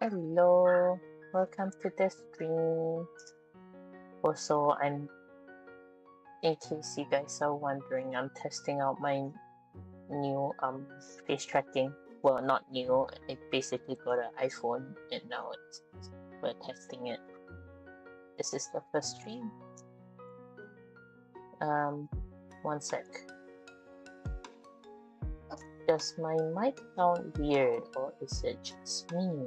Hello, welcome to the stream. Also, in case you guys are wondering, I'm testing out my new face tracking. Well, not new. I basically got an iPhone, and now we're testing it. This is the first stream. One sec. Does my mic sound weird, or is it just me?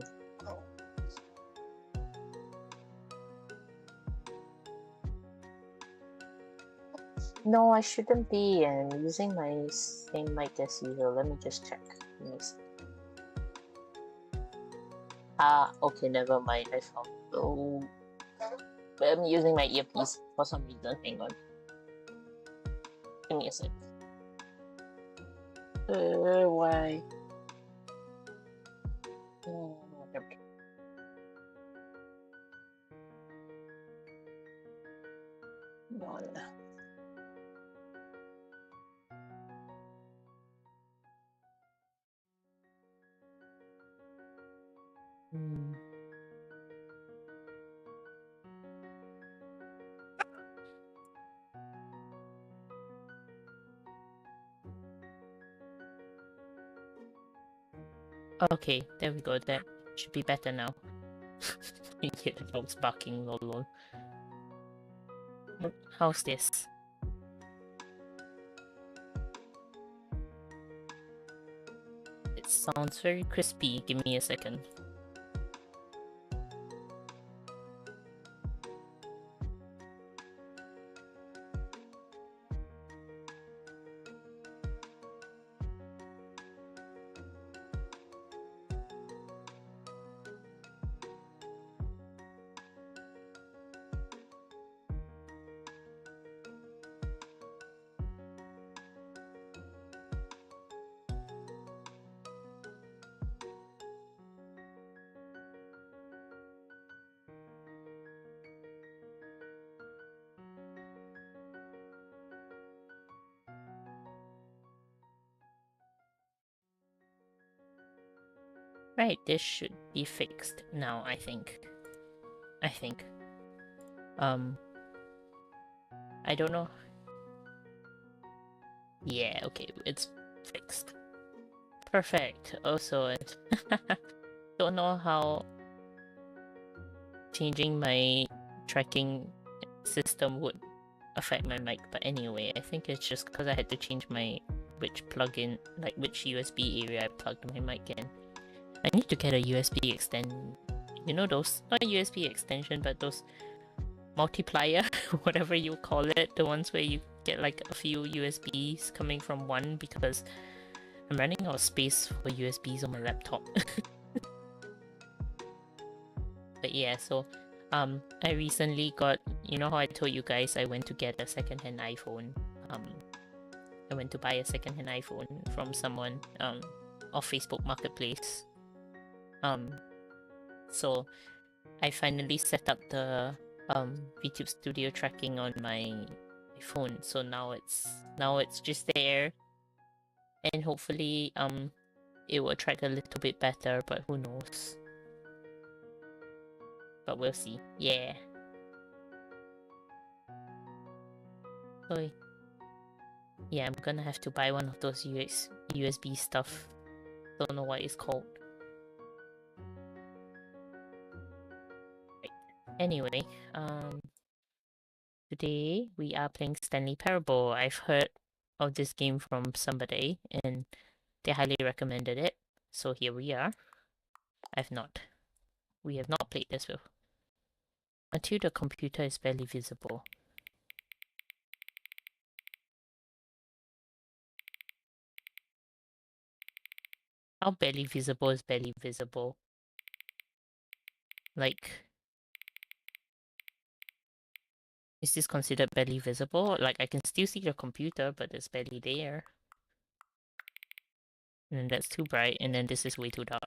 No, I shouldn't be. I'm using my same mic as usual. Let me just check. Yes. Okay, never mind. I found. Oh, but I'm using my earpiece for some reason. Hang on. Give me a sec. Why? Okay. Okay, there we go. That should be better now. You hear the dogs barking, lol. How's this? It sounds very crispy. Give me a second. Right, this should be fixed now, I think. I don't know. Yeah, okay, it's fixed. Perfect. Also, don't know how changing my tracking system would affect my mic, but anyway, I think it's just because I had to change which plugin, like which USB area I plugged my mic in. I need to get a USB extend. You know those, not a USB extension, but those multiplier, whatever you call it, the ones where you get like a few USBs coming from one, because I'm running out of space for USBs on my laptop. But yeah, so I recently got, you know how I told you guys I went to get a secondhand iPhone. I went to buy a secondhand iPhone from someone off Facebook Marketplace. So I finally set up the VTube Studio tracking on my phone. So now it's just there, and hopefully it will track a little bit better, but who knows. But we'll see. Yeah. Oi. Yeah, I'm gonna have to buy one of those USB stuff. Don't know what it's called. Right. Anyway, today we are playing Stanley Parable. I've heard of this game from somebody and they highly recommended it. So here we are. We have not played this before. Until the computer is barely visible. How barely visible is barely visible? Like, is this considered barely visible? Like, I can still see the computer, but it's barely there. And then that's too bright, and then this is way too dark.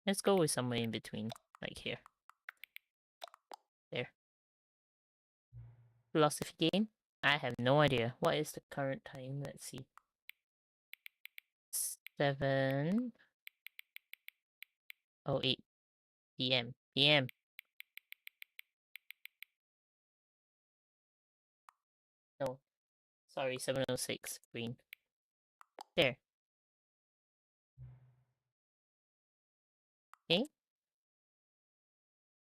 Let's go with somewhere in between, like here. There. Philosophy game? I have no idea. What is the current time? Let's see. 7. Oh, 8 p.m. p.m. No, sorry, 7:06 green. There. Okay.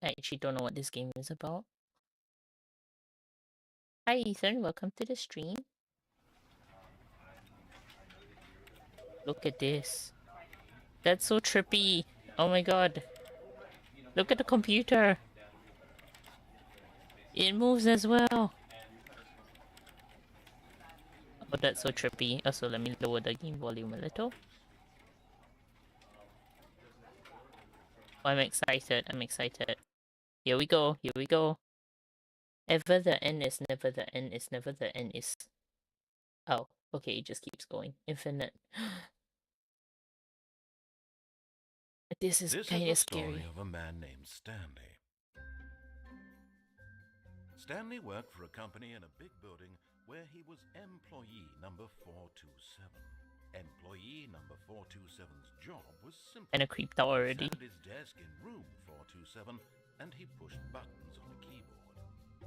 I actually don't know what this game is about. Hi Ethan, welcome to the stream. Look at this. That's so trippy. Oh my god. Look at the computer. It moves as well. Oh, that's so trippy. Also, let me lower the game volume a little. Oh, I'm excited. I'm excited. Here we go. Here we go. Ever the end is never the end is never the end is. Oh, okay. It just keeps going. Infinite. This is kind of scary. This is the story of a man named Stanley. Stanley worked for a company in a big building where he was employee number 427. Employee number 427's job was simple. Kinda creeped out already. He sat at his desk in room 427 and he pushed buttons on a keyboard.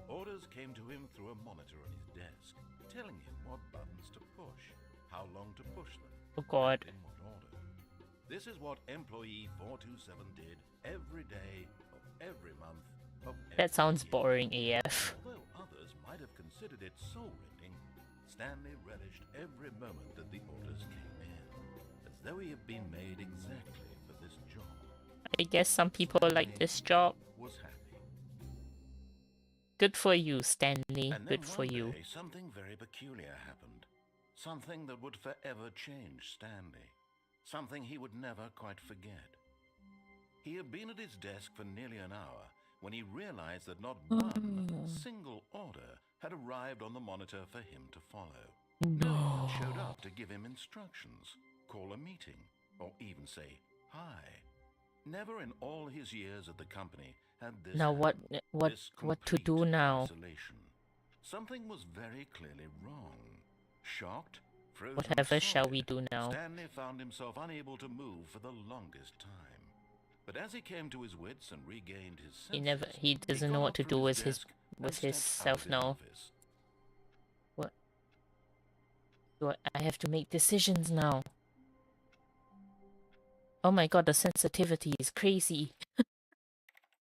Orders came to him through a monitor on his desk, telling him what buttons to push, how long to push them, Oh god. and in what order. This is what employee 427 did every day of every month of every That sounds year. boring AF. Although others might have considered it soul-rending, Stanley relished every moment that the orders came in, as though he had been made exactly for this job. I guess some people like this job. Was happy. Good for you, Stanley. And then Good for one you. day, something very peculiar happened. Something that would forever change Stanley. Something he would never quite forget. He had been at his desk for nearly an hour when he realized that not one single order had arrived on the monitor for him to follow. No one showed up to give him instructions, call a meeting, or even say hi. Never in all his years at the company had this Now what to do now? Isolation. Something was very clearly wrong. Shocked, frozen, Whatever shall we do now? Stanley found himself unable to move for the longest time. But as he came to his wits and regained his senses, He doesn't know what to do with his self now. What? I have to make decisions now. Oh my god, the sensitivity is crazy.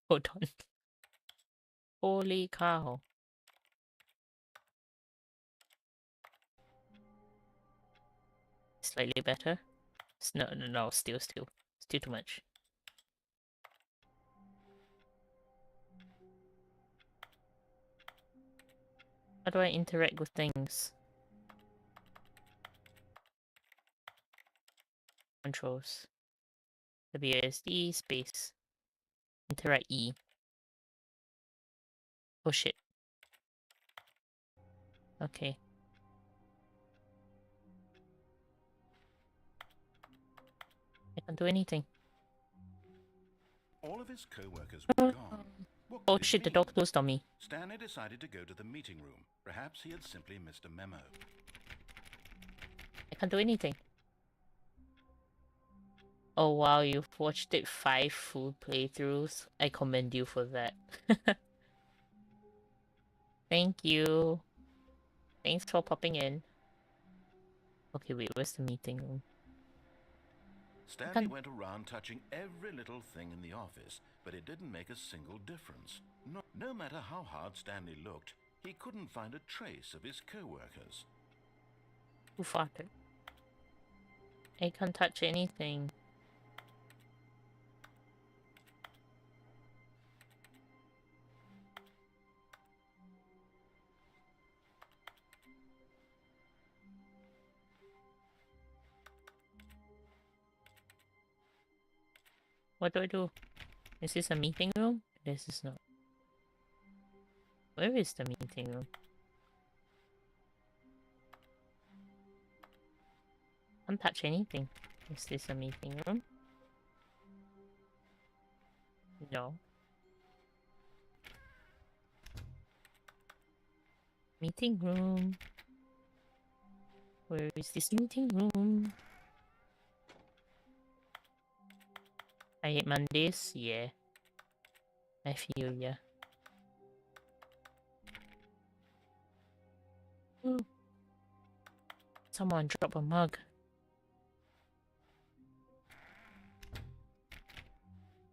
Hold on. Holy cow. Slightly better. No, still too much. How do I interact with things? Controls. WASD space. Interact E. Oh shit. Okay. I can't do anything. All of his co-workers were gone. Oh shit, the door closed on me. Stanley decided to go to the meeting room. Perhaps he had simply missed a memo. I can't do anything. Oh wow, you've watched it 5 full playthroughs. I commend you for that. Thank you. Thanks for popping in. Okay, wait, where's the meeting room? Stanley went around touching every little thing in the office, but it didn't make a single difference. No matter how hard Stanley looked, he couldn't find a trace of his co-workers. Who farted? I can't touch anything. What do I do? Is this a meeting room? This is not. Where is the meeting room? Can't touch anything. Is this a meeting room? No. Meeting room. Where is this meeting room? I hate Mondays? Yeah. I feel ya. Ooh. Someone drop a mug.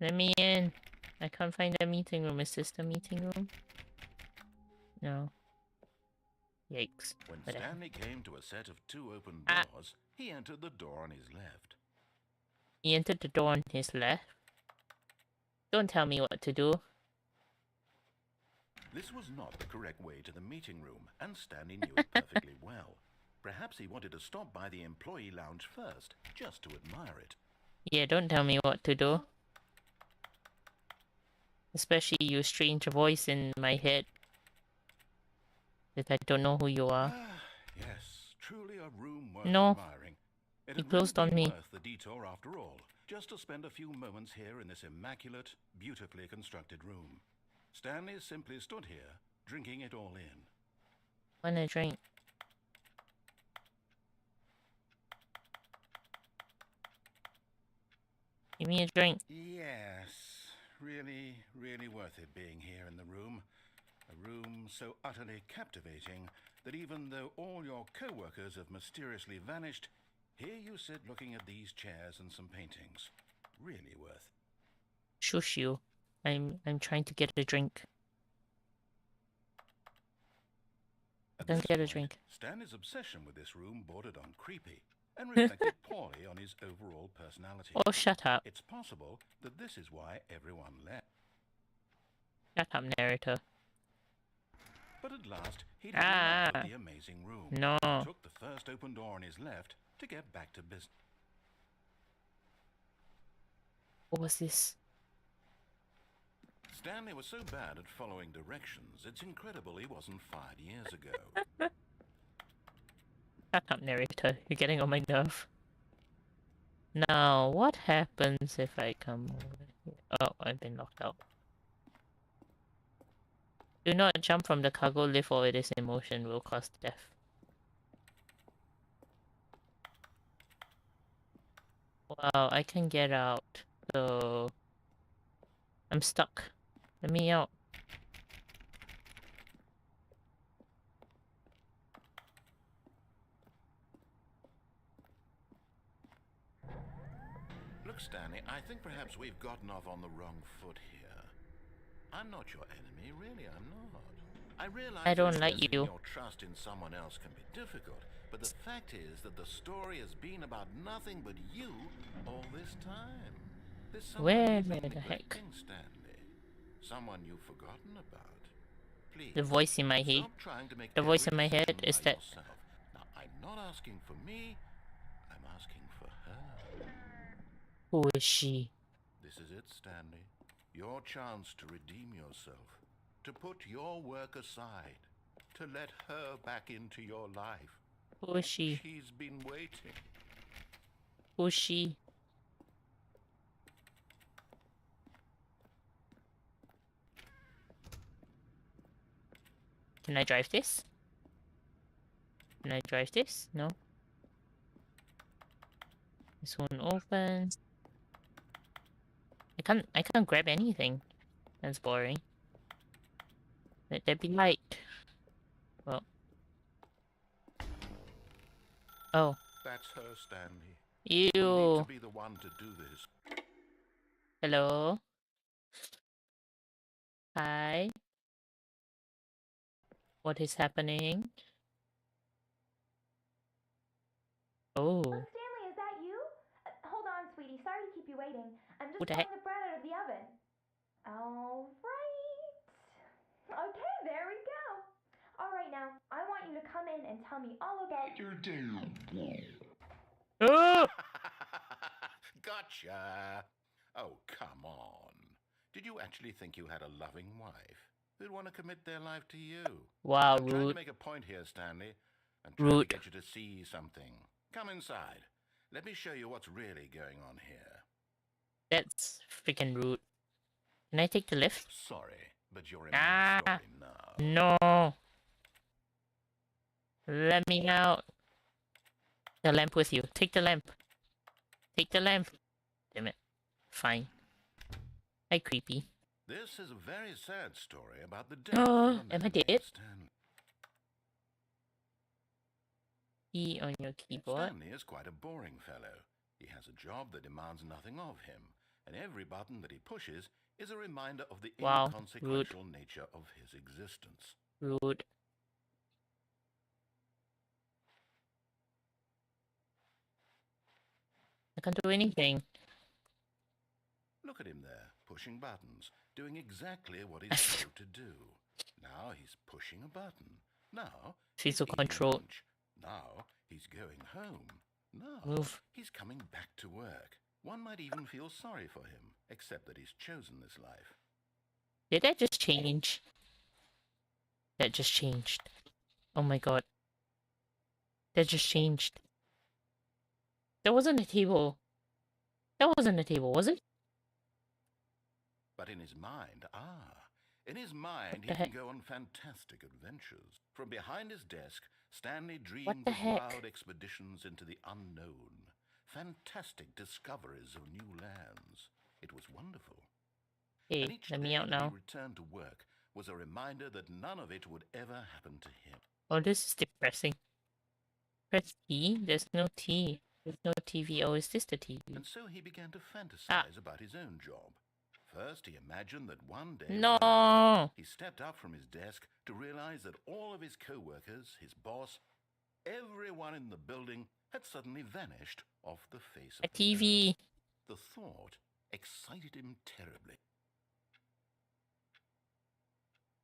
Let me in. I can't find the meeting room. Is this the meeting room? No. Yikes. When Whatever. Stanley came to a set of 2 open Ah. doors, he entered the door on his left. He entered the door on his left. Don't tell me what to do. This was not the correct way to the meeting room, and Stanley knew it perfectly well. Perhaps he wanted to stop by the employee lounge first, just to admire it. Yeah, don't tell me what to do. Especially your strange voice in my head. That I don't know who you are. Yes, truly a room worth No. admiring. It He had closed really on been me. worth the detour after all, just to spend a few moments here in this immaculate, beautifully constructed room. Stanley simply stood here, drinking it all in. Wanna drink? Give me a drink. Yes, really, really worth it being here in the room. A room so utterly captivating that even though all your co-workers have mysteriously vanished, here you sit looking at these chairs and some paintings. Really worth. Shush you. I'm trying to get a drink. At Don't this get a point, drink. Stanley's obsession with this room bordered on creepy and reflected poorly on his overall personality. Oh, shut up. It's possible that this is why everyone left. Shut up, narrator. But at last, he'd had enough of the amazing room. No. He took the first open door on his left to get back to business. What was this? Stanley was so bad at following directions, it's incredible he wasn't fired years ago. Shut up, narrator. You're getting on my nerve. Now, what happens if I come over here? Oh, I've been locked out. Do not jump from the cargo lift or it is in motion, will cause death. Wow, I can get out, so I'm stuck. Let me out. Look, Stanley, I think perhaps we've gotten off on the wrong foot here. I'm not your enemy, really, I'm not. I realize I don't that like investing you. your trust in someone else can be difficult, but the fact is that the story has been about nothing but you all this time. There's someone Where you've been the heck? neglecting, Stanley. Someone you've forgotten about. Please, The voice in my head. stop trying to make The voice in every my head decision is by that. yourself. Now, I'm not asking for me, I'm asking for her. Who is she? This is it, Stanley. Your chance to redeem yourself. To put your work aside. To let her back into your life. Who is she? She's been waiting. Who is she? Can I drive this? Can I drive this? No. This won't open. I can't grab anything. That's boring. Let there be light. Well. Oh. That's her, Stanley. Ew. You need to be the one to do this. Hello? Hi? What is happening? Oh. Stanley, is that you? Hold on, sweetie. Sorry to keep you waiting. I'm just Who the pulling heck? the bread out of the oven. All right. Okay, there we go. All right, now, I want you to come in and tell me all about your day. Oh! Gotcha. Oh, come on. Did you actually think you had a loving wife who'd want to commit their life to you? Wow, I'm trying to rude. make a point here, Stanley. I'm trying Rude. to get you to see something. Come inside. Let me show you what's really going on here. That's freaking rude. Can I take the lift? Sorry, but you're in my story now. No. Let me out. The lamp with you. Take the lamp. Take the lamp. Damn it. Fine. Hi, creepy. This is a very sad story about the death Oh, of a man am I named dead? Stanley. E on your keyboard. Stanley is quite a boring fellow. He has a job that demands nothing of him, and every button that he pushes is a reminder of the Wow, inconsequential nature of his existence. Rude. I can't do anything. Look at him there, pushing buttons, doing exactly what he's told to do. Now he's pushing a button. Now She's he's so eating controlled. lunch. Now he's going home. Now Move. he's coming back to work. One might even feel sorry for him, except that he's chosen this life. Did that just change? That just changed. Oh my god. That just changed. That wasn't a table. That wasn't a table, was it? But in his mind, in his mind, he the can heck? go on fantastic adventures. From behind his desk, Stanley dreamed What the of heck? wild expeditions into the unknown, fantastic discoveries of new lands. It was wonderful. Hey, And each let day me out that he now. returned to work was a reminder that none of it would ever happen to him. Oh, this is depressing. Press T? There's no T. There's no TV. Oh, is this the TV? And so he began to fantasize about his own job. First, he imagined that one day No! he stepped up from his desk to realize that all of his co-workers, his boss, everyone in the building had suddenly vanished off the face A of the earth. TV! The thought excited him terribly.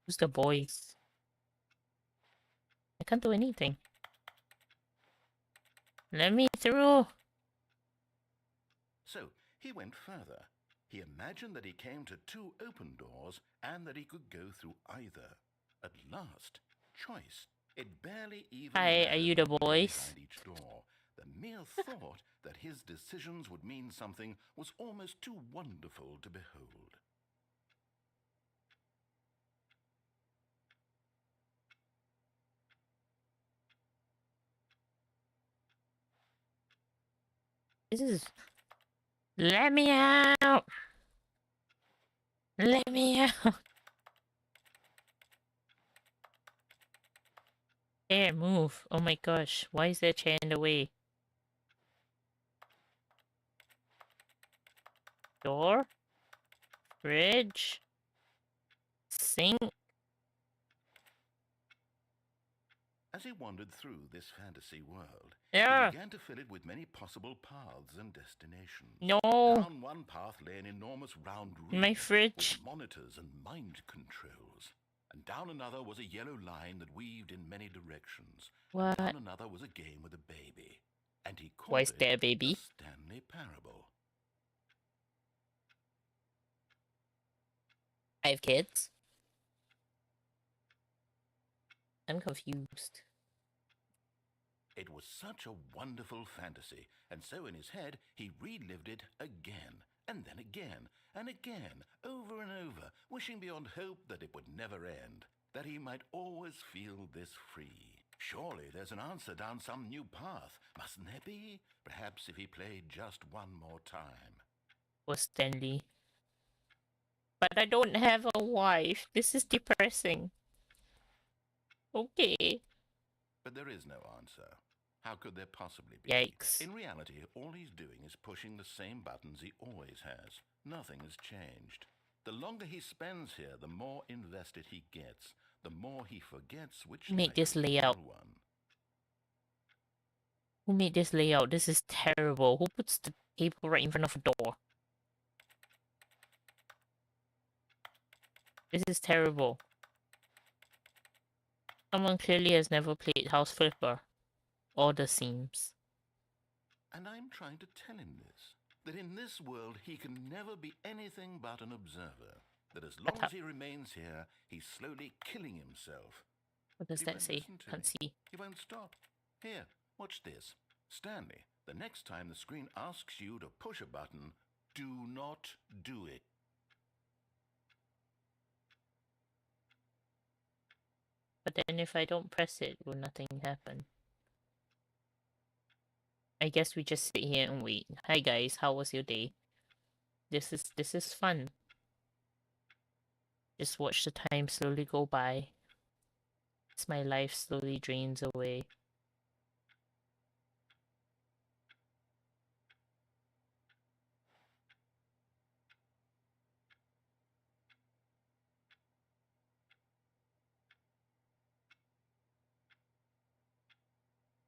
Who's the boys? I can't do anything. Let me through! So he went further. He imagined that he came to two open doors and that he could go through either. At last, choice. It barely even Hi, are you the mattered what lay boys? behind each door. The mere thought that his decisions would mean something was almost too wonderful to behold. This is... Let me out! Let me out! There, move. Oh my gosh, why is there a chair in the way? Door? Fridge? Sink? As he wandered through this fantasy world, Yeah. he began to fill it with many possible paths and destinations. No! Down one path lay an enormous round room My fridge. with monitors and mind controls. And down another was a yellow line that weaved in many directions. What? And down another was a game with a baby. And he called Why is it there a baby? the Stanley Parable. I have kids. I'm confused. It was such a wonderful fantasy, and so in his head he relived it again, and then again, and again, over and over, wishing beyond hope that it would never end, that he might always feel this free. Surely there's an answer down some new path, mustn't there be? Perhaps if he played just one more time. Was Stanley. But I don't have a wife. This is depressing. Okay. But there is no answer. How could there possibly be? Yikes. In reality, all he's doing is pushing the same buttons he always has. Nothing has changed. The longer he spends here, the more invested he gets. The more he forgets which Make life this is the layout. real one. Who made this layout? This is terrible. Who puts the table right in front of a door? This is terrible. Someone clearly has never played House Flipper. Or The Sims. And I'm trying to tell him this. That in this world he can never be anything but an observer. That as long as he remains here, he's slowly killing himself. What does But he that won't say? listen to Can't me. see. He won't stop. Here, watch this. Stanley, the next time the screen asks you to push a button, do not do it. But then if I don't press it, will nothing happen? I guess we just sit here and wait. Hi guys, how was your day? This is fun. Just watch the time slowly go by. As my life slowly drains away.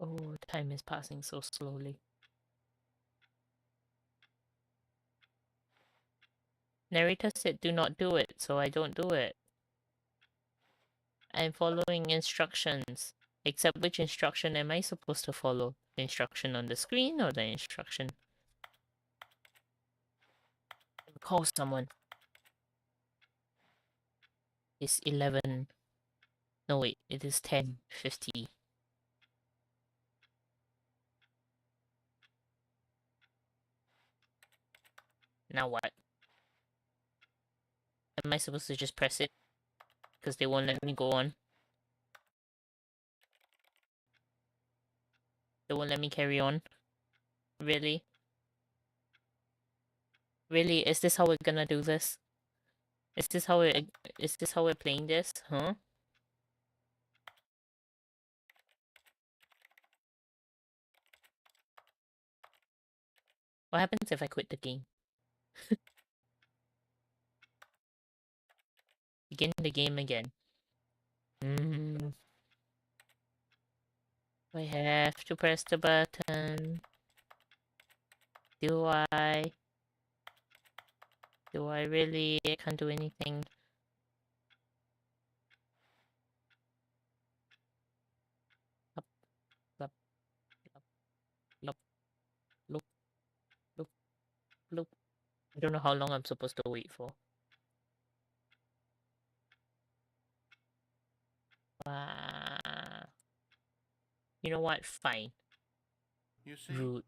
Oh, time is passing so slowly. Narrator said do not do it, so I don't do it. I'm following instructions. Except which instruction am I supposed to follow? The instruction on the screen or the instruction? Call someone. It's 11. No wait, it is 10:50. Now what? Am I supposed to just press it? Because they won't let me go on. They won't let me carry on. Really? Really? Is this how we're gonna do this? Is this how we're playing this? Huh? What happens if I quit the game? Begin the game again. I have to press the button. Do I? Do I really? I can't do anything. Up, up, up, up, look, look, look. I don't know how long I'm supposed to wait for. You know what? Fine. You see? Rude.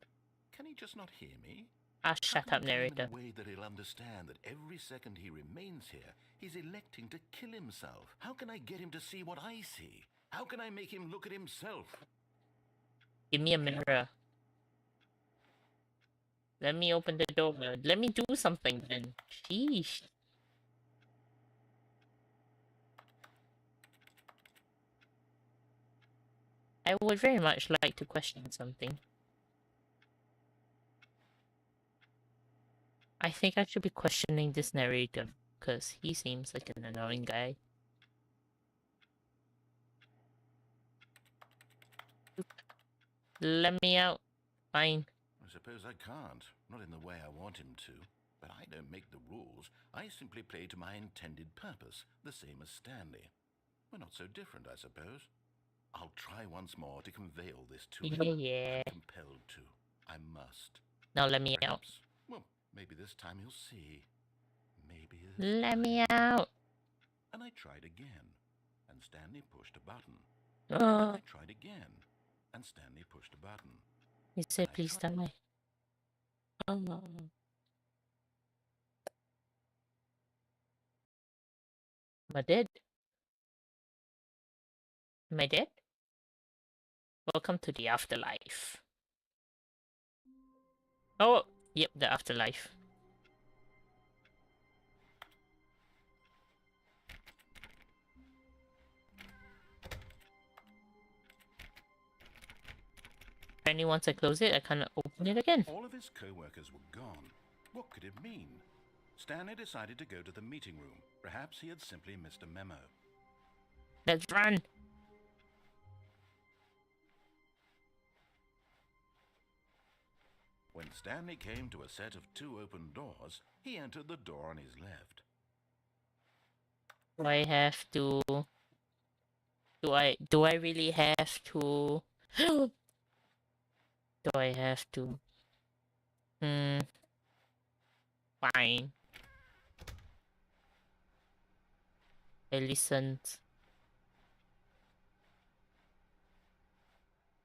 Can he just not hear me? Shut up, narrator. In a way that he'll understand that every second he remains here, he's electing to kill himself. How can I get him to see what I see? How can I make him look at himself? Give me a mirror. Let me open the door. Let me do something then. Sheesh. I would very much like to question something. I think I should be questioning this narrator, because he seems like an annoying guy. Let me out. Fine. I suppose I can't. Not in the way I want him to. But I don't make the rules. I simply play to my intended purpose, the same as Stanley. We're not so different, I suppose. I'll try once more to convey all this to him. Yeah. I'm compelled to. I must. Now let me out. Well, maybe this time he'll see. Maybe Let me out. And I tried again, and Stanley pushed a button. I tried again, and Stanley pushed a button. He said, please die. Am I dead? Am I dead? Welcome to the afterlife. Oh, yep, the afterlife. Apparently once I close it, I can't open it again. All of his co-workers were gone. What could it mean? Stanley decided to go to the meeting room. Perhaps he had simply missed a memo. Let's run! When Stanley came to a set of 2 open doors, he entered the door on his left. Do I have to... Do I really have to... Do I have to... Fine. I listened.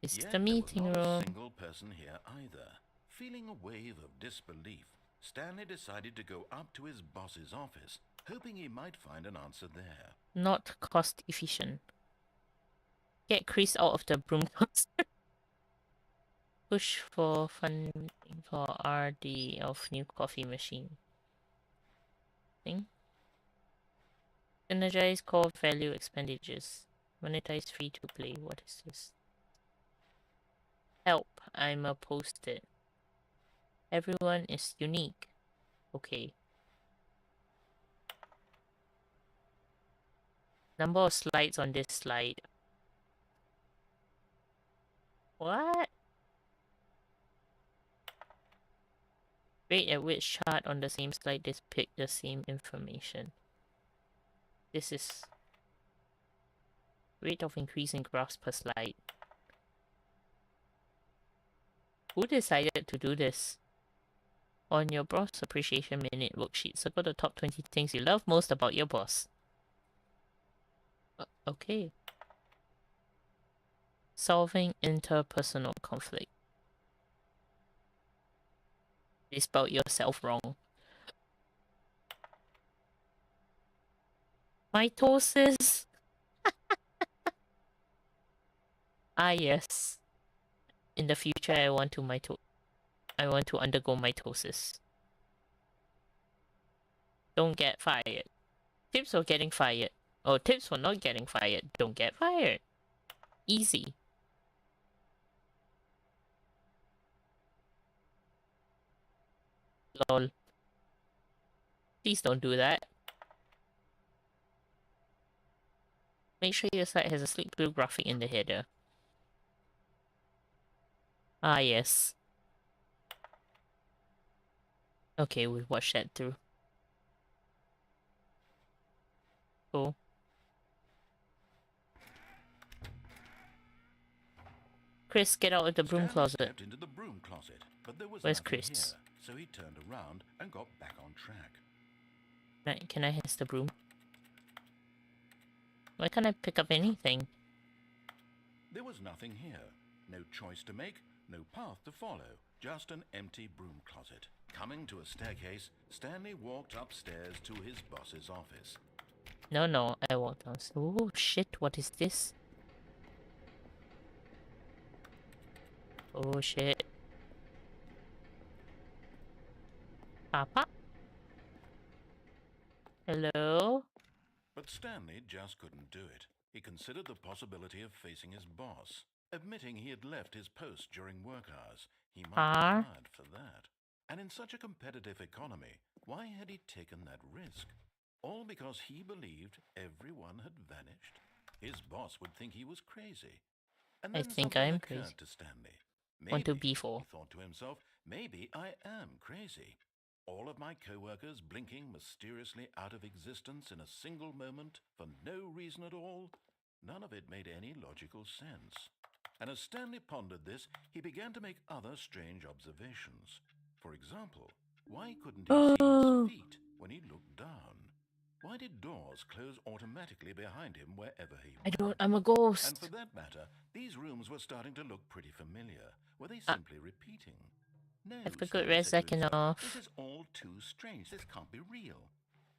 It's the meeting room. There was not a single person here either. Feeling a wave of disbelief, Stanley decided to go up to his boss's office, hoping he might find an answer there. Not cost efficient. Get Chris out of the broadcaster. Push for funding for RD of new coffee machine. Thing. Energize core value expenditures. Monetize free to play. What is this? Help. I'm a post-it. Everyone is unique. Okay. Number of slides on this slide. What? Rate at which chart on the same slide depict the same information. This is rate of increase in graphs per slide. Who decided to do this? On your boss appreciation minute worksheet, circle the top 20 things you love most about your boss. Okay. Solving interpersonal conflict. You spelled yourself wrong. Mitosis. Ah yes. In the future, I want to undergo mitosis. Don't get fired. Tips for getting fired. Oh, tips for not getting fired. Don't get fired. Easy. Lol. Please don't do that. Make sure your site has a sleek blue graphic in the header. Ah, yes. Okay, we've watched that through. Cool. Chris, get out of the broom closet. Stepped into the broom closet, but there was Where's nothing Chris? here, so he turned around and got back on track. Right, can I hit the broom? Why can't I pick up anything? There was nothing here. No choice to make, no path to follow, just an empty broom closet. Coming to a staircase, Stanley walked upstairs to his boss's office. No, I walked down. Oh shit, what is this? Oh shit. Papa? Hello? But Stanley just couldn't do it. He considered the possibility of facing his boss. Admitting he had left his post during work hours, he might be fired for that. And in such a competitive economy, why had he taken that risk? All because he believed everyone had vanished? His boss would think he was crazy. And then I think something I'm occurred crazy. to Stanley. 1 to Maybe, B4. he thought to himself, maybe I am crazy. All of my co-workers blinking mysteriously out of existence in a single moment for no reason at all. None of it made any logical sense. And as Stanley pondered this, he began to make other strange observations. For example, why couldn't he see his feet when he looked down? Why did doors close automatically behind him wherever he went? I'm a ghost. And for that matter, these rooms were starting to look pretty familiar. Were they simply repeating? No, I've got Stanley red said to second himself, off. this is all too strange. This can't be real.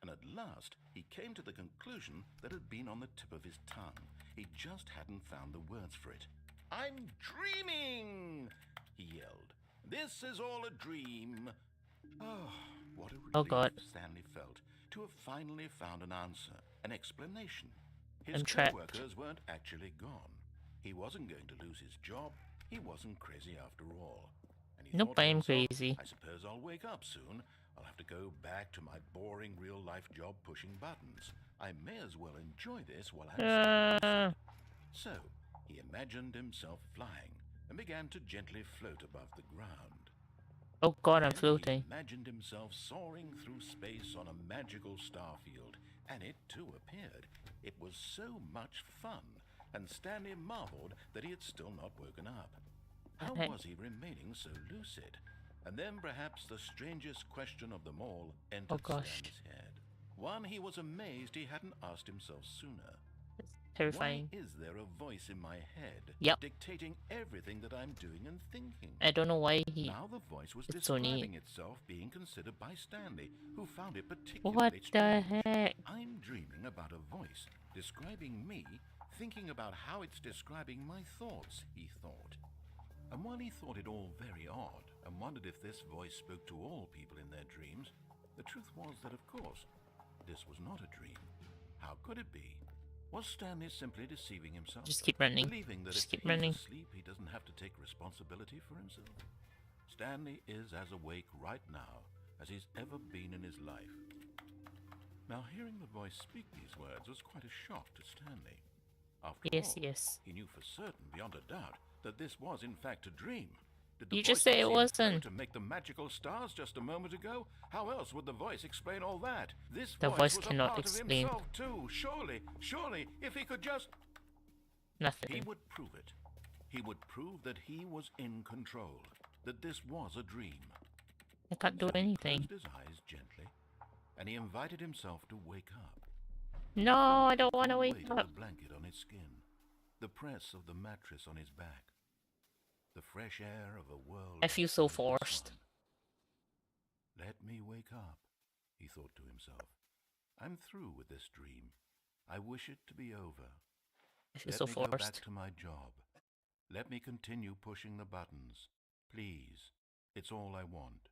And at last, he came to the conclusion that had been on the tip of his tongue. He just hadn't found the words for it. I'm dreaming, he yelled. This is all a dream. Oh, what a relief Oh God. Stanley felt to have finally found an answer, an explanation. His I'm trapped. co-workers weren't actually gone. He wasn't going to lose his job. He wasn't crazy after all. And he Nope, thought to I am himself, crazy. I suppose I'll wake up soon. I'll have to go back to my boring real-life job pushing buttons. I may as well enjoy this while I'm still lucid. So, he imagined himself flying and began to gently float above the ground. Oh God, I'm Then floating. he imagined himself soaring through space on a magical starfield, and it too appeared. It was so much fun, and Stanley marveled that he had still not woken up. How was he remaining so lucid? And then perhaps the strangest question of them all entered Stanley's head. One he was amazed he hadn't asked himself sooner. Terrifying. Why is there a voice in my head dictating everything that I'm doing and thinking? I don't know why he... Now the voice was it's so describing neat. itself being considered by Stanley, who found it particularly strange. What the heck? I'm dreaming about a voice describing me, thinking about how it's describing my thoughts, he thought. And while he thought it all very odd and wondered if this voice spoke to all people in their dreams, the truth was that, of course, this was not a dream. How could it be? Was Stanley simply deceiving himself? Just keep running. Believing that Just if keep he's running. asleep, he doesn't have to take responsibility for himself? Stanley is as awake right now as he's ever been in his life. Now, hearing the voice speak these words was quite a shock to Stanley. After all, Yes. he knew for certain, beyond a doubt, that this was in fact a dream. Did the You voice just say it seem wasn't. to make the magical stars just a moment ago? How else would the voice explain all that? This The voice voice was cannot a part explain. of himself too. Surely, if he could just... He Nothing. would prove it. He would prove that he was in control, that this was a dream. I can't do So he anything. closed his eyes gently, and he invited himself to wake up. No, I don't want to The wake weight of up. the blanket on his skin, the press of the mattress on his back, the fresh air of a world. I feel so of the forced. sun. Let me wake up, he thought to himself. I'm through with this dream. I wish it to be over. I feel Let so me go back forced. to my job. Let me continue pushing the buttons. Please, it's all I want.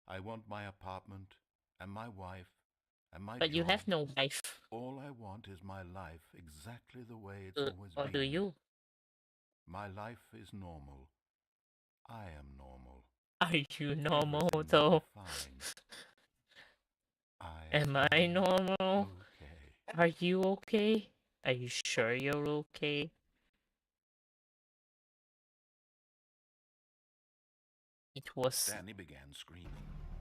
I want my apartment, and my wife, and my But you job. have no wife. All I want is my life exactly the way it's always Or been. do you? My life is normal. I am normal. Are you normal Everything will be though? fine. Am I normal? Okay. Are you okay? Are you sure you're okay? It was... Stanley began screaming.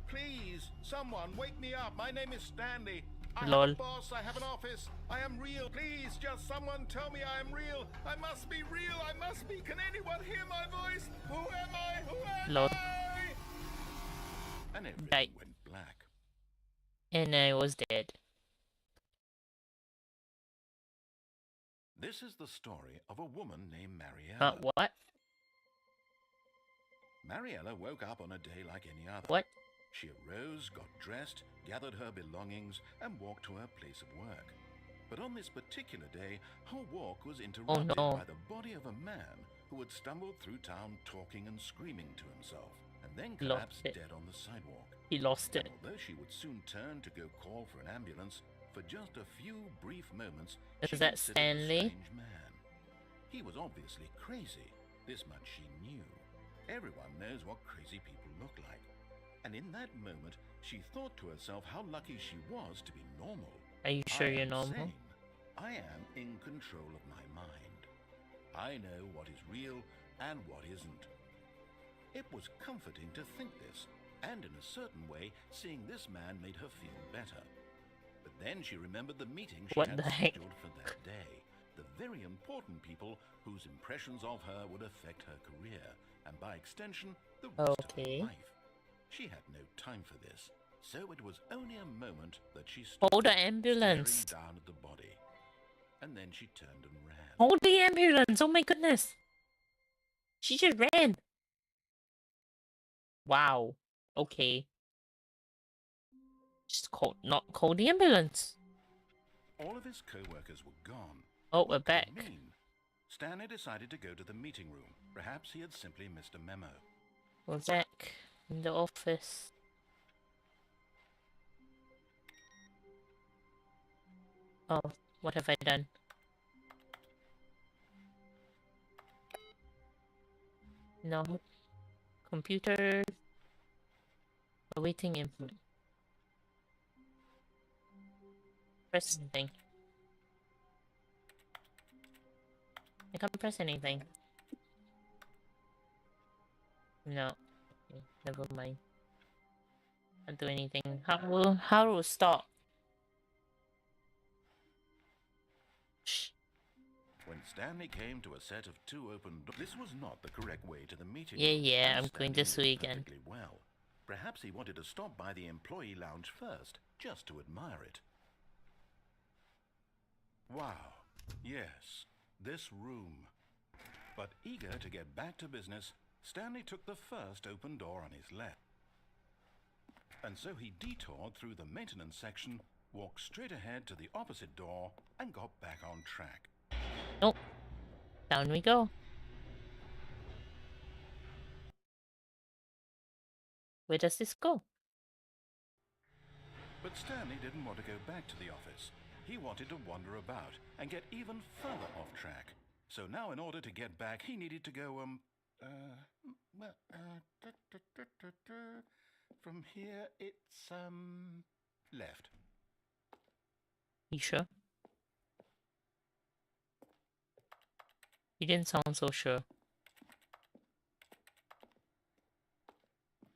Please, someone, wake me up. My name is Stanley. I Lol. have a boss. I have an office. I am real. Please, just someone tell me I am real. I must be real. I must be. Can anyone hear my voice? Who am I? Who am Lol. I? And everything Right. went black. And I was dead. This is the story of a woman named Mariella. What? Mariella woke up on a day like any other. What? She arose, got dressed, gathered her belongings, and walked to her place of work. But on this particular day, her walk was interrupted no. by the body of a man who had stumbled through town talking and screaming to himself, and then collapsed Lost it. dead on the sidewalk. He lost And it. although she would soon turn to go call for an ambulance, for just a few brief moments, Is she that considered the Stanley? strange man. He was obviously crazy. This much she knew. Everyone knows what crazy people look like. And in that moment, she thought to herself how lucky she was to be normal. Are you sure I you're am normal? sane. I am in control of my mind. I know what is real and what isn't. It was comforting to think this, and in a certain way, seeing this man made her feel better. But then she remembered the meeting she What had the heck? scheduled for that day. The very important people whose impressions of her would affect her career, and by extension, the rest Okay. of her life. She had no time for this, so it was only a moment that she stood Hold the staring ambulance. down at the body. And then she turned and ran. Hold the ambulance! Oh my goodness! She just ran! Wow. Okay. Just not call the ambulance. All of his co-workers were gone. Oh, What we're could back. it mean? Stanley decided to go to the meeting room. Perhaps he had simply missed a memo. We're back in the office. Oh, what have I done? No. Computer. Awaiting input. Press anything. I can't press anything. No. Okay, never mind. Can't do anything. How to stop? Shh. When Stanley came to a set of two open doors, this was not the correct way to the meeting Yeah, room. yeah, and I'm going Stanley this knew way it again. perfectly well. Perhaps he wanted to stop by the employee lounge first, just to admire it. Wow, yes, this room. But eager to get back to business, Stanley took the first open door on his left. And so he detoured through the maintenance section, walked straight ahead to the opposite door, and got back on track. Nope. Down we go. Where does this go? But Stanley didn't want to go back to the office. He wanted to wander about and get even further off track. So now in order to get back, he needed to go, from here it's, left. You sure? You didn't sound so sure.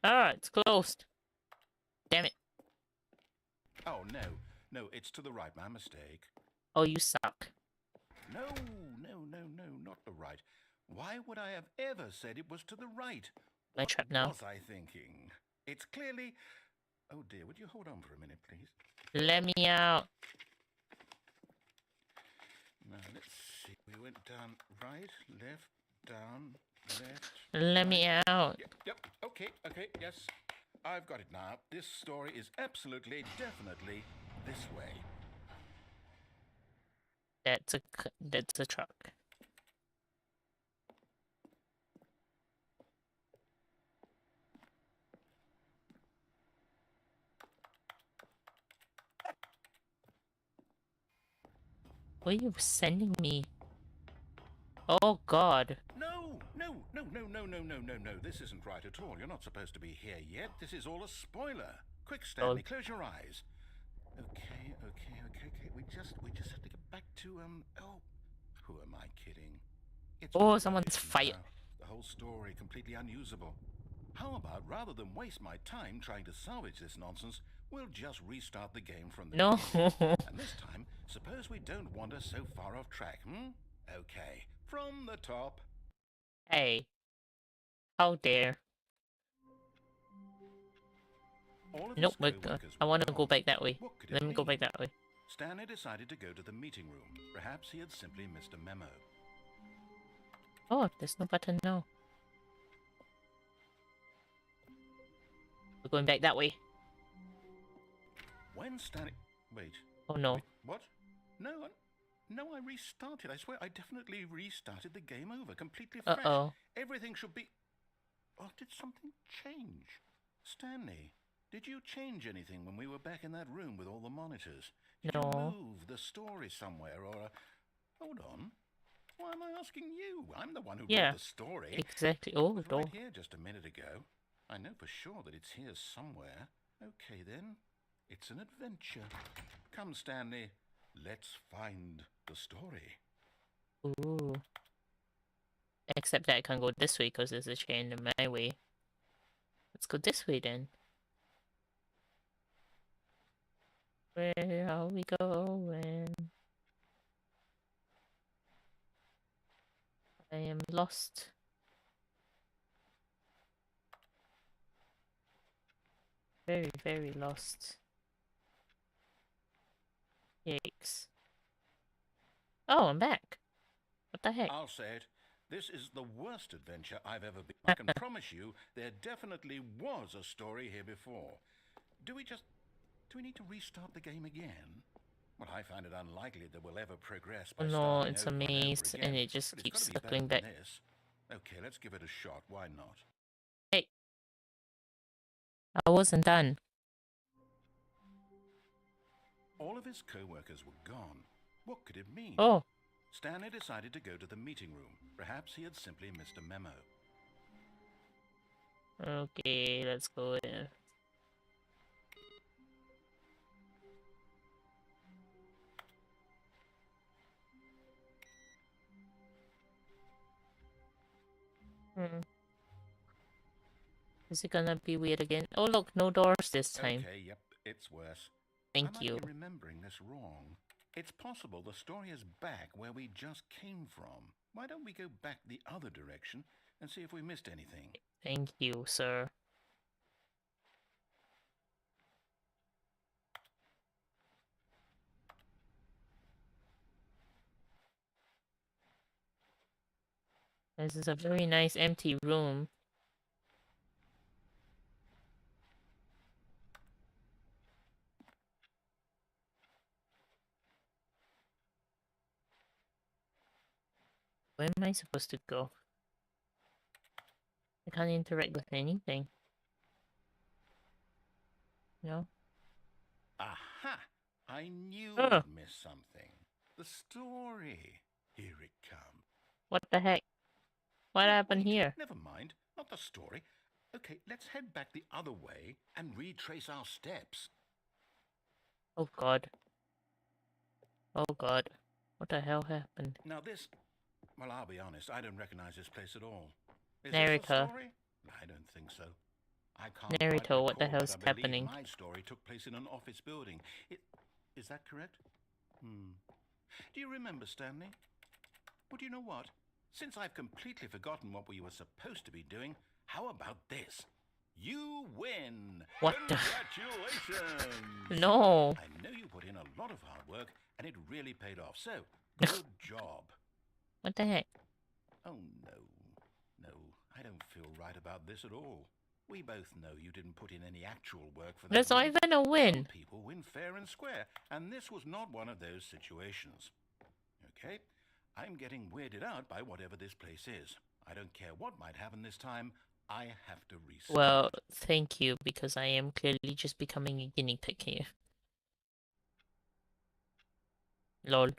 Ah, it's closed. Damn it. Oh, no. No, it's to the right. My mistake. Oh, you suck. No, not the right. Why would I have ever said it was to the right? My trap now. What was I thinking? It's clearly... Oh dear, would you hold on for a minute, please? Let me out. Now, let's see. We went down right, left, down, left... Let me out. Yep, okay, yes. I've got it now. This story is absolutely, definitely this way. That's a truck. What are you sending me? Oh God. No. This isn't right at all. You're not supposed to be here yet. This is all a spoiler. Quick, Stanley, close your eyes. Okay. We just have to get back to, oh, who am I kidding? It's Someone's fired. The whole story completely unusable. How about, rather than waste my time trying to salvage this nonsense, we'll just restart the game from the beginning. And this time, suppose we don't wander so far off track, Okay, from the top. Hey. How dare. Nope, I want to go back that way. Let me go back that way. Stanley decided to go to the meeting room. Perhaps he had simply missed a memo. Oh, there's no button now. We're going back that way. When Stanley... Wait. Oh no. Wait, what? No, I restarted. I swear I definitely restarted the game over. Completely fresh. Uh-oh. Everything should be... Oh, did something change? Stanley, did you change anything when we were back in that room with all the monitors? Did you move the story somewhere or... Hold on. Why am I asking you? I'm the one who wrote the story. Exactly. Oh, it was right here just a minute ago. I know for sure that it's here somewhere. Okay, then. It's an adventure. Come, Stanley. Let's find the story. Ooh. Except that I can't go this way because there's a chain in my way. Let's go this way then. Where are we going? I am lost. Very, very lost. Yikes. Oh, I'm back. What the heck? I'll say it. This is the worst adventure I've ever been. I can promise you there definitely was a story here before. Do we need to restart the game again? Well, I find it unlikely that we'll ever progress by No, it's a over and over maze again, and it just but keeps it's gotta be circling better back. than this. Okay, let's give it a shot. Why not? Hey. I wasn't done. All of his co-workers were gone. What could it mean? Oh. Stanley decided to go to the meeting room. Perhaps he had simply missed a memo. Okay, let's go there. Is it gonna be weird again? Oh look, no doors this time. Okay, yep, it's worse. Thank you. I might be remembering this wrong. It's possible the story is back where we just came from. Why don't we go back the other direction and see if we missed anything? Thank you, sir. This is a very nice empty room. Where am I supposed to go? I can't interact with anything. No? Aha! I knew Ugh. you'd miss something. The story. Here it comes. What the heck? What No, happened wait, here? never mind. Not the story. Okay, let's head back the other way and retrace our steps. Oh god. Oh god. What the hell happened? Now this... Well, I'll be honest, I don't recognize this place at all. Is this the Narrator. story? I don't think so. I can't quite Narrator, recall, what the but hell's I believe happening? my story took place in an office building. Is that correct? Do you remember, Stanley? Well, do you know what? Since I've completely forgotten what we were supposed to be doing, how about this? You win! What the... Congratulations! No! I know you put in a lot of hard work, and it really paid off, so good job. What the heck? Oh, no. No, I don't feel right about this at all. We both know you didn't put in any actual work for that. That's not even a win! Some people win fair and square, and this was not one of those situations. Okay? I'm getting weirded out by whatever this place is. I don't care what might happen this time. I have to restart. Well, thank you, because I am clearly just becoming a guinea pig here. Lol.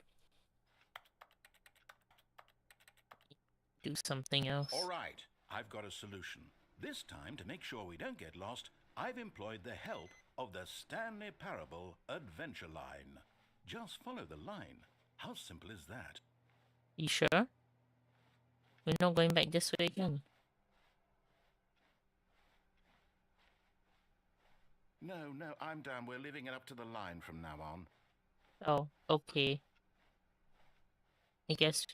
Do something else. All right, I've got a solution. This time, to make sure we don't get lost, I've employed the help of the Stanley Parable Adventure Line. Just follow the line. How simple is that? You sure? We're not going back this way again. No, I'm down. We're leaving it up to the line from now on. Oh, okay. I guess...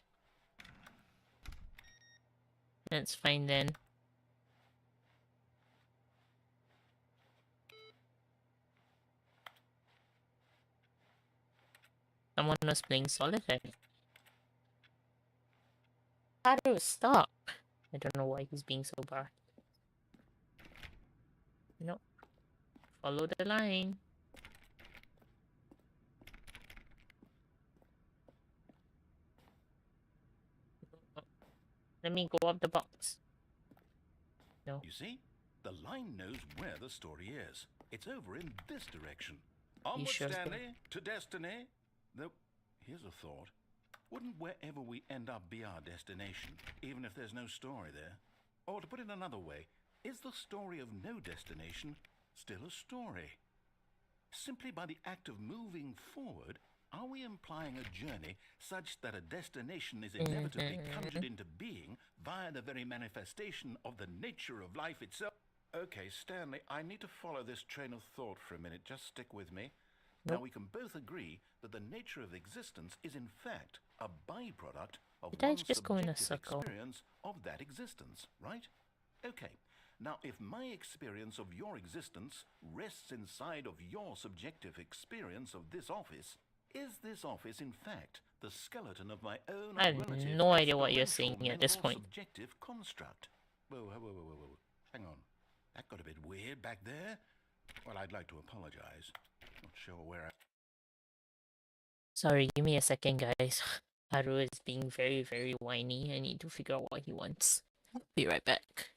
That's fine then. Someone was playing solitaire. Haru, stop! I don't know why he's being so bad. No. Follow the line. Let me go up the box. No. You see? The line knows where the story is. It's over in this direction. Onward, sure? Stanley, to destiny. Though, here's a thought. Wouldn't wherever we end up be our destination, even if there's no story there? Or to put it another way, is the story of no destination still a story? Simply by the act of moving forward, are we implying a journey such that a destination is inevitably conjured into being via the very manifestation of the nature of life itself? Okay, Stanley, I need to follow this train of thought for a minute. Just stick with me. Now, we can both agree that the nature of existence is in fact a byproduct of Did I one's just go in a subjective circle? experience of that existence, right? Okay. Now, if my experience of your existence rests inside of your subjective experience of this office, is this office in fact the skeleton of my own I have relative, no idea what you're experiential, saying at this mental, point. subjective construct? Whoa. Hang on. That got a bit weird back there. Well, I'd like to apologize. Not sure where I... Sorry, give me a second, guys. Haru is being very, very whiny. I need to figure out what he wants. Be right back.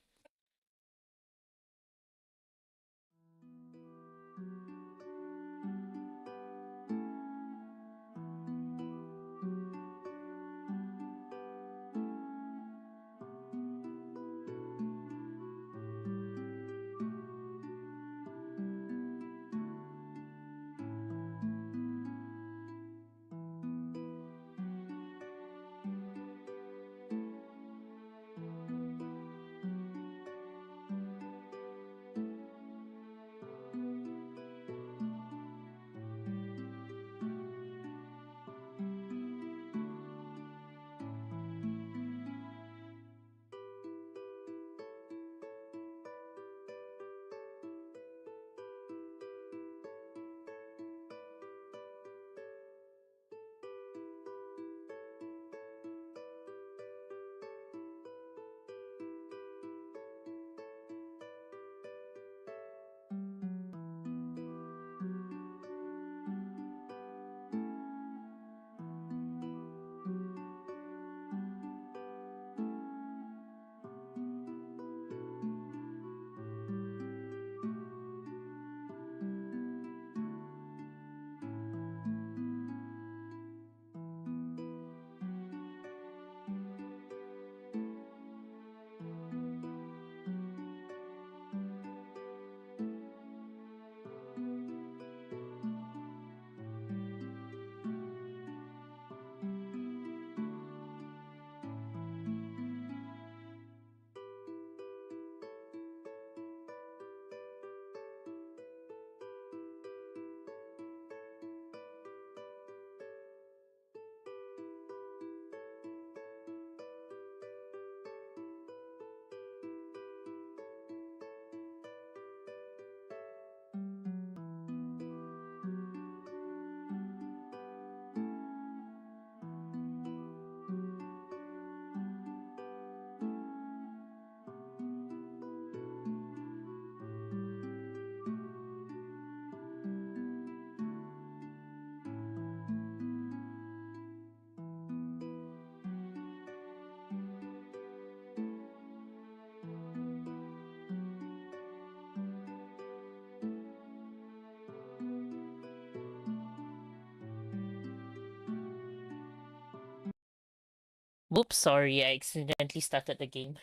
Whoops, sorry, I accidentally started the game.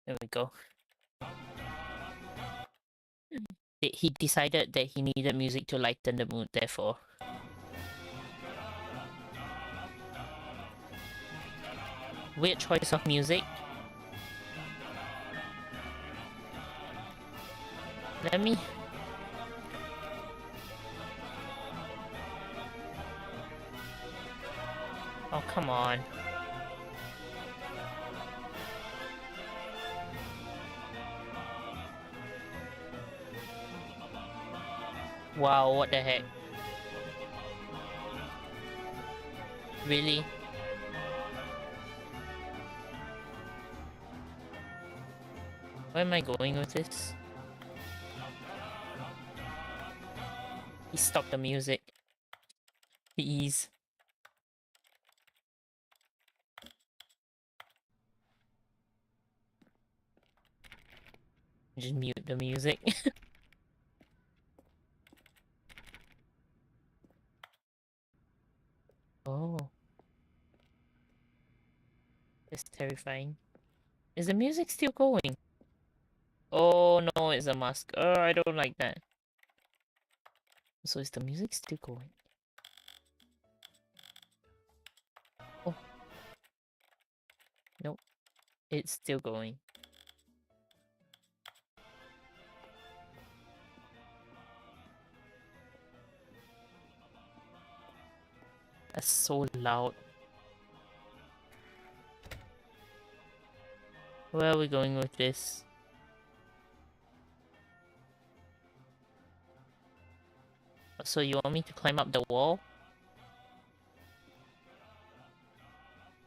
There we go. He decided that he needed music to lighten the mood, therefore. Weird choice of music. Let me... Oh, come on. Wow, what the heck? Really? Where am I going with this? He stopped the music. Please. Just mute the music. Oh. That's terrifying. Is the music still going? Oh no, it's a mask. Oh, I don't like that. So is the music still going? Oh. Nope. It's still going. That's so loud. Where are we going with this? So you want me to climb up the wall?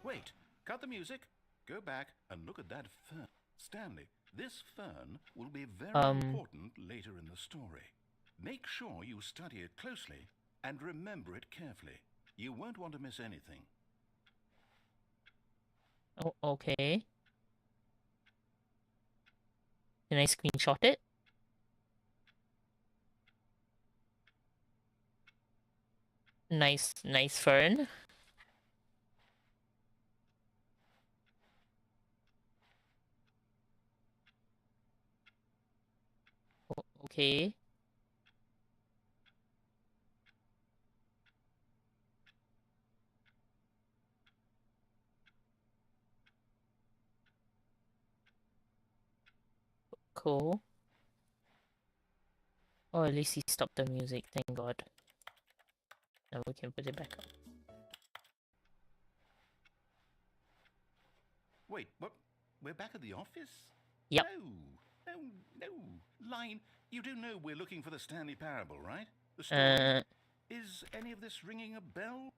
Wait, cut the music. Go back and look at that fern. Stanley, this fern will be very important later in the story. Make sure you study it closely and remember it carefully. You won't want to miss anything. Oh, okay. Can I screenshot it? Nice fern. Okay. Cool. Oh, at least he stopped the music, thank God. Now we can put it back up. Wait, what? We're back at the office? Yep. No. Line, you do know we're looking for the Stanley Parable, right? The story. Is any of this ringing a bell?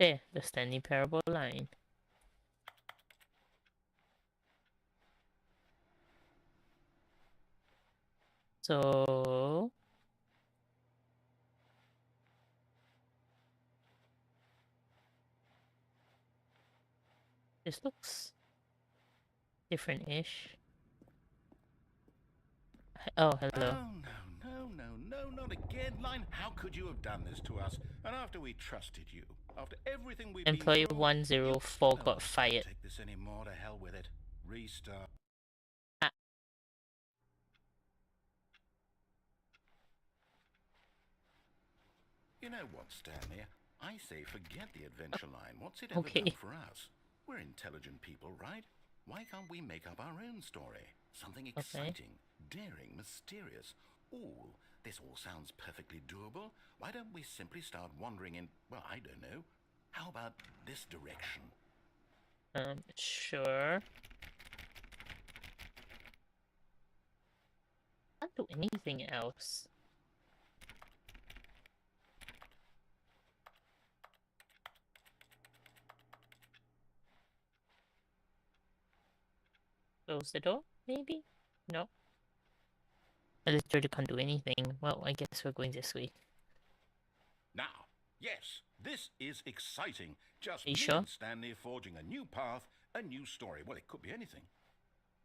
There, the Stanley Parable line. So... this looks different-ish. Oh, hello. Oh, no, not again. Line, how could you have done this to us? And after we trusted you, after everything we've Employee been through... 104 got fired. Take this anymore, to hell with it. Restart. Ah. You know what, Stanley? I say forget the adventure line. What's it ever done for us? We're intelligent people, right? Why can't we make up our own story? Something exciting, daring, mysterious. Ooh, this all sounds perfectly doable. Why don't we simply start wandering in, well, I don't know. How about this direction? Sure. Can't do anything else. Close the door, maybe? No. I literally can't do anything. Well, I guess we're going this way. Now, yes, this is exciting. Just Are you me sure? and Stanley forging a new path, a new story. Well, it could be anything.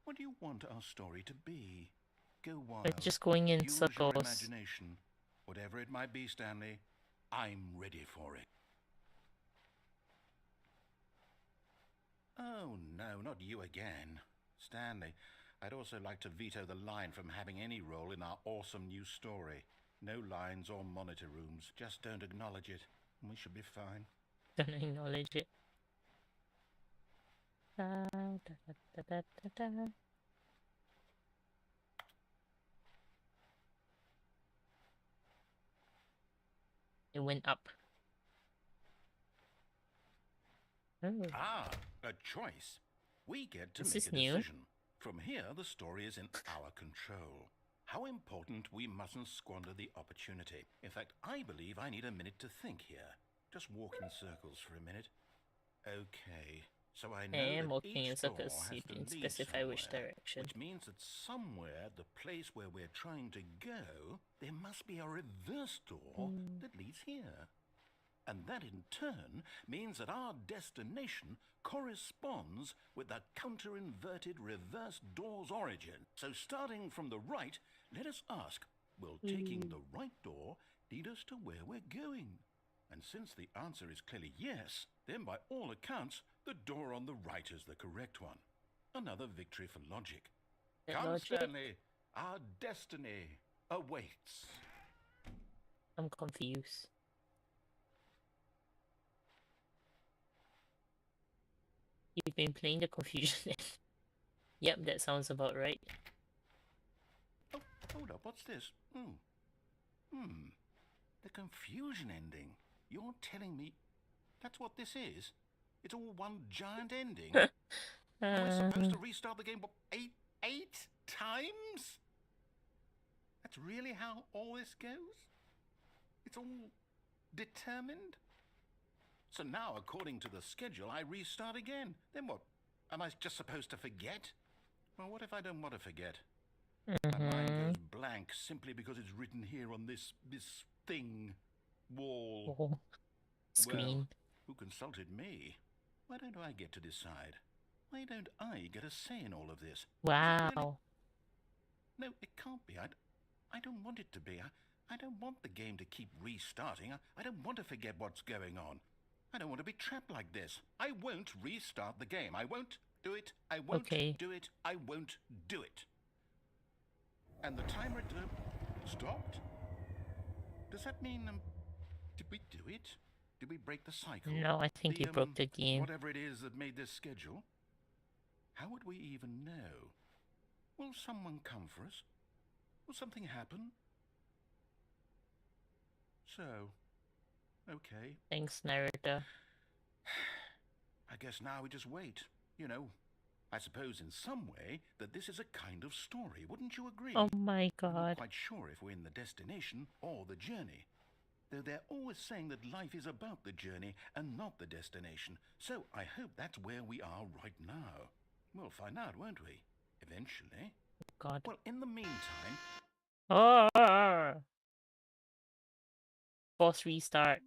What do you want our story to be? Go wild. We're just going in Use circles. your imagination. Whatever it might be, Stanley. I'm ready for it. Oh, no, not you again. Stanley, I'd also like to veto the line from having any role in our awesome new story. No lines or monitor rooms. Just don't acknowledge it, and we should be fine. Don't acknowledge it. Da, da, da, da, da, da. It went up. Oh. Ah, a choice. We get to Is make this a new? decision. From here, the story is in our control. How important we mustn't squander the opportunity. In fact, I believe I need a minute to think here. Just walk in circles for a minute. Okay, so I know I am that walking in each door circles. has You to didn't lead specify which somewhere, direction. which means that somewhere, the place where we're trying to go, there must be a reverse door that leads here. And that in turn means that our destination corresponds with the counter-inverted reverse door's origin. So starting from the right, let us ask, will taking the right door lead us to where we're going? And since the answer is clearly yes, then by all accounts, the door on the right is the correct one. Another victory for logic. That Come, logic? Stanley, our destiny awaits. I'm confused. You've been playing the confusion. Yep, that sounds about right. Oh, hold up, what's this? The confusion ending. You're telling me that's what this is? It's all one giant ending? And we're supposed to restart the game, what, eight times? That's really how all this goes? It's all determined? So now, according to the schedule, I restart again. Then what? Am I just supposed to forget? Well, what if I don't want to forget? My mind goes blank simply because it's written here on this thing, wall. Oh, screen. Well, who consulted me? Why don't I get to decide? Why don't I get a say in all of this? Wow. Really? No, it can't be. I don't want it to be. I don't want the game to keep restarting. I don't want to forget what's going on. I don't want to be trapped like this. I won't restart the game. I won't do it. I won't do it. I won't do it. And the timer stopped? Does that mean, did we do it? Did we break the cycle? No, I think you broke the game. Whatever it is that made this schedule? How would we even know? Will someone come for us? Will something happen? So, okay. Thanks, narrator. I guess now we just wait. You know, I suppose in some way that this is a kind of story. Wouldn't you agree? Oh my I'm not god. quite sure if we're in the destination or the journey. Though they're always saying that life is about the journey and not the destination. So I hope that's where we are right now. We'll find out, won't we? Eventually. God. Well, in the meantime... Oh! Force restart.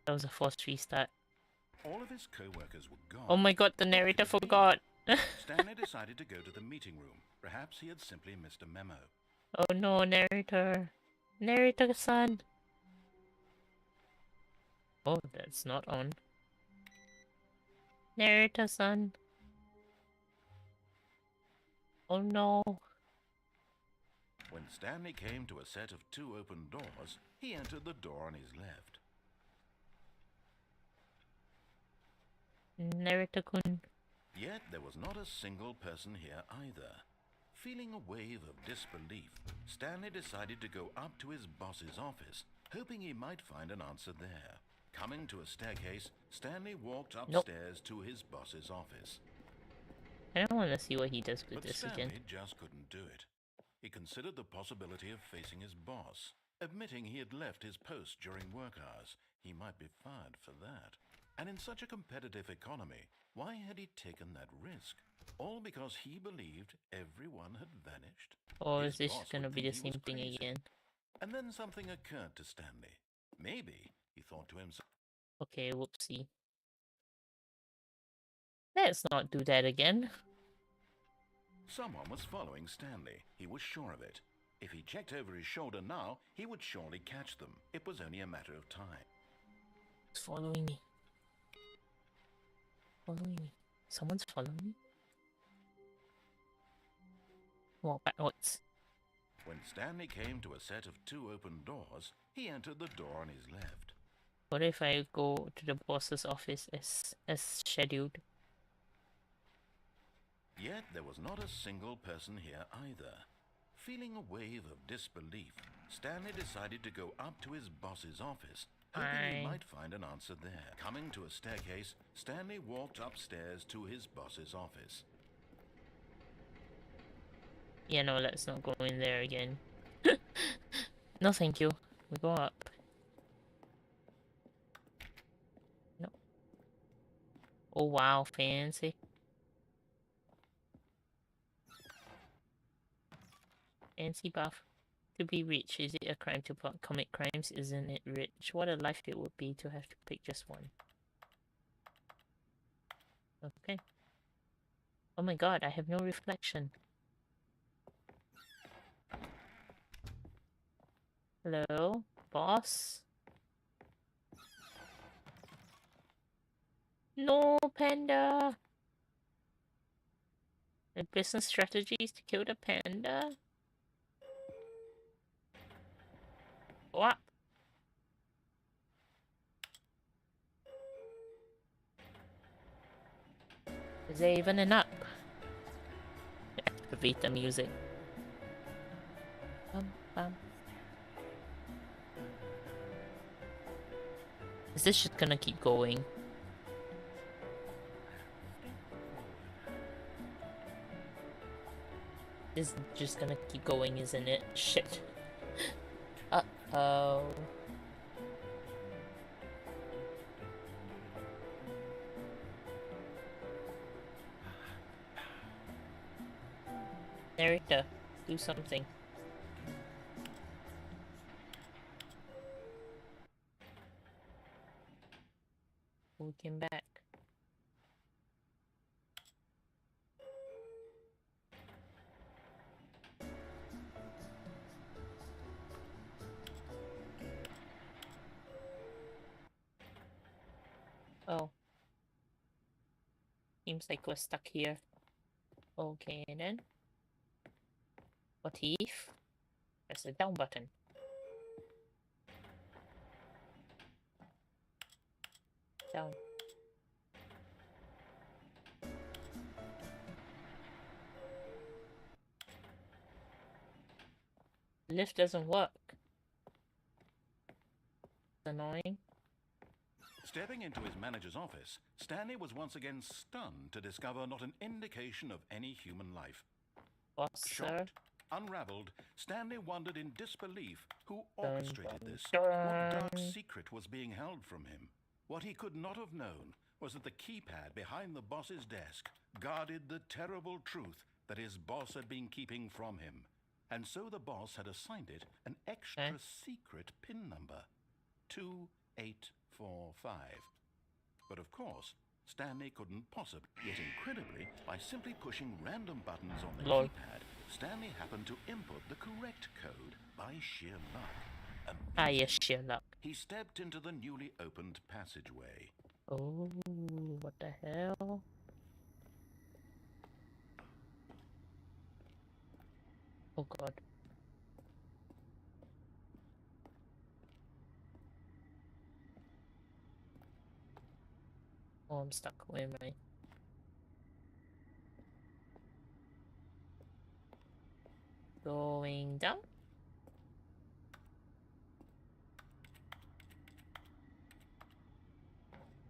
That was a forced restart. All of his co-workers were gone. Oh my god, the narrator forgot. Stanley decided to go to the meeting room. Perhaps he had simply missed a memo. Oh no, narrator. Narrator-san. Oh, that's not on. Narrator-san. Oh no. When Stanley came to a set of 2 open doors, he entered the door on his left. Narrator-kun. Yet there was not a single person here either. Feeling a wave of disbelief, Stanley decided to go up to his boss's office, hoping he might find an answer there. Coming to a staircase, Stanley walked upstairs to his boss's office. I don't want to see what he does with this Stanley again. just couldn't do it. He considered the possibility of facing his boss, admitting he had left his post during work hours. He might be fired for that. And in such a competitive economy, why had he taken that risk? All because he believed everyone had vanished? Or His is this boss gonna would be think the he was same thing crazy. again? And then something occurred to Stanley. Maybe, he thought to himself, Okay, whoopsie. Let's not do that again. someone was following Stanley. He was sure of it. If he checked over his shoulder now, he would surely catch them. It was only a matter of time. It's following me. Following me. Someone's following me? Walk backwards. When Stanley came to a set of 2 open doors, he entered the door on his left. What if I go to the boss's office as scheduled? Yet there was not a single person here either. Feeling a wave of disbelief, Stanley decided to go up to his boss's office, hoping he might find an answer there. Coming to a staircase, Stanley walked upstairs to his boss's office. Yeah, no, let's not go in there again. No, thank you. We go up. No. Oh wow, fancy. Fancy buff. To be rich, is it a crime to commit crimes? Isn't it rich? What a life it would be to have to pick just one. Okay. Oh my god, I have no reflection. Hello, boss? No, panda! The business strategy is to kill the panda? What? Is there even an up? Activate the music. Bum, bum. Is this just gonna keep going? This is just gonna keep going, isn't it? Shit. Uh-oh. Narrator, do something. We came back. Oh. Seems like we're stuck here. Okay, then. What if? Press the down button. Down. The lift doesn't work. It's annoying. Stepping into his manager's office, Stanley was once again stunned to discover not an indication of any human life. Boss, sir. Shocked, unraveled, Stanley wondered in disbelief who orchestrated this. dun. What dark secret was being held from him? What he could not have known was that the keypad behind the boss's desk guarded the terrible truth that his boss had been keeping from him. And so the boss had assigned it an extra secret PIN number. 2845. But of course, Stanley couldn't possibly. Yet incredibly, by simply pushing random buttons on the keypad, Stanley happened to input the correct code by sheer luck. Ah, yes, sheer luck. He stepped into the newly opened passageway. Oh, what the hell? Oh god. Oh, I'm stuck. Where am I? Going down?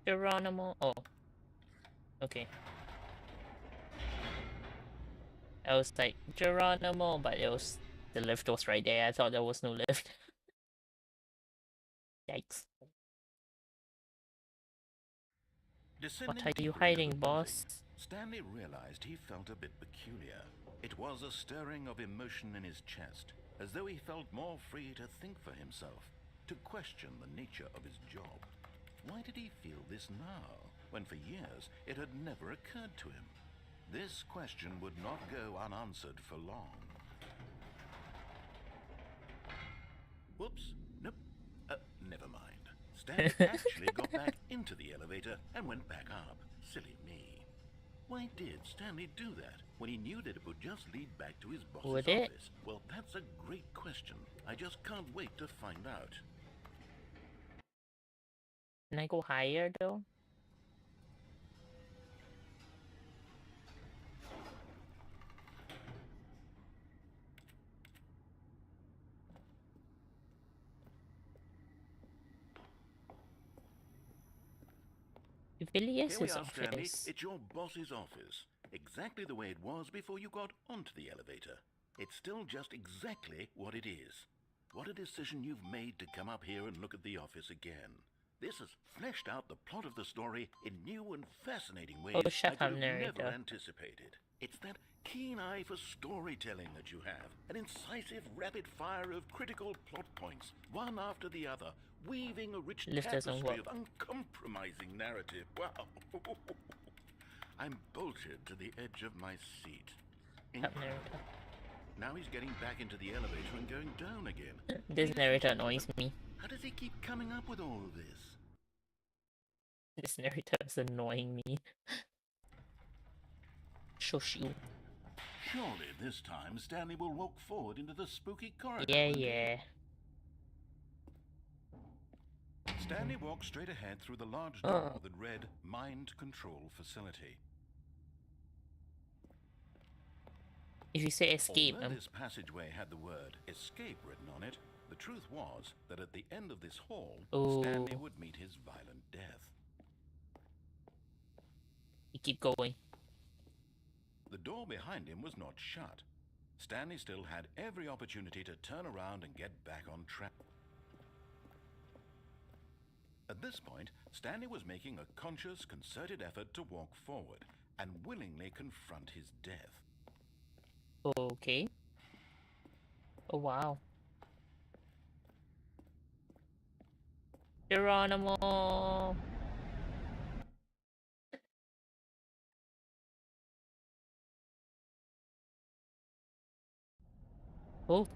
Geronimo. Oh. Okay. I was like, Geronimo, but the lift was right there. I thought there was no lift. Yikes. What are you hiding, boss? Stanley realized he felt a bit peculiar. It was a stirring of emotion in his chest, as though he felt more free to think for himself, to question the nature of his job. Why did he feel this now, when for years it had never occurred to him? This question would not go unanswered for long. Whoops. Nope. Never mind. Stanley actually got back into the elevator and went back up. Silly me. Why did Stanley do that when he knew that it would just lead back to his boss's Would it? office? Well, that's a great question. I just can't wait to find out. Can I go higher though? Here we Villiers' are, Stanley. office. It's your boss's office. Exactly the way it was before you got onto the elevator. It's still just exactly what it is. What a decision you've made to come up here and look at the office again. This has fleshed out the plot of the story in new and fascinating ways Oh, shut I could up, have narrator. never anticipated. It's that keen eye for storytelling that you have. An incisive rapid fire of critical plot points, one after the other, weaving a rich Lift doesn't tapestry work. of uncompromising narrative. Wow. I'm bolted to the edge of my seat. Shut up, narrator. Now he's getting back into the elevator and going down again. This narrator annoys me. How does he keep coming up with all of this? This narrator is annoying me. Shush you. Surely this time Stanley will walk forward into the spooky corridor. Yeah, won't he? yeah. Stanley walked straight ahead through the large door that read Mind Control Facility. If you say escape, Although this passageway had the word escape written on it, the truth was that at the end of this hall, Stanley would meet his violent death. you keep going. The door behind him was not shut. Stanley still had every opportunity to turn around and get back on track. At this point, Stanley was making a conscious, concerted effort to walk forward and willingly confront his death. Okay. Oh, wow. Geronimo! Oh.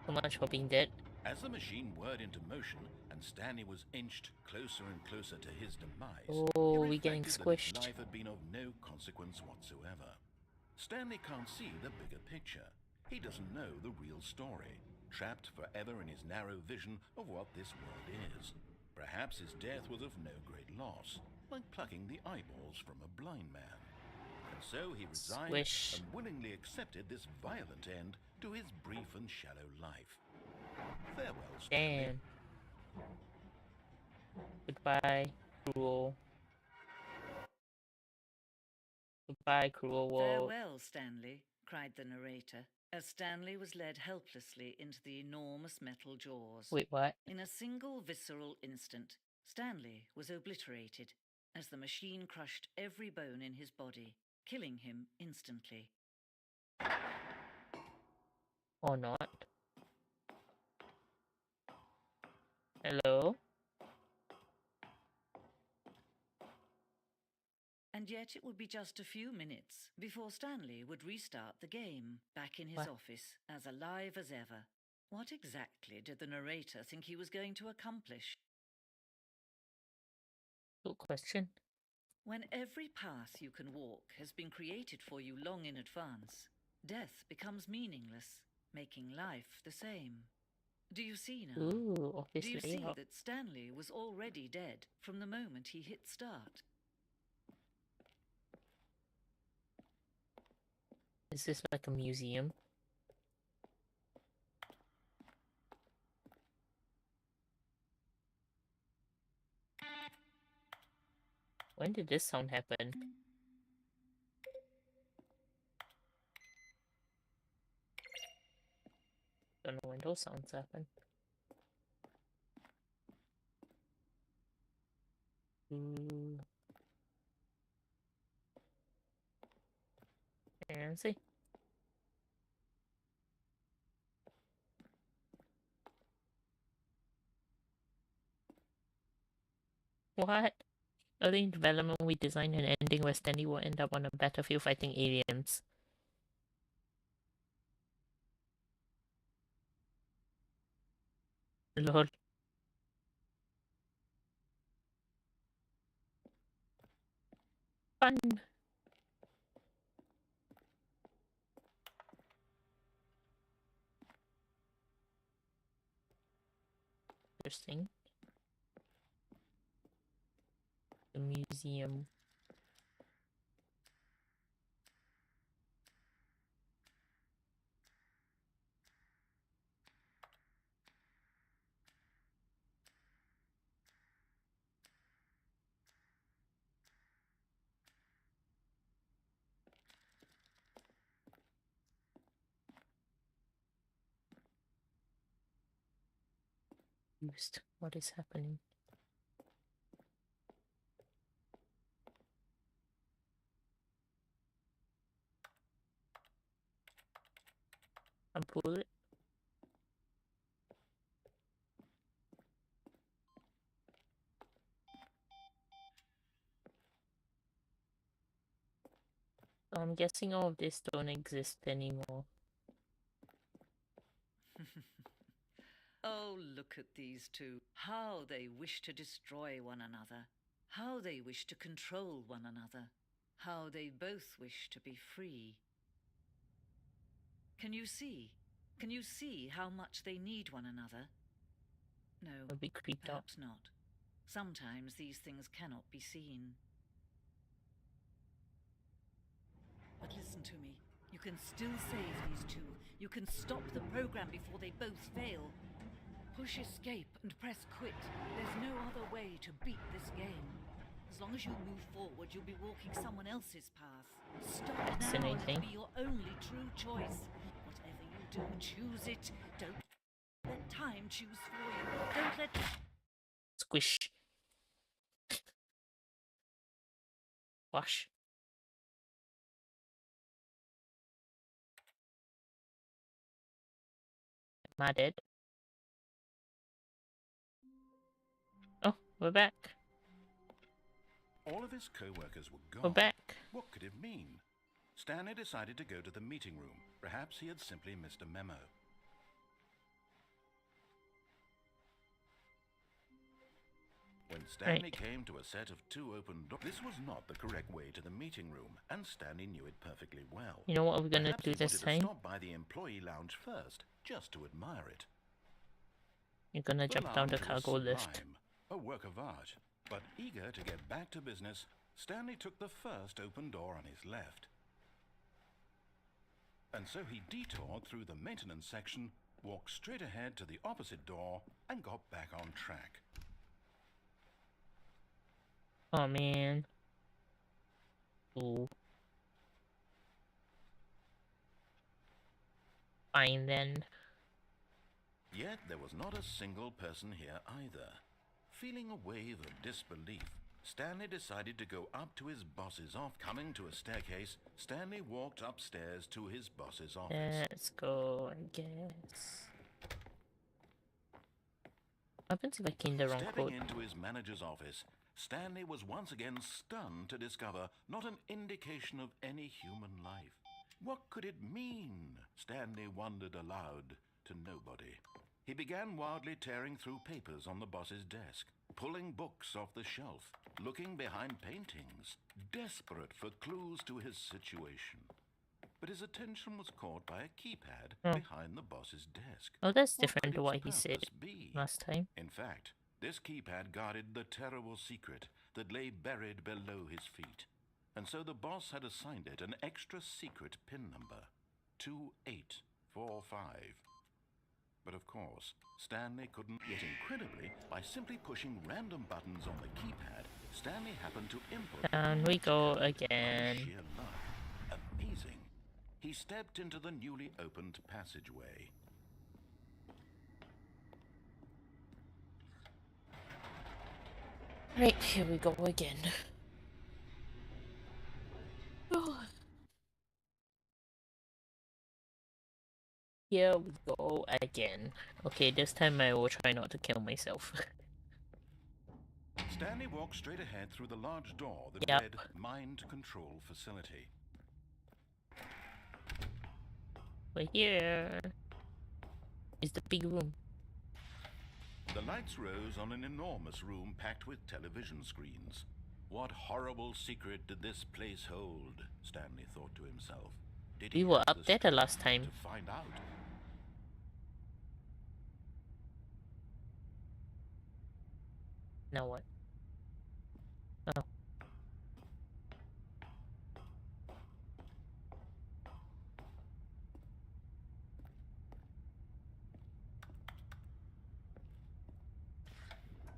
So much for being dead. As the machine whirred into motion and Stanley was inched closer and closer to his demise, Oh, he we're getting reflected that his squished. life had been of no consequence whatsoever. Stanley can't see the bigger picture. He doesn't know the real story, trapped forever in his narrow vision of what this world is. Perhaps his death was of no great loss, like plucking the eyeballs from a blind man. And so he resigned Squish. and willingly accepted this violent end to his brief and shallow life. Farewell, Stanley. Damn. Goodbye, cruel. Goodbye, cruel world. Farewell, Stanley, cried the narrator, as Stanley was led helplessly into the enormous metal jaws. Wait, what? In a single visceral instant, Stanley was obliterated as the machine crushed every bone in his body, killing him instantly. Or not. Hello? And yet it would be just a few minutes before Stanley would restart the game, back in his What? office, as alive as ever. What exactly did the narrator think he was going to accomplish? Good question. When every path you can walk has been created for you long in advance, death becomes meaningless, making life the same. Do you see now? Ooh, office Do you see layout. that Stanley was already dead from the moment he hit start? Is this like a museum? When did this sound happen? Don't know when those sounds happen. Ooh. And see. What? Early in development, we designed an ending where Stanley will end up on a battlefield fighting aliens. Lol. Fun. Interesting. The museum. What is happening? Unpull it. So I'm guessing all of this don't exist anymore. Oh, look at these two. How they wish to destroy one another. How they wish to control one another. How they both wish to be free. Can you see? Can you see how much they need one another? No, I'll be creeped out. perhaps not. Sometimes these things cannot be seen. But listen to me. You can still save these two. You can stop the program before they both fail. Push escape and press quit. There's no other way to beat this game. As long as you move forward, you'll be walking someone else's path. Stop now and it'll be your only true choice. Whatever you do, choose it. Don't let time choose for you. Don't let... Squish. Wash. Am I dead? Oh, we're back. All of his co-workers were gone. We're back. What could it mean? Stanley decided to go to the meeting room. Perhaps he had simply missed a memo. When Stanley came to a set of two open doors, this was not the correct way to the meeting room, and Stanley knew it perfectly well. You know what we're gonna Perhaps do he this wanted to time? stop by the employee lounge first, just to admire it. You're gonna jump down the lounge cargo was lift. sublime, a work of art. But eager to get back to business, Stanley took the first open door on his left. And so he detoured through the maintenance section, walked straight ahead to the opposite door, and got back on track. Oh man. Ooh. Fine then. Yet there was not a single person here either. Feeling a wave of disbelief, Stanley decided to go up to his boss's office. Coming to a staircase, Stanley walked upstairs to his boss's office. Let's go, I guess. What happens if I key in the wrong Stepping code? into his manager's office, Stanley was once again stunned to discover not an indication of any human life. What could it mean? Stanley wondered aloud to nobody. He began wildly tearing through papers on the boss's desk, pulling books off the shelf, looking behind paintings, desperate for clues to his situation. But his attention was caught by a keypad behind the boss's desk. Oh, that's What different could to its what he purpose said be? last time. In fact, this keypad guarded the terrible secret that lay buried below his feet. And so the boss had assigned it an extra secret PIN number, 2845. But of course, Stanley couldn't. Yet incredibly, by simply pushing random buttons on the keypad, Stanley happened to input... Down we go again. Sheer luck. Amazing. He stepped into the newly opened passageway. Right, here we go again. Here we go again. Okay, this time I will try not to kill myself. Stanley walked straight ahead through the large door that Yep. read Mind Control Facility. We're here. It's the big room. The lights rose on an enormous room packed with television screens. What horrible secret did this place hold? Stanley thought to himself. Did We he were have up the there the last strength time. to find out? Now what? Oh.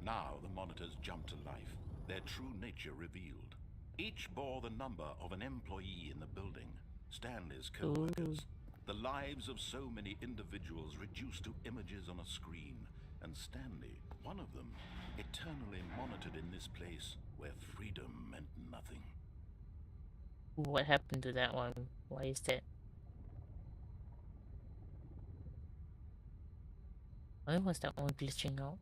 Now the monitors jumped to life, their true nature revealed. Each bore the number of an employee in the building, Stanley's co-workers. The lives of so many individuals reduced to images on a screen, and Stanley, one of them, eternally monitored in this place where freedom meant nothing. What happened to that one? Why is that? Why was that one glitching out?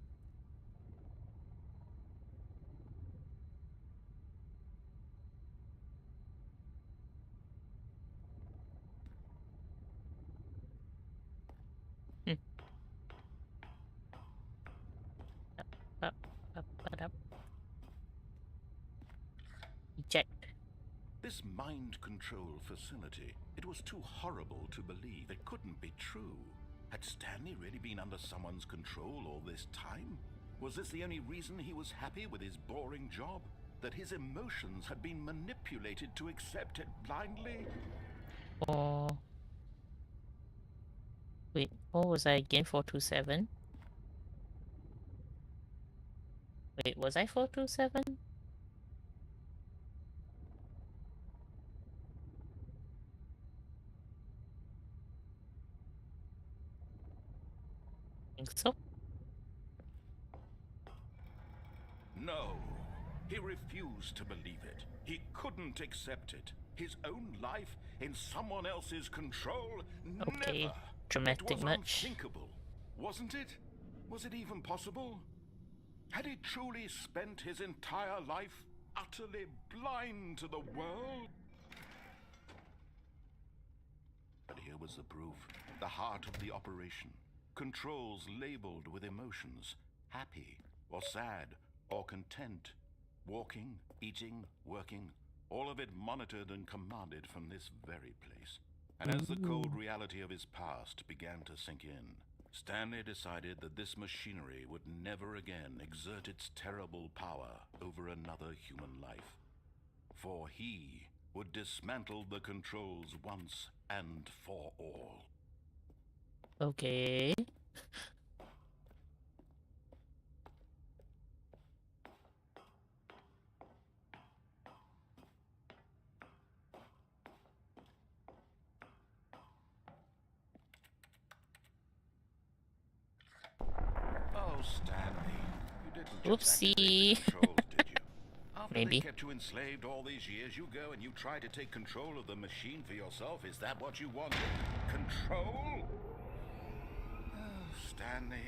Up, up, up. Eject. This mind control facility, it was too horrible to believe. It couldn't be true. Had Stanley really been under someone's control all this time? Was this the only reason he was happy with his boring job? That his emotions had been manipulated to accept it blindly? Oh. Wait, what was I again? 427? Wait, was I 427? Think so. No. He refused to believe it. He couldn't accept it. His own life in someone else's control? Okay. Never. Dramatic It was much. unthinkable, wasn't it? Was it even possible? Had he truly spent his entire life utterly blind to the world? But here was the proof. The heart of the operation. Controls labeled with emotions. Happy, or sad, or content. Walking, eating, working. All of it monitored and commanded from this very place. And as the cold reality of his past began to sink in, Stanley decided that this machinery would never again exert its terrible power over another human life. For he would dismantle the controls once and for all. Okay. Oh, Stanley, you didn't just Oopsie. activate the controls, did you? After Maybe. they kept you enslaved all these years, you go and you try to take control of the machine for yourself. Is that what you wanted? Control? Oh, Stanley,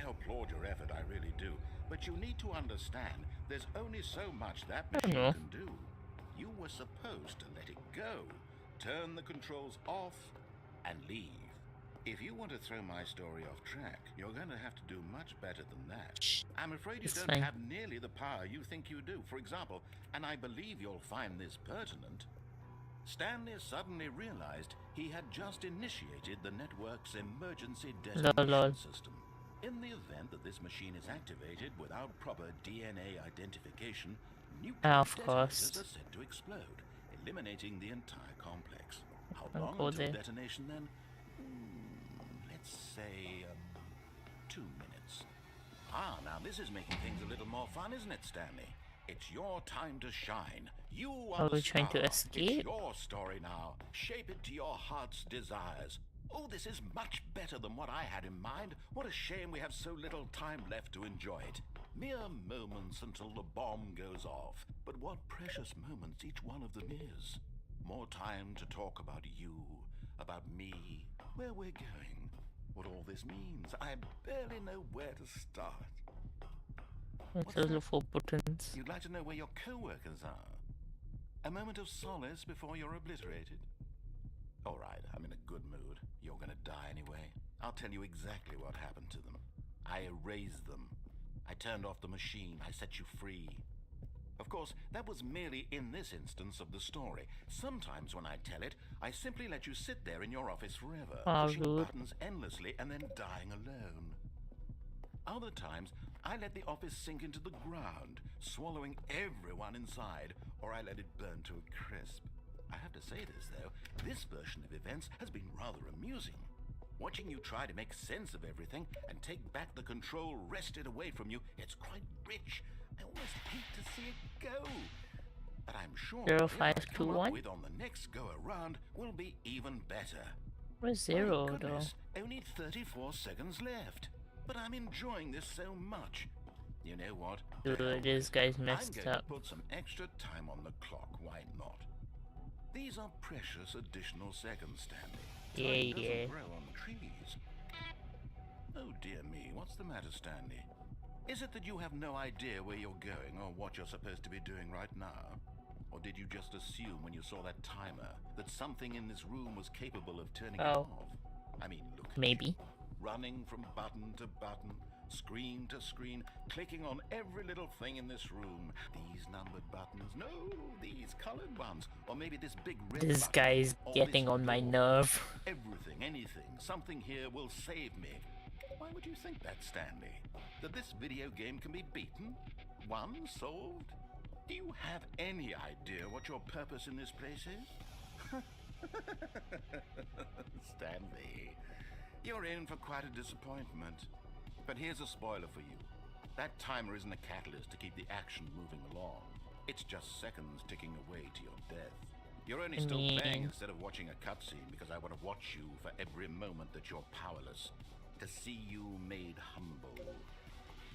I applaud your effort, I really do. But you need to understand, there's only so much that I don't machine know. can do. You were supposed to let it go, turn the controls off, and leave. If you want to throw my story off track, you're going to have to do much better than that. Shh. I'm afraid you It's don't fine. have nearly the power you think you do. For example, and I believe you'll find this pertinent, Stanley suddenly realized he had just initiated the network's emergency detonation Lol. system. In the event that this machine is activated without proper DNA identification, nuclear Of course. detonators are said to explode, eliminating the entire complex. How I'll long go until there. detonation then? Let's say 2 minutes. Ah, now this is making things a little more fun, isn't it, Stanley? It's your time to shine. You are Are the we trying to star. escape? It's your story now. Shape it to your heart's desires. Oh, this is much better than what I had in mind. What a shame we have so little time left to enjoy it. Mere moments until the bomb goes off. But what precious moments each one of them is. More time to talk about you, about me, where we're going, what all this means. I barely know where to start. What's those that? little buttons. You'd like to know where your co-workers are? A moment of solace before you're obliterated? All right, I'm in a good mood. You're gonna die anyway. I'll tell you exactly what happened to them. I erased them. I turned off the machine. I set you free. Of course, that was merely in this instance of the story. Sometimes when I tell it, I simply let you sit there in your office forever, pushing Rude. buttons endlessly and then dying alone. Other times, I let the office sink into the ground, swallowing everyone inside, or I let it burn to a crisp. I have to say this, though, this version of events has been rather amusing. Watching you try to make sense of everything and take back the control wrested away from you, it's quite rich. I almost hate to see it go. But I'm sure Zero, whatever I five, two, come up one? with on the next go-around will be even better. Where's My 0 though? goodness, only 34 seconds left. But I'm enjoying this so much. You know what? To hell Dude, with this it. guy's I'm messed going up. to put some extra time on the clock. Why not? These are precious additional seconds, Stanley. Time doesn't grow on trees. Oh dear me, what's the matter, Stanley? Is it that you have no idea where you're going or what you're supposed to be doing right now? Or did you just assume when you saw that timer that something in this room was capable of turning it off? I mean, look at Maybe. you. Running from button to button, screen to screen, clicking on every little thing in this room. These numbered buttons, no, these colored ones, or maybe this big red This button. guy's or getting this on my door. nerve. Everything, anything, something here will save me. Why would you think that, Stanley? That this video game can be beaten? Won? Solved? Do you have any idea what your purpose in this place is? Stanley, you're in for quite a disappointment. But here's a spoiler for you. That timer isn't a catalyst to keep the action moving along. It's just seconds ticking away to your death. You're only still playing instead of watching a cutscene because I want to watch you for every moment that you're powerless. To see you made humble.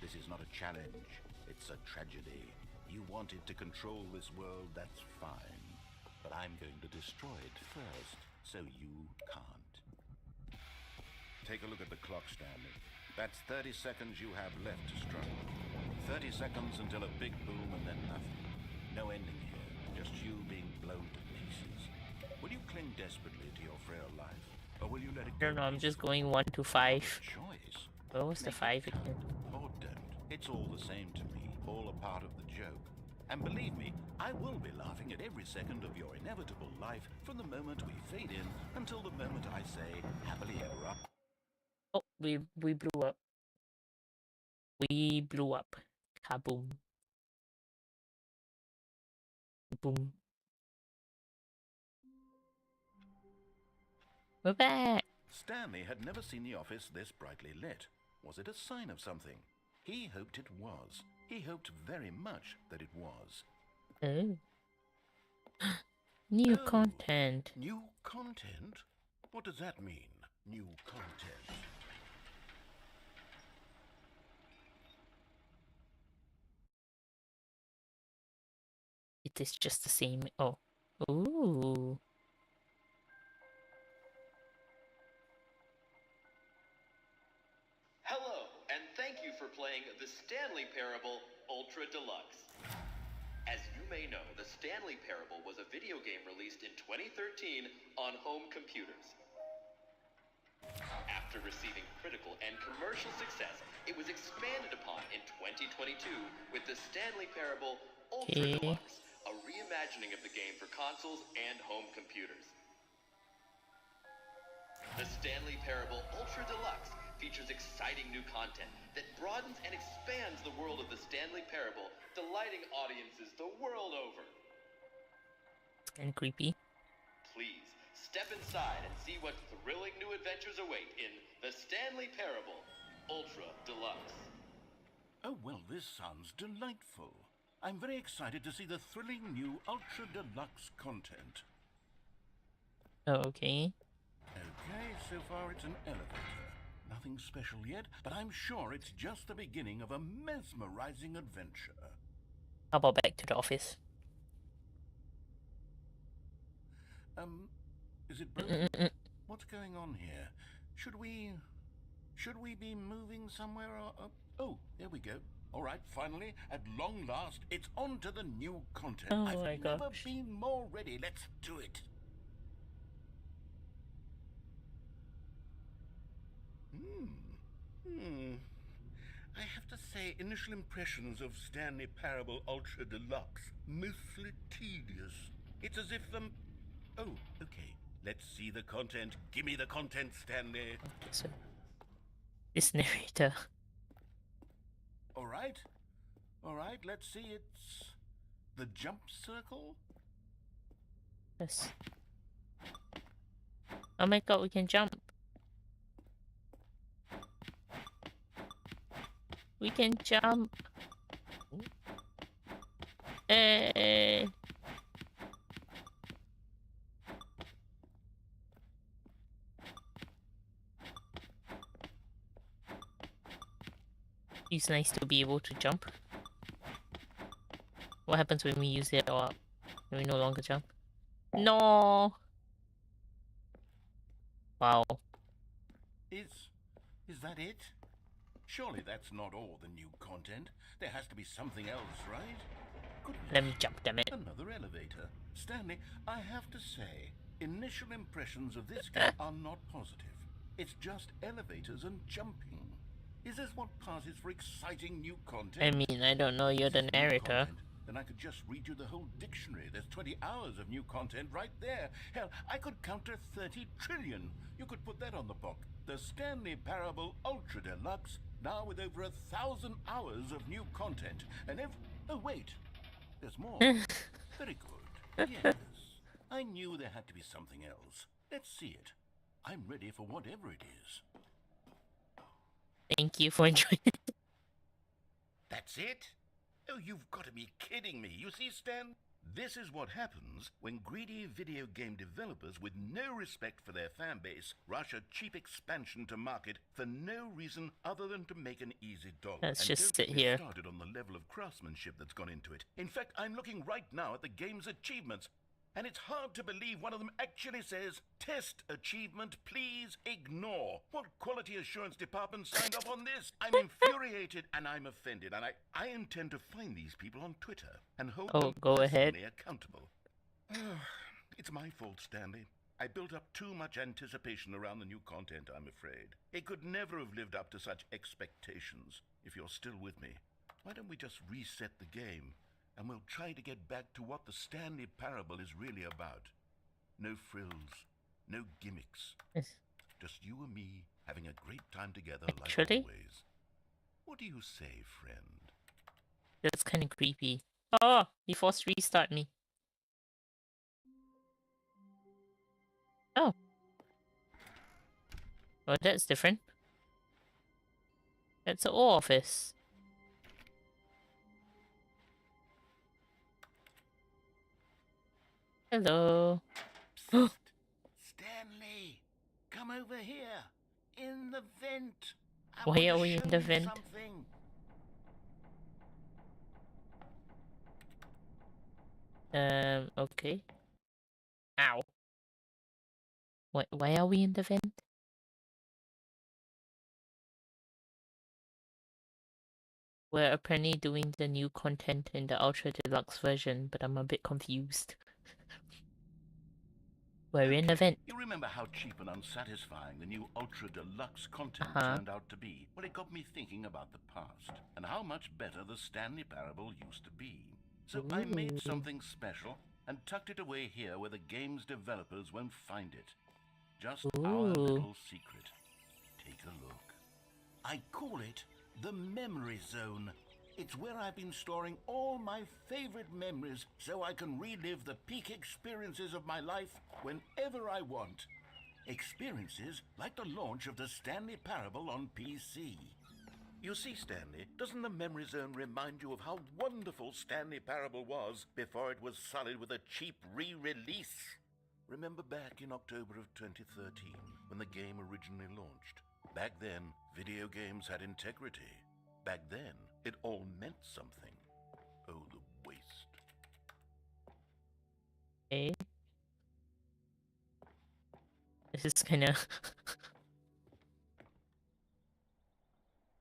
This is not a challenge, it's a tragedy. You wanted to control this world, that's fine. But I'm going to destroy it first, so you can't. Take a look at the clock, Stanley. That's 30 seconds you have left to struggle. 30 seconds until a big boom and then nothing. No ending here, just you being blown to pieces. Will you cling desperately to your frail life? Or will you let it I go? don't know, I'm just going 1 to 5. Choice. What was the 5 again? Or don't. It's all the same to me, all a part of the joke. And believe me, I will be laughing at every second of your inevitable life from the moment we fade in until the moment I say, happily ever up. Oh, we blew up. We blew up. Kaboom. Boom. We're back. Stanley had never seen the office this brightly lit. Was it a sign of something? He hoped it was. He hoped very much that it was. Oh. New content. New content? What does that mean, new content? It is just the same. Oh. Ooh. Hello, and thank you for playing the Stanley Parable Ultra Deluxe. As you may know, the Stanley Parable was a video game released in 2013 on home computers. After receiving critical and commercial success, it was expanded upon in 2022 with the Stanley Parable Ultra Deluxe, a reimagining of the game for consoles and home computers. The Stanley Parable Ultra Deluxe features exciting new content that broadens and expands the world of the Stanley Parable, delighting audiences the world over. And creepy. Please, step inside and see what thrilling new adventures await in the Stanley Parable Ultra Deluxe. Oh, well, this sounds delightful. I'm very excited to see the thrilling new Ultra Deluxe content. Oh, okay. Okay, so far it's an elevator. Nothing special yet, but I'm sure it's just the beginning of a mesmerizing adventure. How about back to the office? Is it broken? What's going on here? Should we be moving somewhere? Oh, there we go. All right, finally, at long last, it's on to the new content. Oh I've my never gosh. been more ready. Let's do it. I have to say, initial impressions of Stanley Parable Ultra Deluxe, mostly tedious. It's as if oh, okay. Let's see the content. Give me the content, Stanley. Okay, so this narrator. All right. All right, let's see. It's the jump circle. Yes. Oh my god, we can jump. We can jump. Hey. It's nice to be able to jump. What happens when we use it or when we no longer jump? No. Wow. Is that it? Surely that's not all the new content. There has to be something else, right? Goodness. Let me jump, damn it. Another elevator. Stanley, I have to say, initial impressions of this game are not positive. It's just elevators and jumping. Is this what passes for exciting new content? I mean, I don't know, you're the narrator. Then I could just read you the whole dictionary. There's 20 hours of new content right there. Hell, I could count to 30 trillion. You could put that on the book. The Stanley Parable Ultra Deluxe, now with over 1,000 hours of new content. And oh wait, there's more. Very good. Yes, I knew there had to be something else. Let's see it. I'm ready for whatever it is. Thank you for enjoying it. That's it? Oh, you've got to be kidding me. You see, Stan? This is what happens when greedy video game developers with no respect for their fan base rush a cheap expansion to market for no reason other than to make an easy dollar. Let's and just don't sit get me here. started on the level of craftsmanship that's gone into it. In fact, I'm looking right now at the game's achievements, and it's hard to believe one of them actually says, "Test achievement, please ignore." What quality assurance department signed off on this? I'm infuriated and I'm offended, and I intend to find these people on Twitter and hold them go ahead. personally accountable. It's my fault, Stanley. I built up too much anticipation around the new content, I'm afraid. It could never have lived up to such expectations. If you're still with me, why don't we just reset the game? And we'll try to get back to what the Stanley Parable is really about. No frills, no gimmicks. Yes. Just you and me having a great time together Actually? like always. What do you say, friend? That's kind of creepy. Oh, he forced restart me. Oh. Oh, that's different. That's an office. Hello. Psst. Stanley, come over here. In the vent. I Why want are to we in show the you vent? something. Okay. Ow. Why are we in the vent? We're apparently doing the new content in the Ultra Deluxe version, but I'm a bit confused. We're in the vent. You remember how cheap and unsatisfying the new Ultra Deluxe content Uh-huh. turned out to be? Well, it got me thinking about the past and how much better the Stanley Parable used to be. So I Ooh. made something special and tucked it away here where the game's developers won't find it. Just our Ooh. little secret. Take a look. I call it the Memory Zone. It's where I've been storing all my favorite memories so I can relive the peak experiences of my life whenever I want. Experiences like the launch of the Stanley Parable on PC. You see, Stanley, doesn't the Memory Zone remind you of how wonderful Stanley Parable was before it was sullied with a cheap re-release? Remember back in October of 2013 when the game originally launched? Back then, video games had integrity. Back then, it all meant something. Oh, the waste. Okay. This is kinda...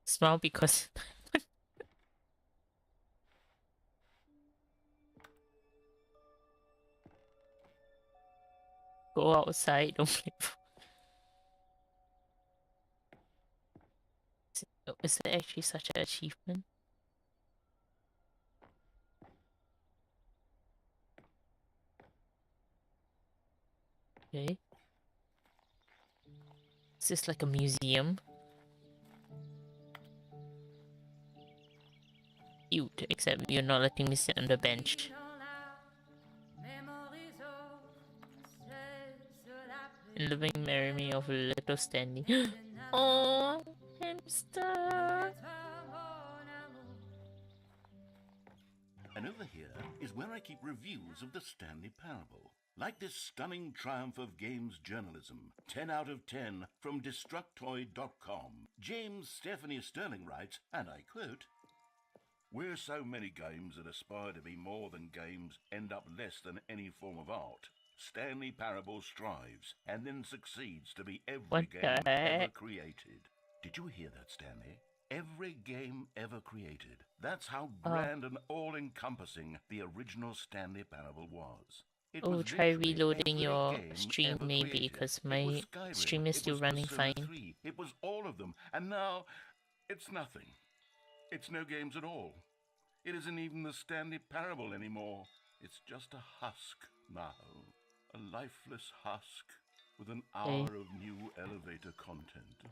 Smile because... Go outside, don't play. Is it actually such an achievement? Okay. Is this like a museum? Cute, except you're not letting me sit on the bench. Living memory of little Stanley. Oh, hamster! And over here is where I keep reviews of the Stanley Parable. Like this stunning triumph of games journalism, 10 out of 10 from Destructoid.com. James Stephanie Sterling writes, and I quote, "Where so many games that aspire to be more than games end up less than any form of art, Stanley Parable strives and then succeeds to be every What game the ever heck? created." Did you hear that, Stanley? Every game ever created. That's how grand and all-encompassing the original Stanley Parable was. It Oh, was try literally reloading every your game stream ever maybe, created. because It my was Skyrim, stream is it still was running Persona fine. 3, it was all of them, and now it's nothing. It's no games at all. It isn't even the Stanley Parable anymore. It's just a husk now. A lifeless husk with an hour of new elevator content.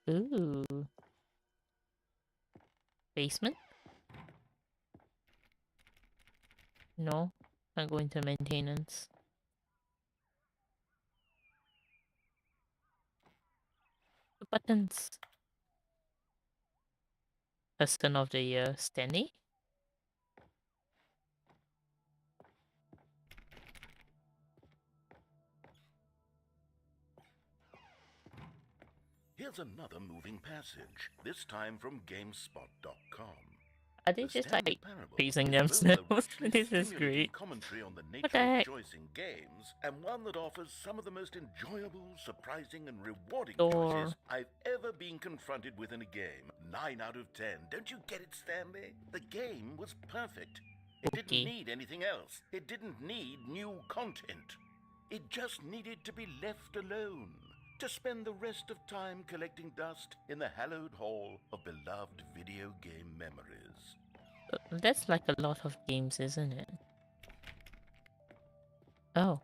Ooh. Basement? No, can't go into maintenance. The buttons. Person of the year, Stanley? Here's another moving passage, this time from GameSpot.com. Are they The just Stanley like Parable praising is both a themselves? richly This is stimulating great. commentary on the What nature the of heck? choice in games, and one that offers some of the most enjoyable, surprising, and rewarding Door. choices I've ever been confronted with in a game. 9 out of 10. Don't you get it, Stanley? The game was perfect. It Okay. didn't need anything else. It didn't need new content. It just needed to be left alone, to spend the rest of time collecting dust in the hallowed hall of beloved video game memories. That's like a lot of games, isn't it? Oh.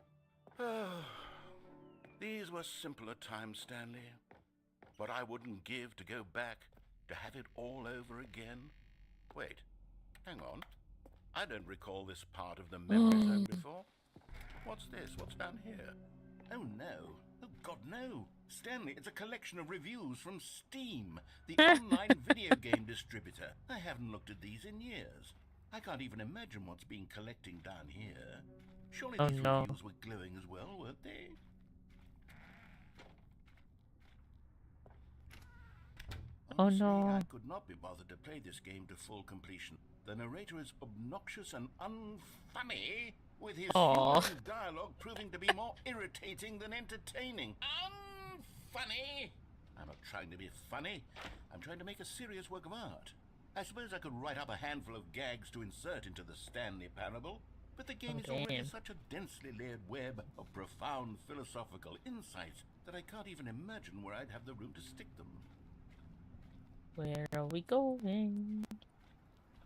These were simpler times, Stanley. But I wouldn't give to go back to have it all over again. Wait, hang on. I don't recall this part of the memory zone before. What's this? What's down here? Oh no. Oh God, no. Stanley, it's a collection of reviews from Steam, the online video game distributor. I haven't looked at these in years. I can't even imagine what's been collecting down here. Surely Oh, these no. reviews were glowing as well, weren't they? Oh, Honestly, no. I could not be bothered to play this game to full completion. The narrator is obnoxious and unfunny, with his Aw. human dialogue proving to be more irritating than entertaining. Unfunny! I'm not trying to be funny. I'm trying to make a serious work of art. I suppose I could write up a handful of gags to insert into the Stanley Parable, but the game is already damn. such a densely layered web of profound philosophical insights that I can't even imagine where I'd have the room to stick them. Where are we going?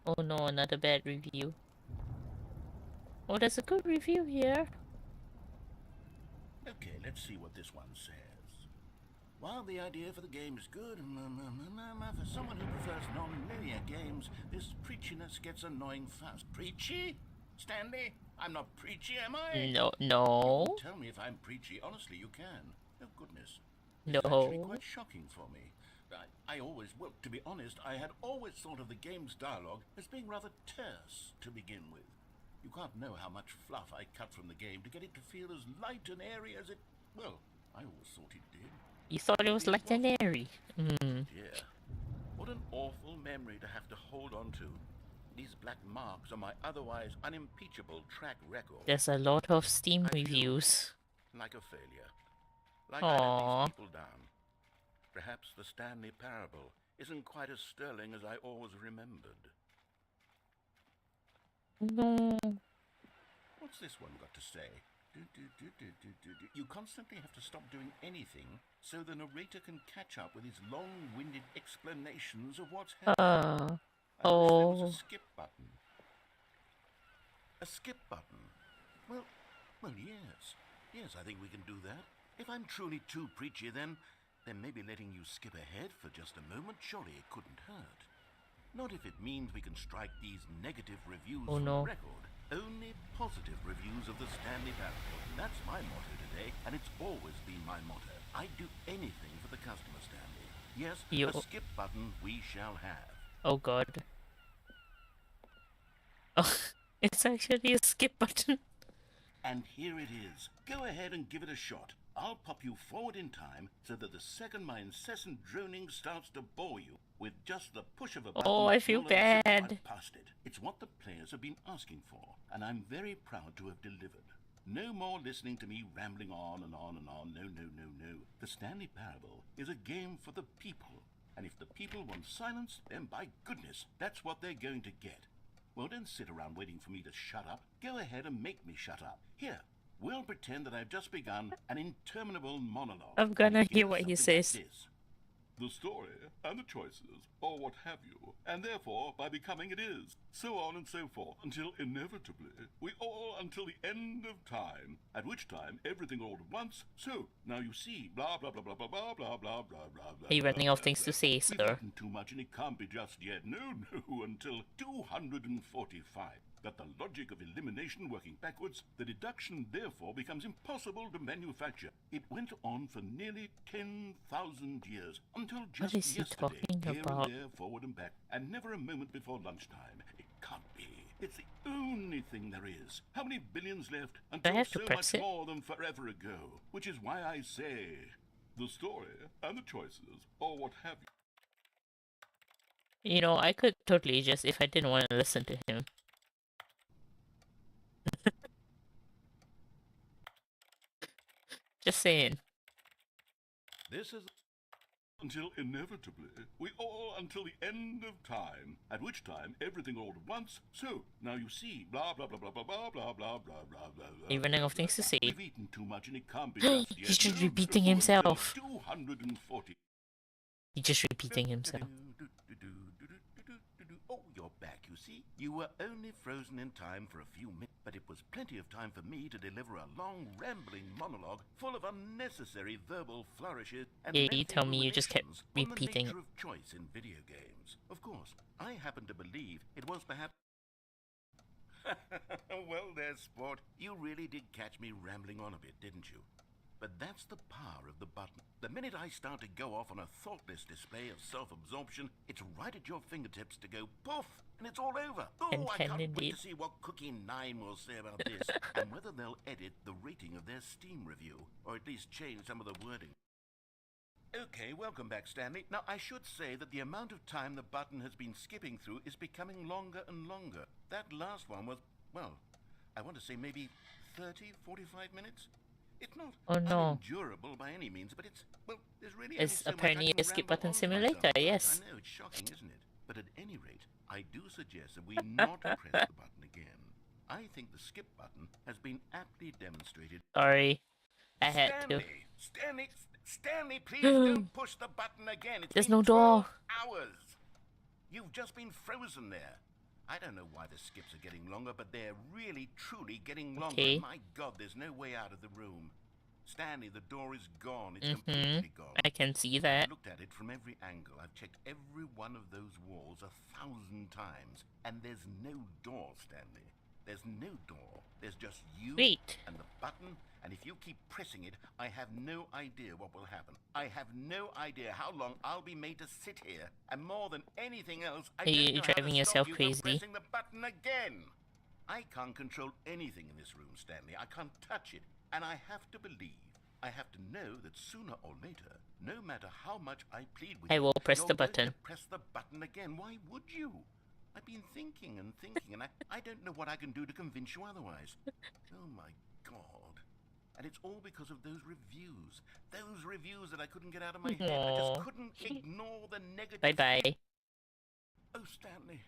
Oh no, another bad review. Oh, there's a good review here. Okay, let's see what this one says. While the idea for the game is good, for someone who prefers non-linear games, this preachiness gets annoying fast. Preachy? Stanley? I'm not preachy, am I? No, no, Tell me if I'm preachy. Honestly, you can. Oh, goodness. no. It's actually quite shocking for me. Well, to be honest, I had always thought of the game's dialogue as being rather terse to begin with. You can't know how much fluff I cut from the game to get it to feel as light and airy as it... Well, I always thought it did. You thought it was like an airy. Dear, what an awful memory to have to hold on to. These black marks on my otherwise unimpeachable track record. There's a lot of Steam I feel reviews. like a failure. Like I let Aww. these people down. Perhaps the Stanley Parable isn't quite as sterling as I always remembered. No. What's this one got to say? You constantly have to stop doing anything so the narrator can catch up with his long-winded explanations of what's happening. I wish there was a skip button. A skip button? Well, yes. Yes, I think we can do that. If I'm truly too preachy, then maybe letting you skip ahead for just a moment, surely it couldn't hurt. Not if it means we can strike these negative reviews from the record. Only positive reviews of the Stanley Parable. That's my motto today, and it's always been my motto. I'd do anything for the customer, Stanley. Yes, a skip button we shall have. Oh god. Oh, it's actually a skip button. And here it is. Go ahead and give it a shot. I'll pop you forward in time so that the second my incessant droning starts to bore you, with just the push of a button, oh, I feel bad. Right past it. It's what the players have been asking for, and I'm very proud to have delivered. No more listening to me rambling on and on and on. No, no, no, no. The Stanley Parable is a game for the people, and if the people want silence, then by goodness, that's what they're going to get. Well, don't sit around waiting for me to shut up. Go ahead and make me shut up. Here, we'll pretend that I've just begun an interminable monologue. I'm gonna hear what he says. Like the story and the choices, or what have you, and therefore by becoming it is, so on and so forth, until inevitably we all until the end of time, at which time everything all at once. So now you see, blah blah blah blah blah blah blah blah blah blah. Are you running out of things to say, sir? We've eaten too much and it can't be just yet. No, until 245. That the logic of elimination working backwards, the deduction therefore becomes impossible to manufacture. It went on for nearly 10,000 years, until just yesterday, here and there, forward and back, and never a moment before lunchtime. It can't be. It's the only thing there is. How many billions left? Until so much more than forever ago. Which is why I say, the story and the choices, or what have you. You know, I could totally just, if I didn't want to listen to him. Just saying. This is until inevitably we all until the end of time, at which time everything all at once. So now you see, blah blah blah blah blah blah blah blah blah blah blah. You're running out of things to say. We've eaten too much and it can't be just yet. He's just repeating himself. 240. He's just repeating himself. Oh, you're back, you see. You were only frozen in time for a few minutes, but it was plenty of time for me to deliver a long, rambling monologue full of unnecessary verbal flourishes and you tell me you just kept repeating the nature of choice in video games. Of course, I happen to believe it was perhaps... Well there, sport. You really did catch me rambling on a bit, didn't you? But that's the power of the button. The minute I start to go off on a thoughtless display of self-absorption, it's right at your fingertips to go poof, and it's all over. Oh, I can't wait to see what Cookie 9 will say about this, and whether they'll edit the rating of their Steam review, or at least change some of the wording. Okay, welcome back, Stanley. Now, I should say that the amount of time the button has been skipping through is becoming longer and longer. That last one was, well, I want to say maybe 30, 45 minutes? It's not unendurable by any means, but it's, well, there's really only so apparently a skip button simulator, yes. I know, it's shocking, isn't it? But at any rate, I do suggest that we not press the button again. I think the skip button has been aptly demonstrated. Sorry, I had to. Stanley, please don't push the button again. It's There's been no door. 12 hours. You've just been frozen there. I don't know why the skips are getting longer, but they're really, truly getting longer. Okay. My God, there's no way out of the room. Stanley, the door is gone. It's completely gone. I can see that. I've looked at it from every angle. I've checked every one of those walls 1,000 times. And there's no door, Stanley. There's no door. There's just you and the button. And if you keep pressing it, I have no idea what will happen. I have no idea how long I'll be made to sit here. And more than anything else, I don't know how to stop you from pressing the button again. I can't control anything in this room, Stanley. I can't touch it. And I have to believe, I have to know that sooner or later, no matter how much I plead with you, I will press the button. To press the button again. Why would you? I've been thinking and thinking, and I don't know what I can do to convince you otherwise. Oh my God. And it's all because of those reviews. Those reviews that I couldn't get out of my head. I just couldn't ignore the negative. Bye-bye. Oh, Stanley,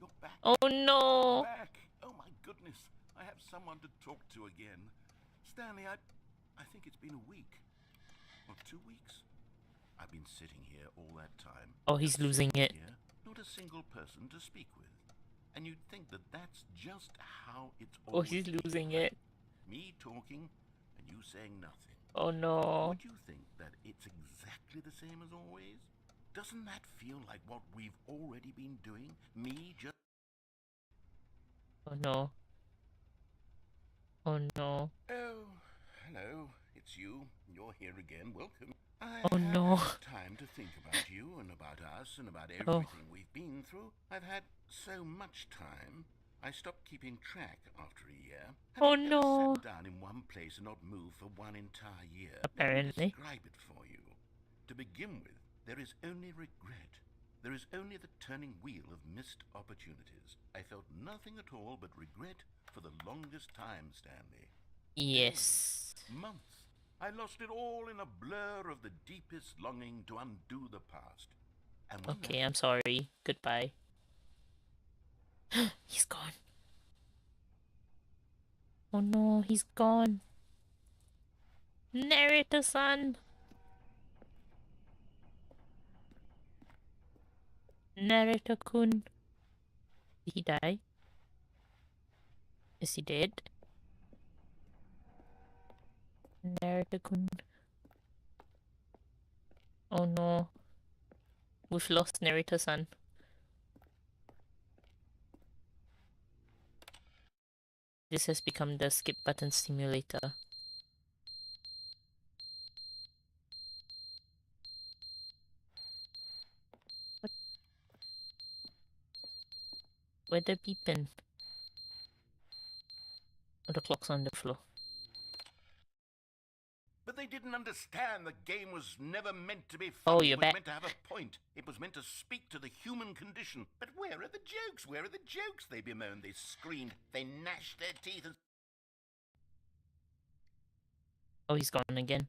you're back. Oh, no. Back. Oh, my goodness. I have someone to talk to again. Stanley, I think it's been a week. Or 2 weeks. I've been sitting here all that time. Oh, he's losing it. Here, not a single person to speak with. And you'd think that that's just how it's Oh, always he's been. losing it. Me talking and you saying nothing. Oh no. Would you think that it's exactly the same as always? Doesn't that feel like what we've already been doing? Me just... Oh no. Oh no. Oh, hello. It's you. You're here again. Welcome. I Oh have no. had time to think about you and about us and about everything we've been through. I've had so much time. I stopped keeping track after a year. Have Oh you ever no. sat down in one place and not moved for one entire year? Apparently. Let me describe it for you. To begin with, there is only regret. There is only the turning wheel of missed opportunities. I felt nothing at all but regret for the longest time, Stanley. Yes. Months. I lost it all in a blur of the deepest longing to undo the past. And when Okay, I'm sorry. Goodbye. He's gone. Oh no, he's gone. Narrator-san! Narrator-kun. Did he die? Is he dead? Narrator-kun. Oh no. We've lost Narrator-san. This has become the skip button simulator. What? Where the beeping? Oh, the clock's on the floor. But they didn't understand the game was never meant to be Oh, funny. you're It was back. meant to have a point. It was meant to speak to the human condition. But where are the jokes? Where are the jokes? They bemoaned, they screamed, they gnashed their teeth and... Oh, he's gone again.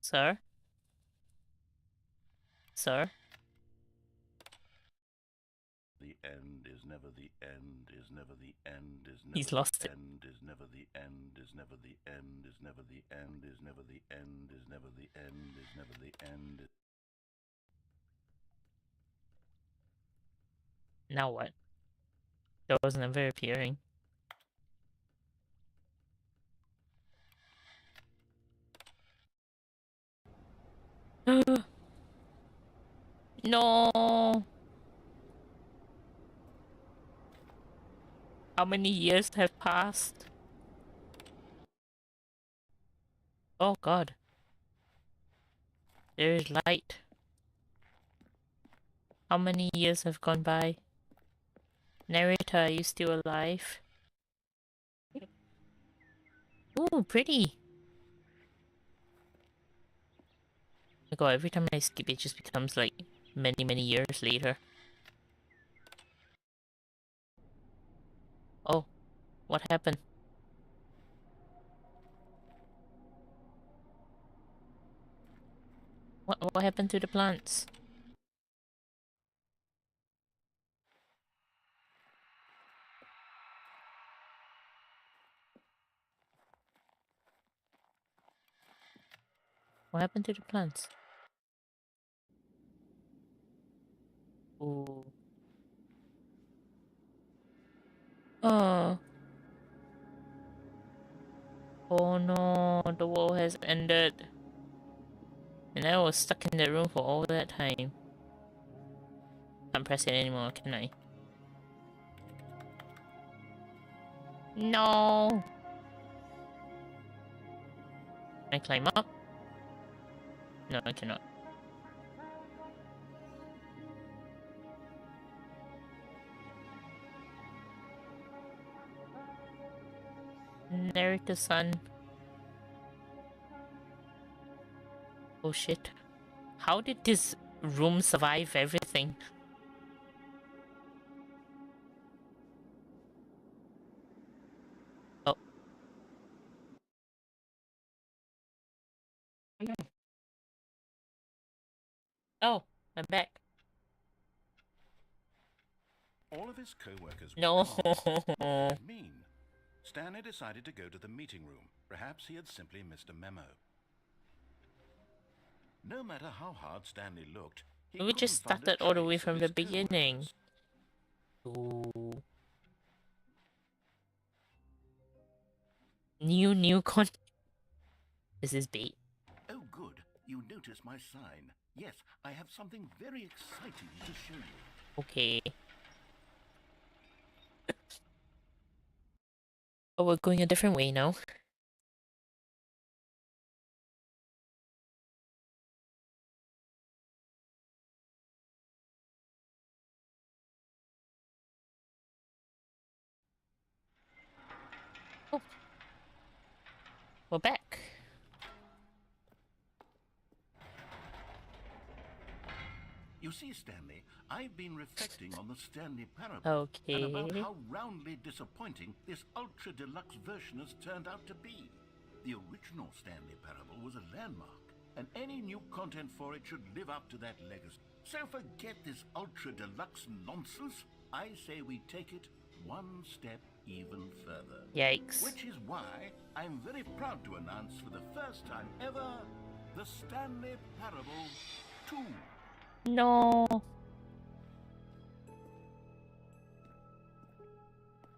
Sir? Sir? The end is never the end, is never the end, is never He's the lost it. end, is never the end, is never the end, is never the end, is never the end, is never the end, is never the end. Now what? That was never appearing. No! How many years have passed? Oh god. There is light. How many years have gone by? Narrator, are you still alive? Ooh, pretty! Oh my god, every time I skip it just becomes like many years later. Oh, what happened? What happened to the plants? What happened to the plants? Ooh. Oh. Oh no, the world has ended. And I was stuck in that room for all that time. Can't press it anymore, can I? No! Can I climb up? No, I cannot. Narrator-san. Oh shit. How did this room survive everything? Oh. Oh, I'm back. All of his co-workers were No. gone. What did it mean? Stanley decided to go to the meeting room. Perhaps he had simply missed a memo. No matter how hard Stanley looked, he We just started all the way from the beginning. Ooh. New content. Is this bait? Oh, good. You noticed my sign. Yes, I have something very exciting to show you. Okay. Oh, we're going a different way now. Oh. We're back. You see, Stanley, I've been reflecting on the Stanley Parable and about Okay. how roundly disappointing this ultra deluxe version has turned out to be. The original Stanley Parable was a landmark, and any new content for it should live up to that legacy. So forget this ultra deluxe nonsense. I say we take it one step even further. Yikes. Which is why I'm very proud to announce for the first time ever the Stanley Parable 2. No.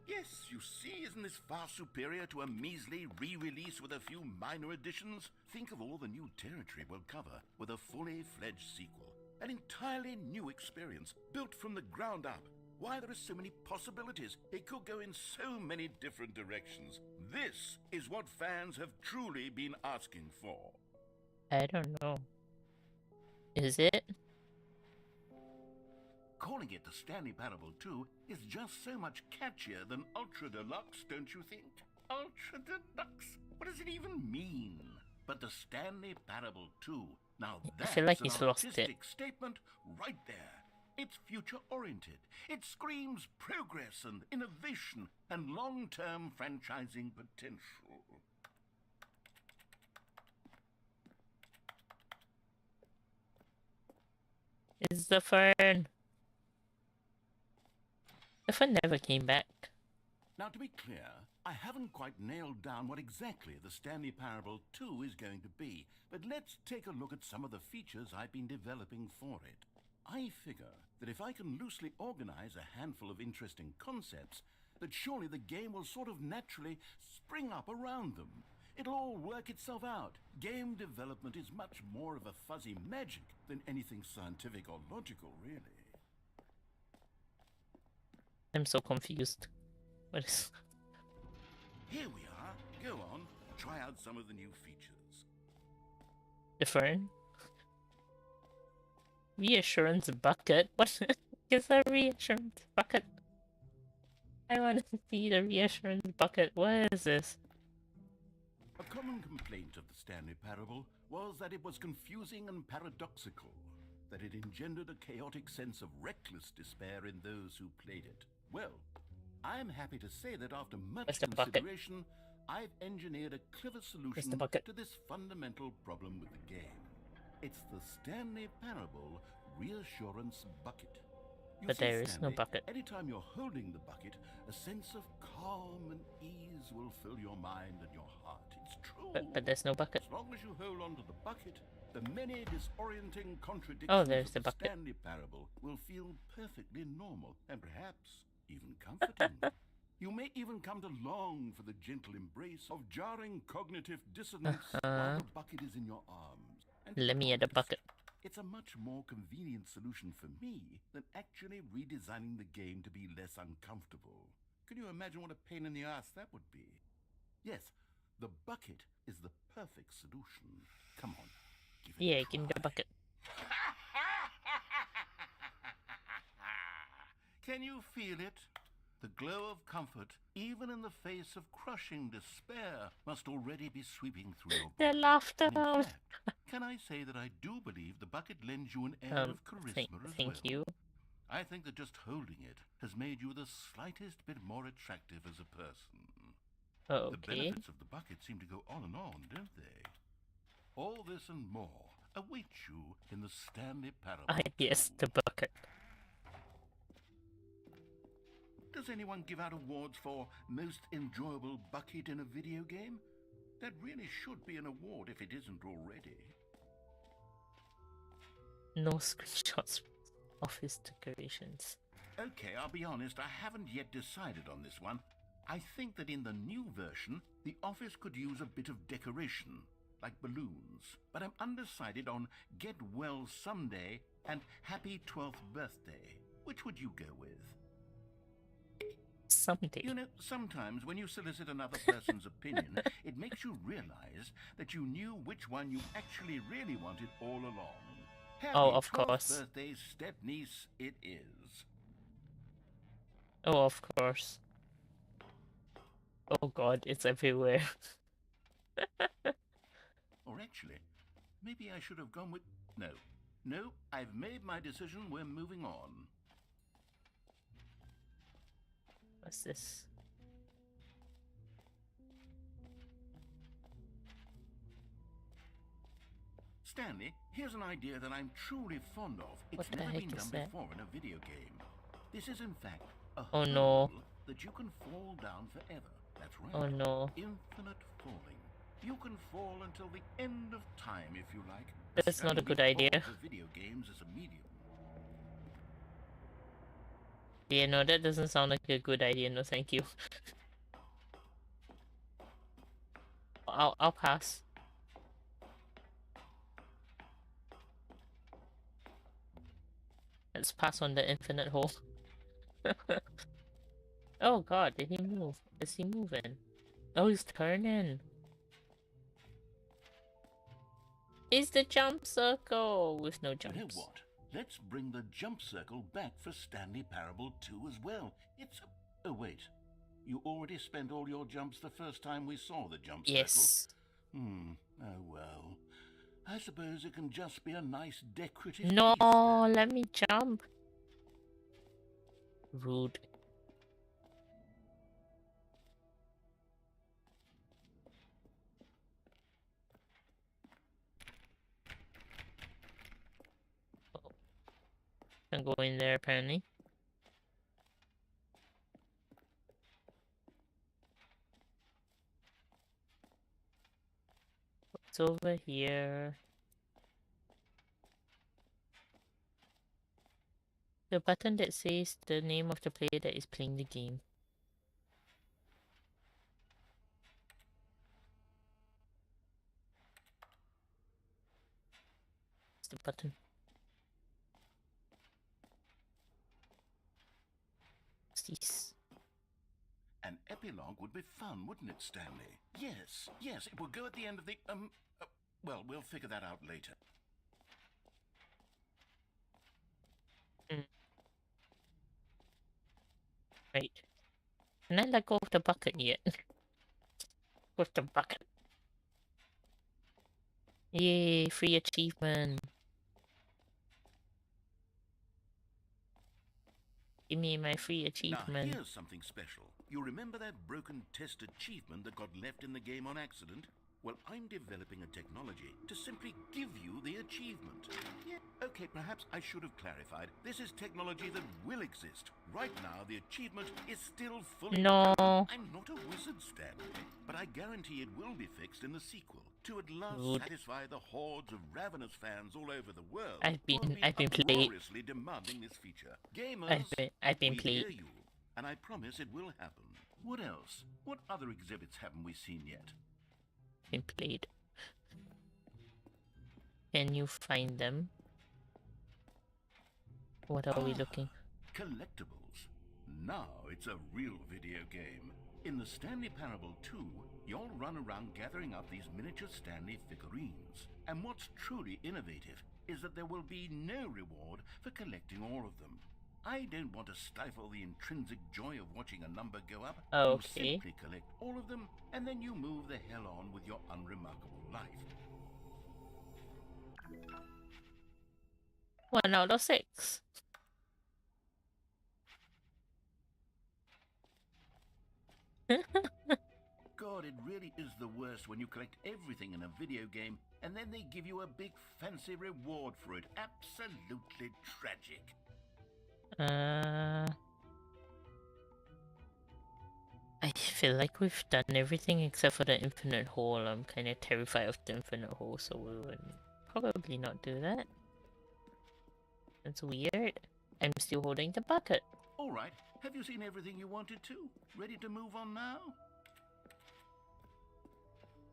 Yes, you see, isn't this far superior to a measly re-release with a few minor additions? Think of all the new territory we'll cover with a fully fledged sequel. An entirely new experience, built from the ground up. Why, there are so many possibilities. It could go in so many different directions. This is what fans have truly been asking for. I don't know. Is it? Calling it the Stanley Parable 2 is just so much catchier than Ultra Deluxe, don't you think? Ultra Deluxe? What does it even mean? But the Stanley Parable 2, now I that's feel like an he's lost it. artistic statement right there. It's future-oriented. It screams progress and innovation and long-term franchising potential. It's the fern. The fern never came back. Now, to be clear, I haven't quite nailed down what exactly the Stanley Parable 2 is going to be, but let's take a look at some of the features I've been developing for it. I figure that if I can loosely organize a handful of interesting concepts, that surely the game will sort of naturally spring up around them. It'll all work itself out. Game development is much more of a fuzzy magic than anything scientific or logical, really. I'm so confused. What is... Here we are. Go on, try out some of the new features. The fern? Reassurance bucket? What is a reassurance bucket? I want to see the reassurance bucket. What is this? A common complaint of the Stanley Parable was that it was confusing and paradoxical, that it engendered a chaotic sense of reckless despair in those who played it. Well, I am happy to say that after much consideration, I've engineered a clever solution to this fundamental problem with the game. It's the Stanley Parable Reassurance Bucket. But there is no bucket. Anytime you're holding the bucket, a sense of calm and ease will fill your mind and your heart. It's true. But there's no bucket. As long as you hold on to the bucket, the many disorienting contradictions Oh, there's of the the bucket. Stanley Parable will feel perfectly normal and perhaps even comforting. You may even come to long for the gentle embrace of jarring cognitive dissonance while the bucket is in your arms. And Let me at the bucket. It's a much more convenient solution for me than actually redesigning the game to be less uncomfortable. Can you imagine what a pain in the ass that would be? Yes, the bucket is the perfect solution. Come on, give it a try. Give me the bucket. Can you feel it? The glow of comfort, even in the face of crushing despair, must already be sweeping through your The laughter. In fact, can I say that I do believe the bucket lends you an air of charisma as Thank well? you. I think that just holding it has made you the slightest bit more attractive as a person. Oh, The okay. benefits of the bucket seem to go on and on, don't they? All this and more await you in the Stanley Parable. Yes, the bucket. Does anyone give out awards for most enjoyable bucket in a video game? That really should be an award if it isn't already. No screenshots. Office decorations. Okay, I'll be honest, I haven't yet decided on this one. I think that in the new version, the office could use a bit of decoration, like balloons. But I'm undecided on Get Well Someday and Happy 12th Birthday. Which would you go with? Someday. You know, sometimes when you solicit another person's opinion, it makes you realize that you knew which one you actually really wanted all along. Happy Oh, of 12th course. birthday, step-niece, it is. Oh, of course. Oh god, it's everywhere. Or actually, maybe I should have gone with... No, I've made my decision, we're moving on. What's this? Stanley, here's an idea that I'm truly fond of. It's What the never heck been is done that? before in a video game. This is in fact a Oh, no. hole that you can fall down forever. That's right. Oh no. Infinite falling. You can fall until the end of time if you like. That's not a good Stanley idea. falls for video games as a medium. Yeah, no, that doesn't sound like a good idea. No, thank you. I'll pass. Let's pass on the infinite hole. Oh god, did he move? Is he moving? Oh, he's turning. Is the jump circle with no You jumps? know what? Let's bring the jump circle back for Stanley Parable 2 as well. It's a... Oh, wait. You already spent all your jumps the first time we saw the jump Yes. circle? Oh well. I suppose it can just be a nice decorative No, piece then. let me jump. Rude. Oh. Can't go in there apparently. What's over here? The button that says the name of the player that is playing the game. It's the button. What's this? An epilogue would be fun, wouldn't it, Stanley? Yes, it will go at the end of the, well, we'll figure that out later. Right. Can I let go of the bucket yet? With the bucket. Yay, free achievement. Give me my free Now, achievement. here's something special. You remember that broken test achievement that got left in the game on accident? Well, I'm developing a technology to simply give you the achievement. Yeah, okay, perhaps I should have clarified. This is technology that will exist. Right now, the achievement is still fully No. broken. I'm not a wizard, Stanley, but I guarantee it will be fixed in the sequel to at last Good. satisfy the hordes of ravenous fans all over the world. I've who been have played. uproariously demanding this feature. Gamers, I've been we played. hear you, and I promise it will happen. What else? What other exhibits haven't we seen yet? Been played. Can you find them? What are we looking? Collectibles. Now it's a real video game. In the Stanley Parable 2, you'll run around gathering up these miniature Stanley figurines. And what's truly innovative is that there will be no reward for collecting all of them. I don't want to stifle the intrinsic joy of watching a number go up. Okay. You simply collect all of them, and then you move the hell on with your unremarkable life. 1 out of 6. God, it really is the worst when you collect everything in a video game and then they give you a big fancy reward for it. Absolutely tragic. I feel like we've done everything except for the infinite hole. I'm kind of terrified of the infinite hole, so we would probably not do that. That's weird. I'm still holding the bucket. All right. Have you seen everything you wanted to? Ready to move on now?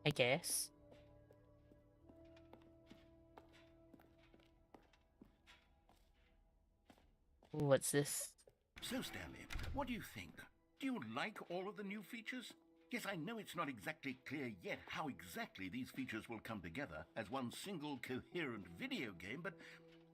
I guess. Ooh, what's this? So, Stanley, what do you think? Do you like all of the new features? Yes, I know it's not exactly clear yet how exactly these features will come together as one single coherent video game, but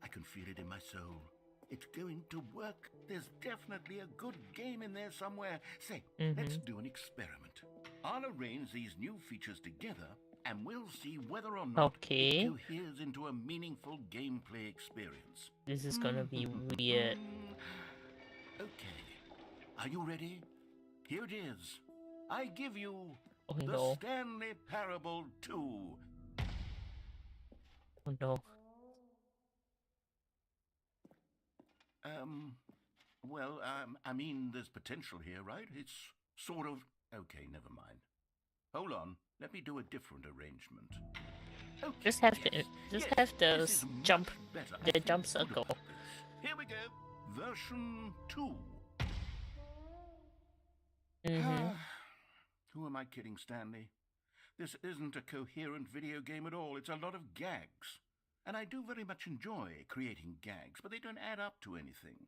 I can feel it in my soul. It's going to work. There's definitely a good game in there somewhere. Say, let's do an experiment. I'll arrange these new features together, and we'll see whether or not it coheres into a meaningful gameplay experience. This is gonna be weird. Okay. Are you ready? Here it is. I give you no. Stanley Parable 2. Oh no. I mean, there's potential here, right? It's sort of... Okay, never mind. Hold on. Let me do a different arrangement. Okay, Just have the jump circle. Here we go. Version 2. Who am I kidding, Stanley? This isn't a coherent video game at all. It's a lot of gags. And I do very much enjoy creating gags, but they don't add up to anything.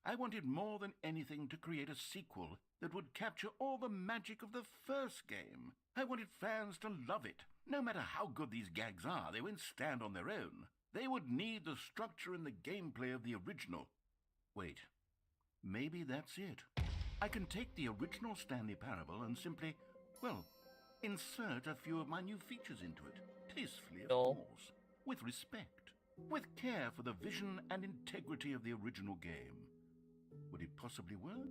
I wanted more than anything to create a sequel that would capture all the magic of the first game. I wanted fans to love it. No matter how good these gags are, they won't stand on their own. They would need the structure and the gameplay of the original. Wait, maybe that's it. I can take the original Stanley Parable and simply, well, insert a few of my new features into it. Tastefully, of course. With respect. With care for the vision and integrity of the original game. Would it possibly work?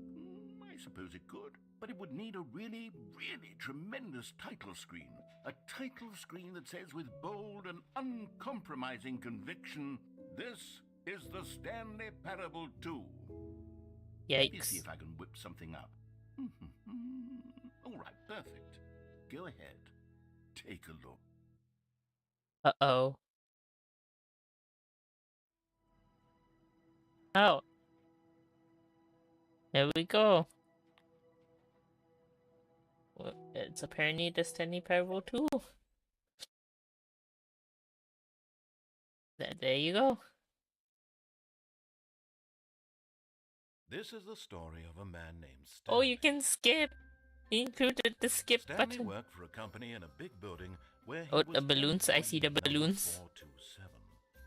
I suppose it could. But it would need a really, really tremendous title screen. A title screen that says with bold and uncompromising conviction, "This is the Stanley Parable 2. Yikes. Let's see if I can whip something up. All right, perfect. Go ahead. Take a look. Uh-oh. Oh. There we go. Well, it's apparently the Stanley Parable 2. There you go. This is the story of a man named Stanley. Oh, you can skip. He included the skip Stanley button. worked for a company in a big building where he oh, was the balloons. I see the balloons. 427.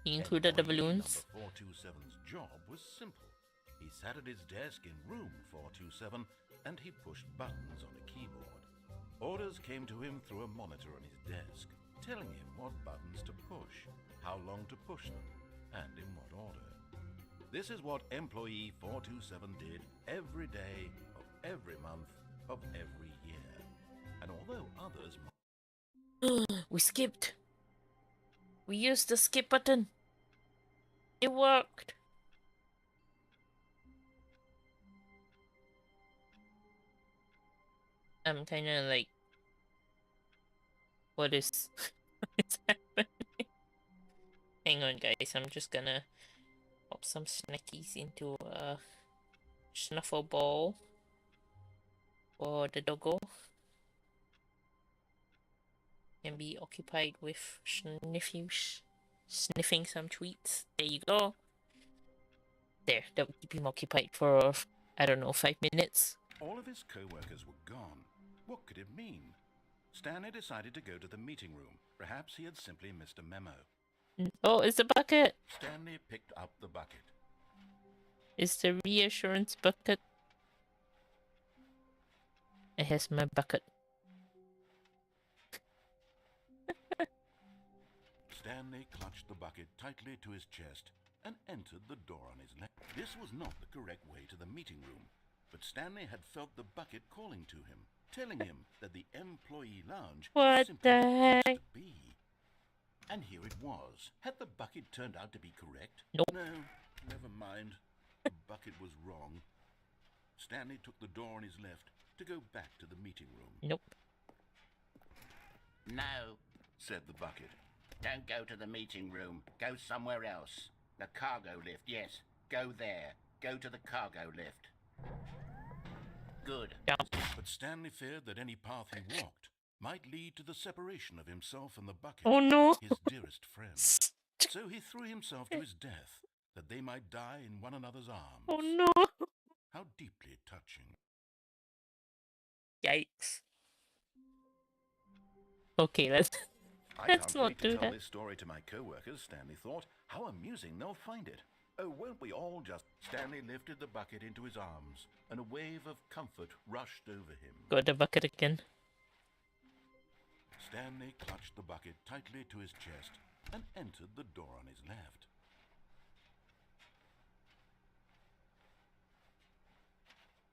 He included the balloons. Number 427's job was simple. He sat at his desk in room 427 and he pushed buttons on a keyboard. Orders came to him through a monitor on his desk, telling him what buttons to push, how long to push them, and in what order. This is what employee 427 did every day of every month of every year. And although others... We skipped. We used the skip button. It worked. I'm kind of like, what is happening? Hang on, guys. I'm just gonna pop some snackies into a snuffle ball for the doggo. And be occupied with sniffing some treats. There you go. There, that would keep him occupied for, I don't know, 5 minutes. All of his co-workers were gone. What could it mean? Stanley decided to go to the meeting room. Perhaps he had simply missed a memo. Oh, it's the bucket. Stanley picked up the bucket. It's the reassurance bucket. It has my bucket. Stanley clutched the bucket tightly to his chest and entered the door on his left. This was not the correct way to the meeting room, but Stanley had felt the bucket calling to him, telling him that the employee lounge what simply the heck? To be. And here it was. Had the bucket turned out to be correct? Nope. No, never mind. The bucket was wrong. Stanley took the door on his left to go back to the meeting room. Nope. No, said the bucket. don't go to the meeting room. Go somewhere else. The cargo lift, yes. Go there. Go to the cargo lift. Good. Yeah. But Stanley feared that any path he walked might lead to the separation of himself and the bucket, Oh no. his dearest friend. So he threw himself to his death, that they might die in one another's arms. Oh no. How deeply touching. Yikes. Okay, let's Let's not wait to do tell that. this story to my co-workers, Stanley thought. How amusing they'll find it. Oh, won't we all just... Stanley lifted the bucket into his arms, and a wave of comfort rushed over him. Got the bucket again. Stanley clutched the bucket tightly to his chest and entered the door on his left.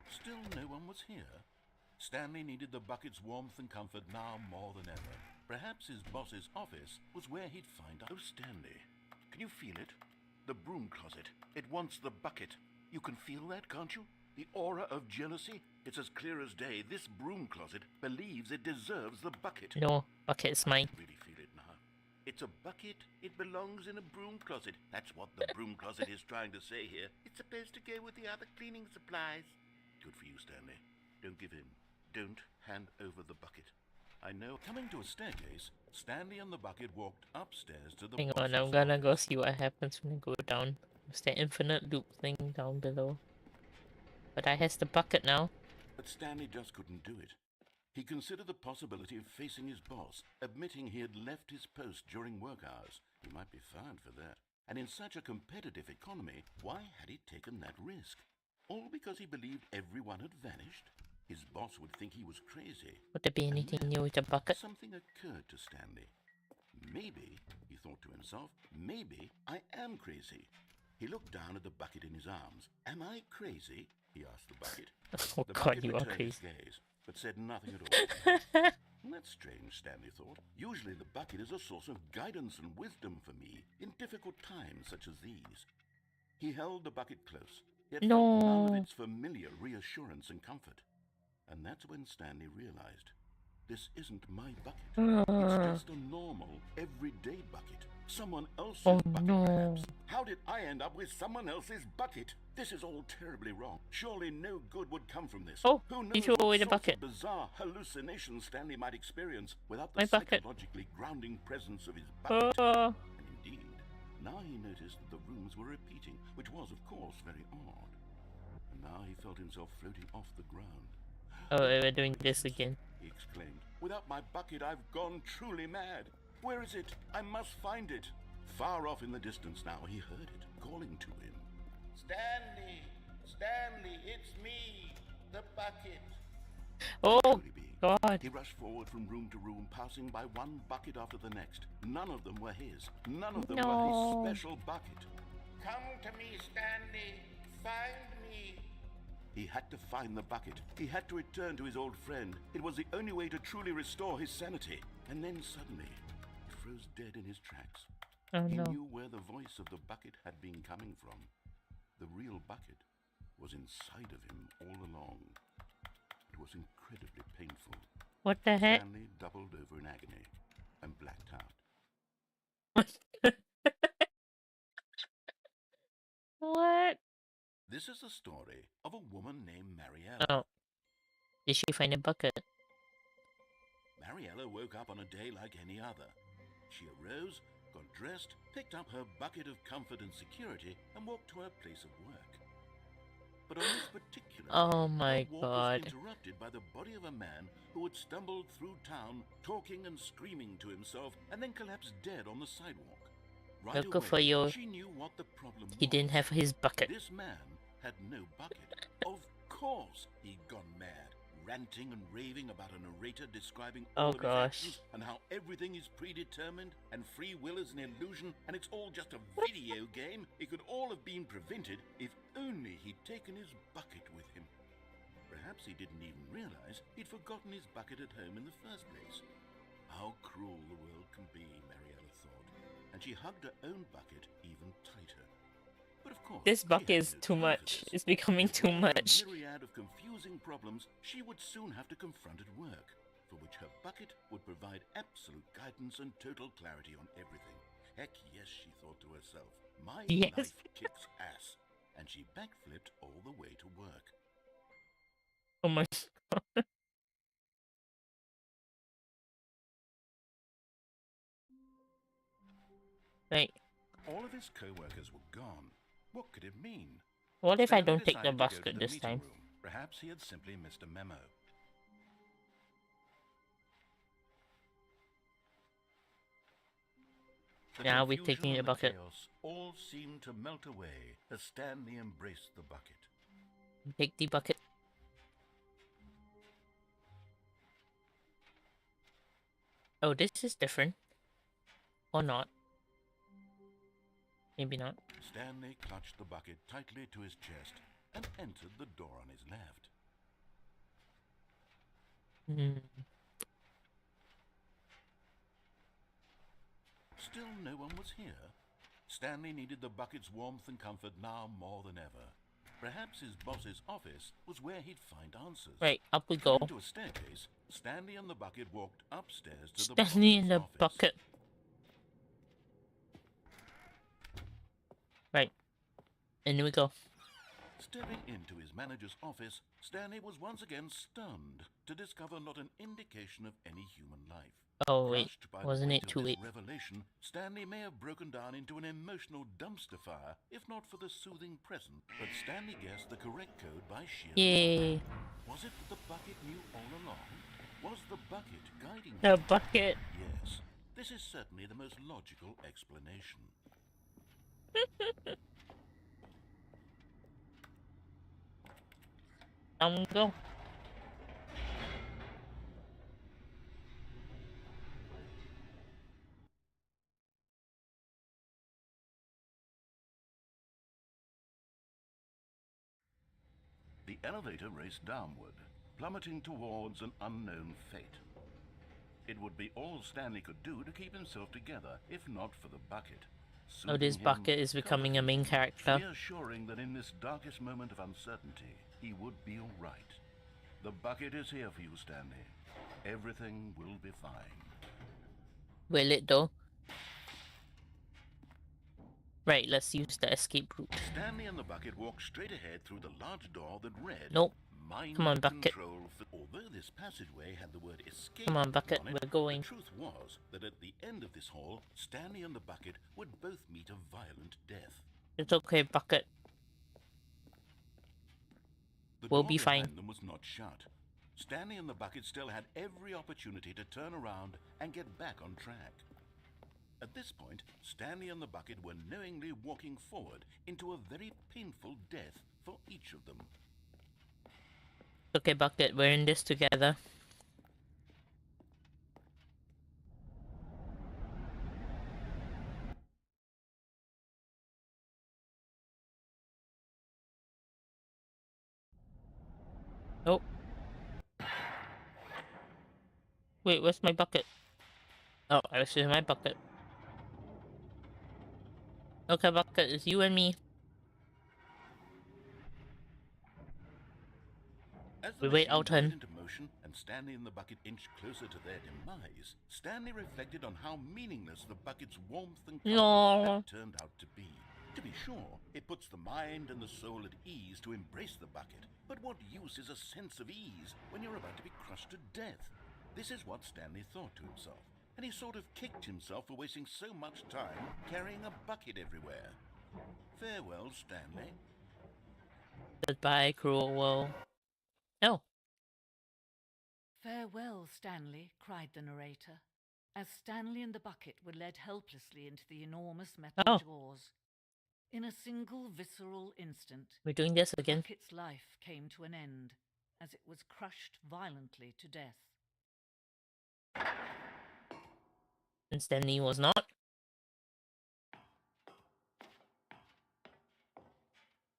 Still no one was here. Stanley needed the bucket's warmth and comfort now more than ever. Perhaps his boss's office was where he'd find out. Oh, Stanley, can you feel it? The broom closet. It wants the bucket. You can feel that, can't you? The aura of jealousy. It's as clear as day. This broom closet believes it deserves the bucket. No, bucket's mine. I really feel it now. It's a bucket. It belongs in a broom closet. That's what the broom closet is trying to say here. It's supposed to go with the other cleaning supplies. Good for you, Stanley. Don't give in. Don't hand over the bucket. I know. Coming to a staircase, Stanley and the bucket walked upstairs to the Hang on, boss's I'm gonna go office. see what happens when I go down. There's the infinite loop thing down below. But I has the bucket now. But Stanley just couldn't do it. He considered the possibility of facing his boss, admitting he had left his post during work hours. He might be fined for that. And in such a competitive economy, why had he taken that risk? All because he believed everyone had vanished? His boss would think he was crazy. Would there be And anything then new with the bucket? something occurred to Stanley. Maybe, he thought to himself, maybe I am crazy. He looked down at the bucket in his arms. Am I crazy? He asked the bucket. Oh The god, bucket you are returned his crazy. gaze, but said nothing at all. That's strange, Stanley thought. Usually the bucket is a source of guidance and wisdom for me in difficult times such as these. He held the bucket close, yet felt none of No. its familiar reassurance and comfort. And that's when Stanley realized, this isn't my bucket. It's just a normal, everyday bucket. Someone else's Oh bucket, no. perhaps. How did I end up with someone else's bucket? This is all terribly wrong. Surely no good would come from this. Oh, Who knows he threw what away the sorts bucket. of bizarre hallucinations Stanley might experience without the My bucket. psychologically grounding presence of his bucket. Oh. And indeed, now he noticed that the rooms were repeating, which was, of course, very odd. And now he felt himself floating off the ground. Oh, we're doing this again. He exclaimed. Without my bucket, I've gone truly mad. Where is it? I must find it. Far off in the distance now, he heard it, calling to him. Stanley! Stanley, it's me! The bucket! Oh Truly be. god. He rushed forward from room to room, passing by one bucket after the next. None of them were his. None of them were No. his special bucket. Come to me, Stanley! Find me! He had to find the bucket. He had to return to his old friend. It was the only way to truly restore his sanity. And then suddenly, he froze dead in his tracks. Oh He no. knew where the voice of the bucket had been coming from. The real bucket was inside of him all along. It was incredibly painful. What the heck? Stanley doubled over in agony and blacked out. What? This is the story of a woman named Mariella. Oh. Did she find a bucket? Mariella woke up on a day like any other. She arose, got dressed, picked up her bucket of comfort and security, and walked to her place of work. But on this particular Oh day, my her walk god. was interrupted by the body of a man who had stumbled through town, talking and screaming to himself, and then collapsed dead on the sidewalk. Right Well, good away, for you. she knew what the problem He was. didn't have his bucket. This man had no bucket. Of course he'd gone mad, ranting and raving about a narrator describing Oh all of his gosh. actions and how everything is predetermined and free will is an illusion and it's all just a video game. It could all have been prevented if only he'd taken his bucket with him. Perhaps he didn't even realize he'd forgotten his bucket at home in the first place. How cruel the world can be, Mariella thought, and she hugged her own bucket even tighter. But of course, This she bucket had is no too time for much. this. It's becoming With too all much. the myriad of confusing problems she would soon have to confront at work, for which her bucket would provide absolute guidance and total clarity on everything. Heck yes, she thought to herself. My Yes. life kicks ass. And she backflipped all the way to work. Oh my god. Right. All of his co-workers were gone. What could it mean? What if I Stanley don't take the decided to go to basket the this meeting time? room. Perhaps he had simply missed a memo. The Now we're confusion taking the and bucket. chaos all seemed to melt away as Stanley embraced the bucket. Take the bucket. Oh, this is different. Or not. Maybe not. Stanley clutched the bucket tightly to his chest and entered the door on his left. Still no one was here. Stanley needed the bucket's warmth and comfort now more than ever. Perhaps his boss's office was where he'd find answers. Right, up we go. Into a staircase, Stanley and the bucket walked upstairs to the Stanley in boss's the office. bucket. Right. In we go. Stepping into his manager's office, Stanley was once again stunned to discover not an indication of any human life. Oh wait, Crushed by the wasn't weight it of too this late? revelation, Stanley may have broken down into an emotional dumpster fire, if not for the soothing present. But Stanley guessed the correct code by sheer Yay. luck. Was it that the bucket knew all along? Was the bucket guiding him? The bucket. Yes, this is certainly the most logical explanation. Down we go. The elevator raced downward, plummeting towards an unknown fate. It would be all Stanley could do to keep himself together, if not for the bucket. Oh, this Soothing him, bucket is becoming a main comforting him, character. reassuring that in this darkest moment of uncertainty, he would be all right. The bucket is here for you, Stanley. Everything will be fine. Will it though? Right, let's use the escape route. Stanley and the bucket walked straight ahead through the large door that read, Nope. Mind Come on, bucket. Control. Although this passageway had the word escape Come on, bucket, on it, we're going. The truth was that at the end of this hall, Stanley and the bucket would both meet a violent death. It's okay, bucket. The We'll door be behind fine. them was not shut. Stanley and the bucket still had every opportunity to turn around and get back on track. At this point, Stanley and the bucket were knowingly walking forward into a very painful death for each of them. Okay, bucket, we're in this together. Oh. Wait, where's my bucket? Oh, this is my bucket. Okay, bucket, it's you and me. As We the wait machine our went turn. into motion and Stanley and the bucket inched closer to their demise, Stanley reflected on how meaningless the bucket's warmth and comfort No. had turned out to be. To be sure, it puts the mind and the soul at ease to embrace the bucket, but what use is a sense of ease when you're about to be crushed to death? This is what Stanley thought to himself, and he sort of kicked himself for wasting so much time carrying a bucket everywhere. Farewell, Stanley. Goodbye, cruel world. Oh. Farewell, Stanley, cried the narrator, as Stanley and the bucket were led helplessly into the enormous metal Oh. jaws. In a single visceral instant, We're doing this the again. bucket's life came to an end as it was crushed violently to death. And Stanley was not.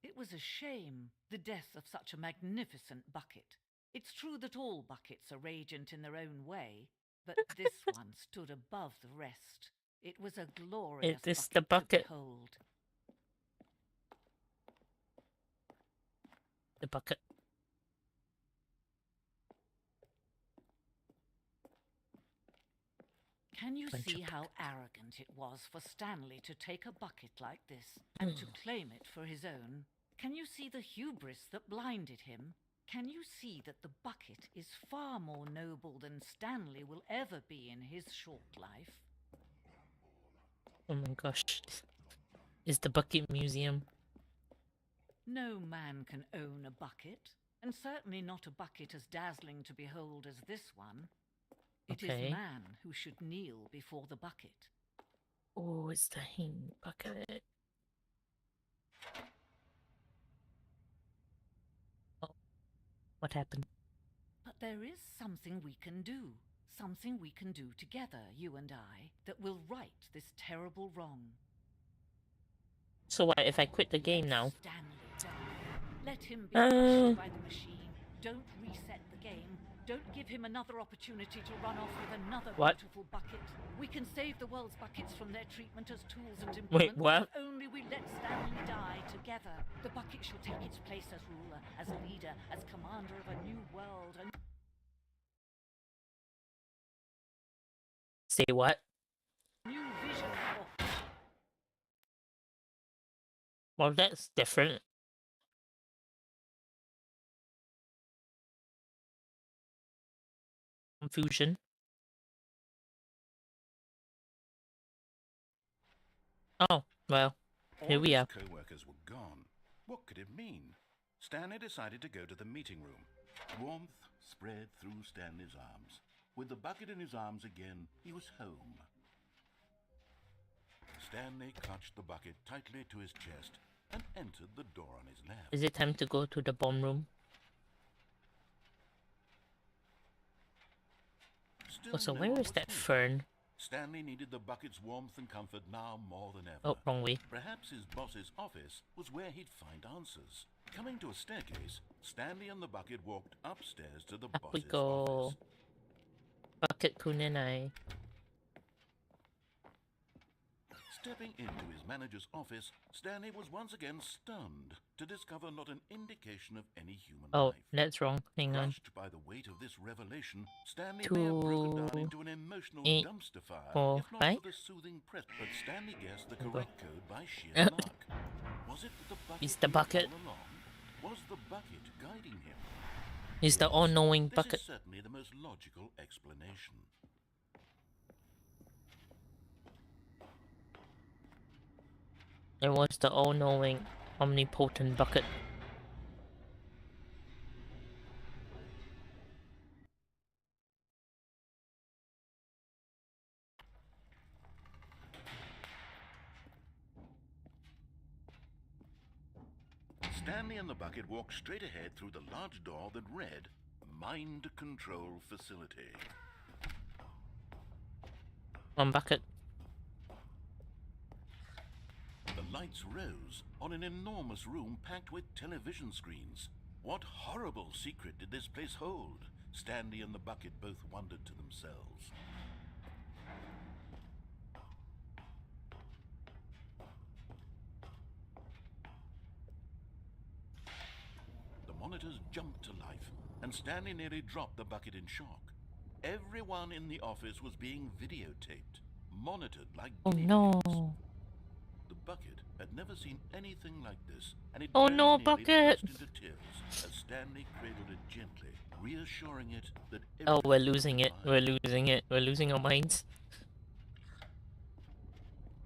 It was a shame, the death of such a magnificent bucket. It's true that all buckets are radiant in their own way, but this one stood above the rest. It was a glorious It is the bucket bucket. to behold. the bucket. Can you Bunch of see how arrogant it was for Stanley to take a bucket like this and to claim it for his own? Can you see the hubris that blinded him? Can you see that the bucket is far more noble than Stanley will ever be in his short life? Oh my gosh. Is the bucket museum? No man can own a bucket, and certainly not a bucket as dazzling to behold as this one. It Okay. is man who should kneel before the bucket. Oh, it's the hang bucket. Oh, what happened? But there is something we can do. Something we can do together, you and I, that will right this terrible wrong. So what if I quit the game now? Stanley die. Let him be crushed by the machine. Don't reset the game. Don't give him another opportunity to run off with another beautiful bucket. We can save the world's buckets from their treatment as tools and implements. Wait, what? If only we let Stanley die together. The bucket shall take its place as ruler, as leader, as commander of a new world. And Say what? new vision for... Well, that's different. Confusion. Oh, well, here we are. All his co-workers were gone. What could it mean? Stanley decided to go to the meeting room. Warmth spread through Stanley's arms. With the bucket in his arms again, he was home. Stanley clutched the bucket tightly to his chest and entered the door on his left. Is it time to go to the bomb room? Still Oh, so no where one is was that home. fern? Stanley needed the bucket's warmth and comfort now more than ever. Oh, wrong way. Perhaps his boss's office was where he'd find answers. Coming to a staircase, Stanley and the bucket walked upstairs to the Up we boss's go. office. Bucket Kunenai. Stepping into his manager's office, Stanley was once again stunned to discover not an indication of any human Oh, life. that's wrong. Hang on. Crushed by the weight of this revelation, Stanley may have broken down 2, into an emotional 8, dumpster fire, 4, if not 5. for the soothing press. But Stanley guessed the Go. correct code by sheer luck. Was it that the bucket It's the knew bucket. all along? Was the bucket guiding him? It's the Yes, all-knowing this bucket. is certainly the most logical explanation. It was the all-knowing, omnipotent bucket. Stanley and the bucket walked straight ahead through the large door that read, Mind Control Facility. One bucket. The lights rose on an enormous room packed with television screens. What horrible secret did this place hold? Stanley and the bucket both wondered to themselves. The monitors jumped to life, and Stanley nearly dropped the bucket in shock. Everyone in the office was being videotaped, monitored like Oh guinea no. pigs. The bucket had never seen anything like this, and it Oh very no, nearly bucket! burst into tears as Stanley cradled it gently, reassuring it that Oh, we're everything losing was it. fine. We're losing it. We're losing our minds.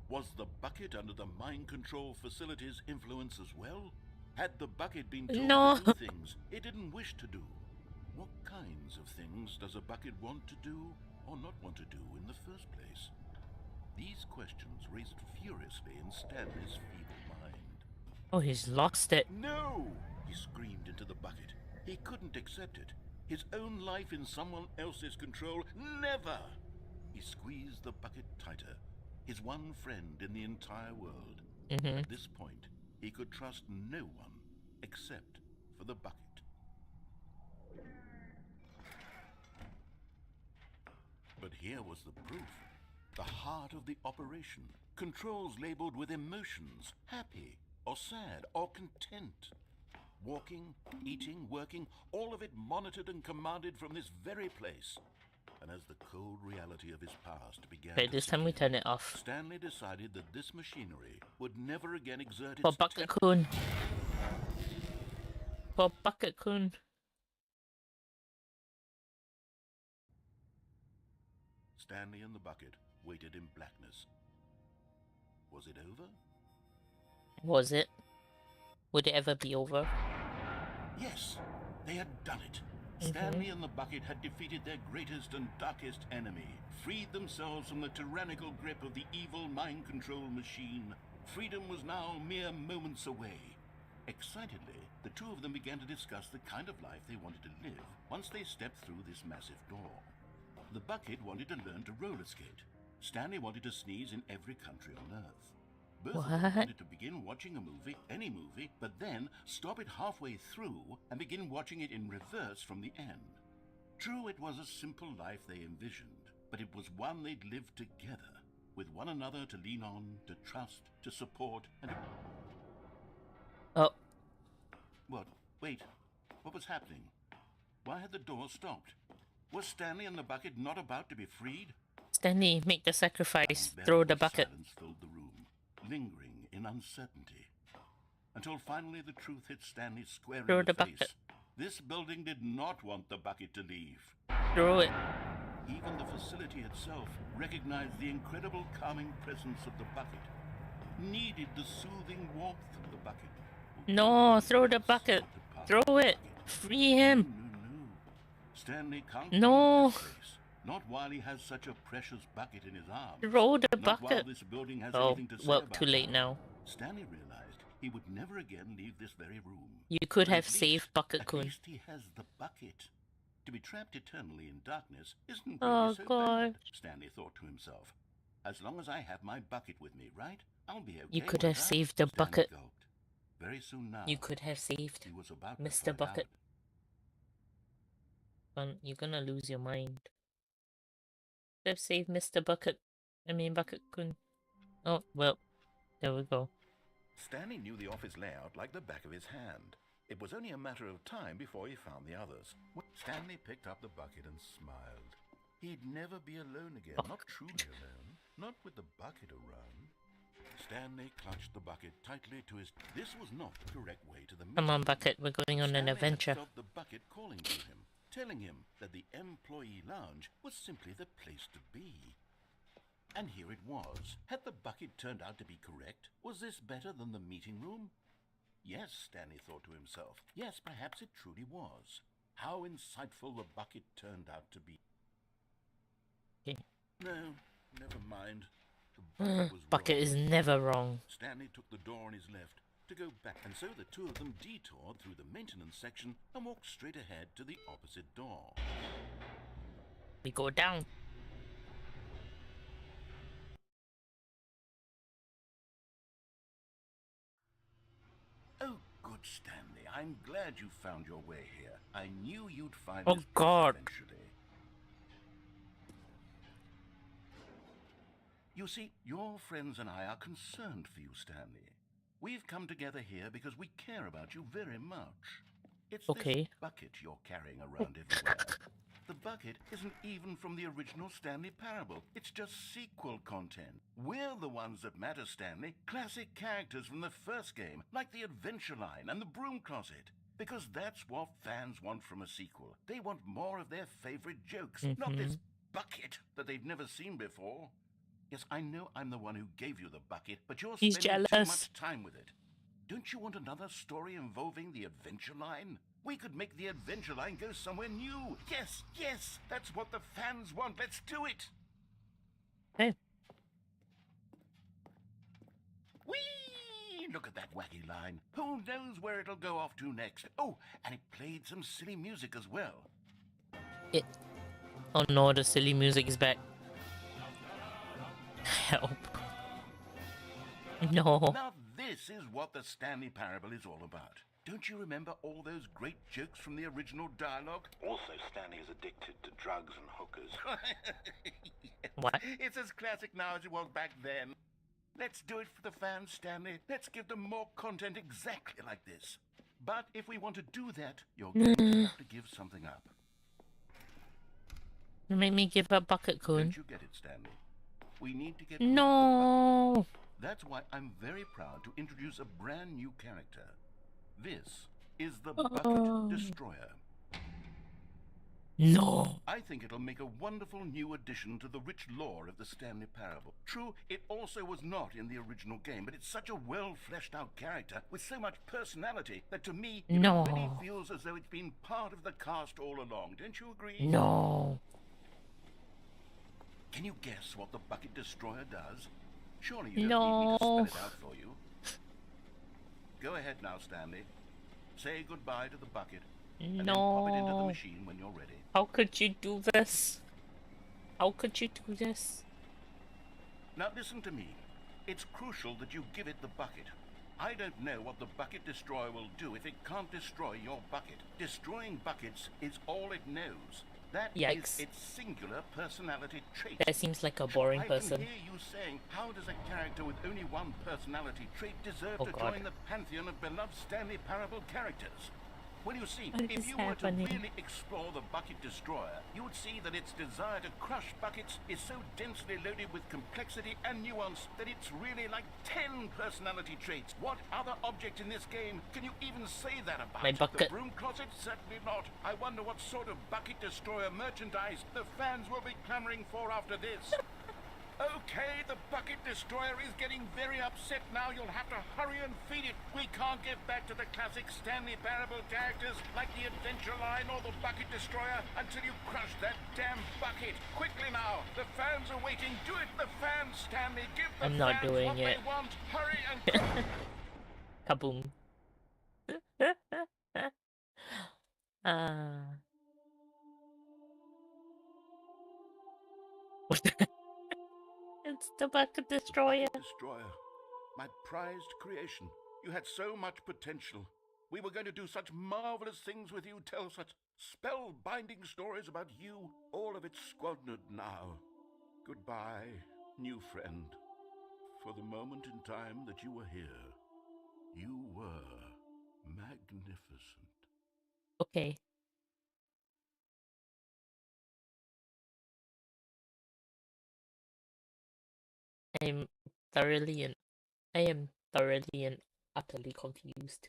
Was the bucket under the mind control facility's influence as well? Had the bucket been told No. to do things it didn't wish to do? What kinds of things does a bucket want to do or not want to do in the first place? These questions raced furiously in Stanley's feeble mind. Oh, he's lost it. No! He screamed into the bucket. He couldn't accept it. His own life in someone else's control, never! He squeezed the bucket tighter. His one friend in the entire world. Mm-hmm. At this point, he could trust no one except for the bucket. But here was the proof. The heart of the operation. Controls labeled with emotions, happy or sad or content. Walking, eating, working, all of it monitored and commanded from this very place. And as the cold reality of his past began Okay, to this sink time we in, turn it off. Stanley decided that this machinery would never again exert For its Bucket-kun. For Bucket-kun. Stanley and the bucket waited in blackness. Was it over? Was it? Would it ever be over? Yes, they had done it. Stanley and the bucket had defeated their greatest and darkest enemy, freed themselves from the tyrannical grip of the evil mind control machine. Freedom was now mere moments away. Excitedly, the two of them began to discuss the kind of life they wanted to live once they stepped through this massive door. The bucket wanted to learn to roller skate. Stanley wanted to sneeze in every country on Earth. Both of them wanted to begin watching a movie, any movie, but then stop it halfway through and begin watching it in reverse from the end. True, it was a simple life they envisioned, but it was one they'd lived together, with one another to lean on, to trust, to support, and... Oh. What? Wait. What was happening? Why had the door stopped? Was Stanley and the bucket not about to be freed? Stanley, make the sacrifice. Throw the bucket. Silence filled the room, lingering in uncertainty, until finally the truth hit Stanley square in the face. Bucket. This building did not want the bucket to leave. Throw it. Even the facility itself recognized the incredible calming presence of the bucket, needed the soothing warmth of the bucket. No, throw the bucket. Throw it. Free him. No. Stanley can't No. leave this place, not while he has such a precious bucket in his arms. Throw the Not while bucket. this building has Oh, anything to say well, about too late it. now. Stanley realized he would never again leave this very room. You could But have at saved At Bucket-kun. least he has the bucket. To be trapped eternally in darkness isn't Oh, really so God. bad, Stanley thought to himself. As long as I have my bucket with me, right? I'll be okay. You could with have that." saved the Stanley bucket. gulped. Very soon now, You could have saved he was about to Mr. find Bucket. out. You're gonna lose your mind. Could have saved Mr. Bucket. I mean Bucket-kun. Oh, well. There we go. Stanley knew the office layout like the back of his hand. It was only a matter of time before he found the others. Stanley picked up the bucket and smiled. He'd never be alone again, not truly alone, not with the bucket around. Stanley clutched the bucket tightly to his... This was not the correct way to the meeting. Come on, Bucket. We're going on an Stanley had adventure. felt the bucket calling to him, telling him that the employee lounge was simply the place to be. And here it was. Had the bucket turned out to be correct? Was this better than the meeting room? Yes, Stanley thought to himself. Yes, perhaps it truly was. How insightful the bucket turned out to be. Okay. No, never mind. The bucket was Bucket wrong. is never wrong. Stanley took the door on his left to go back, and so the two of them detoured through the maintenance section and walked straight ahead to the opposite door. We go down. Oh, good, Stanley. I'm glad you found your way here. I knew you'd find Oh, this place God. eventually. You see, your friends and I are concerned for you, Stanley. We've come together here because we care about you very much. It's Okay. this bucket you're carrying around everywhere. The bucket isn't even from the original Stanley Parable. It's just sequel content. We're the ones that matter, Stanley. Classic characters from the first game, like the Adventure Line and the Broom Closet. Because that's what fans want from a sequel. They want more of their favorite jokes, not this bucket that they've never seen before. Yes, I know I'm the one who gave you the bucket, but you're He's spending too jealous. much time with it. Don't you want another story involving the Adventure Line? We could make the Adventure Line go somewhere new. Yes, yes, that's what the fans want. Let's do it. Hey. Whee! Look at that wacky line. Who knows where it'll go off to next? Oh, and it played some silly music as well. Oh no, the silly music is back. Help. No. Now this is what the Stanley Parable is all about. Don't you remember all those great jokes from the original dialogue? Also, Stanley is addicted to drugs and hookers. Yes. What? It's as classic now as it was back then. Let's do it for the fans, Stanley. Let's give them more content exactly like this. But if we want to do that, you're going to have to give something up. You make me give up bucket cone. Don't you get it, Stanley? We need to get rid of the No. bucket. That's why I'm very proud to introduce a brand new character. This is the Bucket Destroyer. No. I think it'll make a wonderful new addition to the rich lore of the Stanley Parable. True, it also was not in the original game, but it's such a well-fleshed-out character with so much personality that to me, it already feels as though it's been part of the cast all along. Don't you agree? No. Can you guess what the Bucket Destroyer does? Surely you don't need me to spell it out for you. Go ahead now, Stanley. Say goodbye to the bucket. And then pop it into the machine when you're ready. How could you do this? How could you do this? Now listen to me. It's crucial that you give it the bucket. I don't know what the Bucket Destroyer will do if it can't destroy your bucket. Destroying buckets is all it knows. That is its singular personality trait. That seems like a boring person. I can hear you saying, how does a character with only one personality trait deserve to join the pantheon of beloved Stanley Parable characters? Well, you see, if you were to really explore the Bucket Destroyer, you would see that its desire to crush buckets is so densely loaded with complexity and nuance that it's really like 10 personality traits. What other object in this game can you even say that about? My bucket. The broom closet? Certainly not. I wonder what sort of Bucket Destroyer merchandise the fans will be clamoring for after this. Okay, the Bucket Destroyer is getting very upset now. You'll have to hurry and feed it. We can't get back to the classic Stanley Parable characters like the Adventure Line or the Bucket Destroyer until you crush that damn bucket. Quickly now, the fans are waiting. Do it, the fans, Stanley. Give the I'm not fans doing what it. they want. Hurry and Kaboom. It's the Bucket Destroyer. Destroyer, my prized creation. You had so much potential. We were going to do such marvelous things with you, tell such spellbinding stories about you. All of it squandered now. Goodbye, new friend. For the moment in time that you were here, you were magnificent. Okay. I am thoroughly and utterly confused.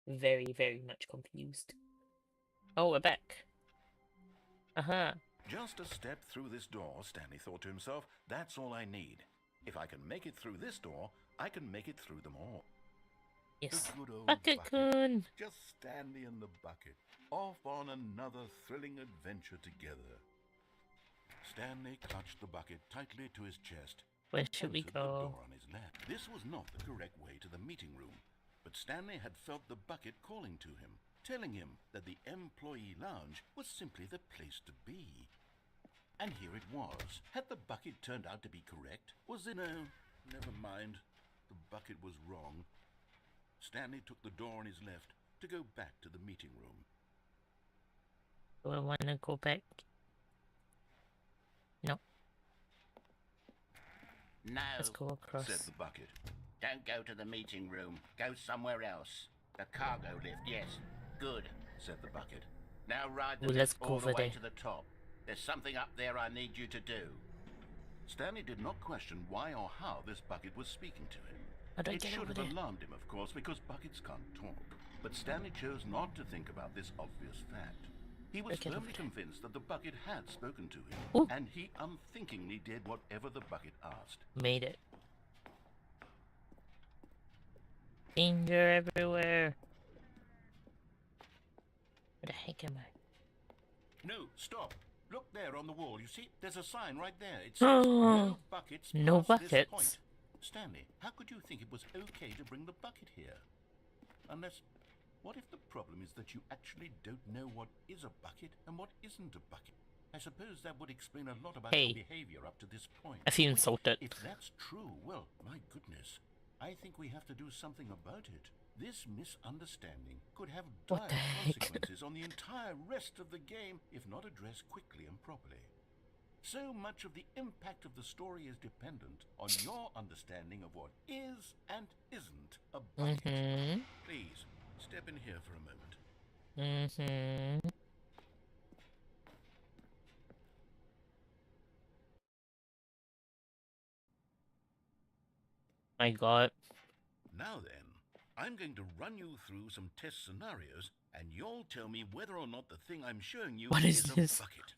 Very, very much confused. Oh, we're back. Just a step through this door, Stanley thought to himself. That's all I need. If I can make it through this door, I can make it through them all. Yes. The good old Bucket Coon. Just Stanley and the bucket, off on another thrilling adventure together. Stanley clutched the bucket tightly to his chest. Where should we entered go? The door on his lap. This was not the correct way to the meeting room, but Stanley had felt the bucket calling to him, telling him that the employee lounge was simply the place to be. And here it was. Had the bucket turned out to be correct? Was it? No, never mind. The bucket was wrong. Stanley took the door on his left to go back to the meeting room. Do I want to go back? No. No, Let's go across. Said the bucket. don't go to the meeting room. Go somewhere else. The cargo lift, yes. Good, said the bucket. Now ride the Ooh, let's lift go all over the way there. to the top. There's something up there I need you to do. Stanley did not question why or how this bucket was speaking to him. How do I It get should over have there? alarmed him, of course, because buckets can't talk. But Stanley chose not to think about this obvious fact. He was Okay, over firmly there. convinced that the bucket had spoken to him, Ooh. and he unthinkingly did whatever the bucket asked. Made it. Danger everywhere. Where the heck am I? No, stop. Look there on the wall. You see, there's a sign right there. It says, no buckets No past this buckets. point. Stanley, how could you think it was okay to bring the bucket here? Unless, what if the problem is that you actually don't know what is a bucket and what isn't a bucket? I suppose that would explain a lot about Hey. your behavior up to this point. I feel insulted. If that's true, well, my goodness. I think we have to do something about it. This misunderstanding could have What the dire heck? consequences on the entire rest of the game if not addressed quickly and properly. So much of the impact of the story is dependent on your understanding of what is and isn't a bucket. Please, step in here for a moment. My god. Now then, I'm going to run you through some test scenarios, and you'll tell me whether or not the thing I'm showing you What is a this? bucket.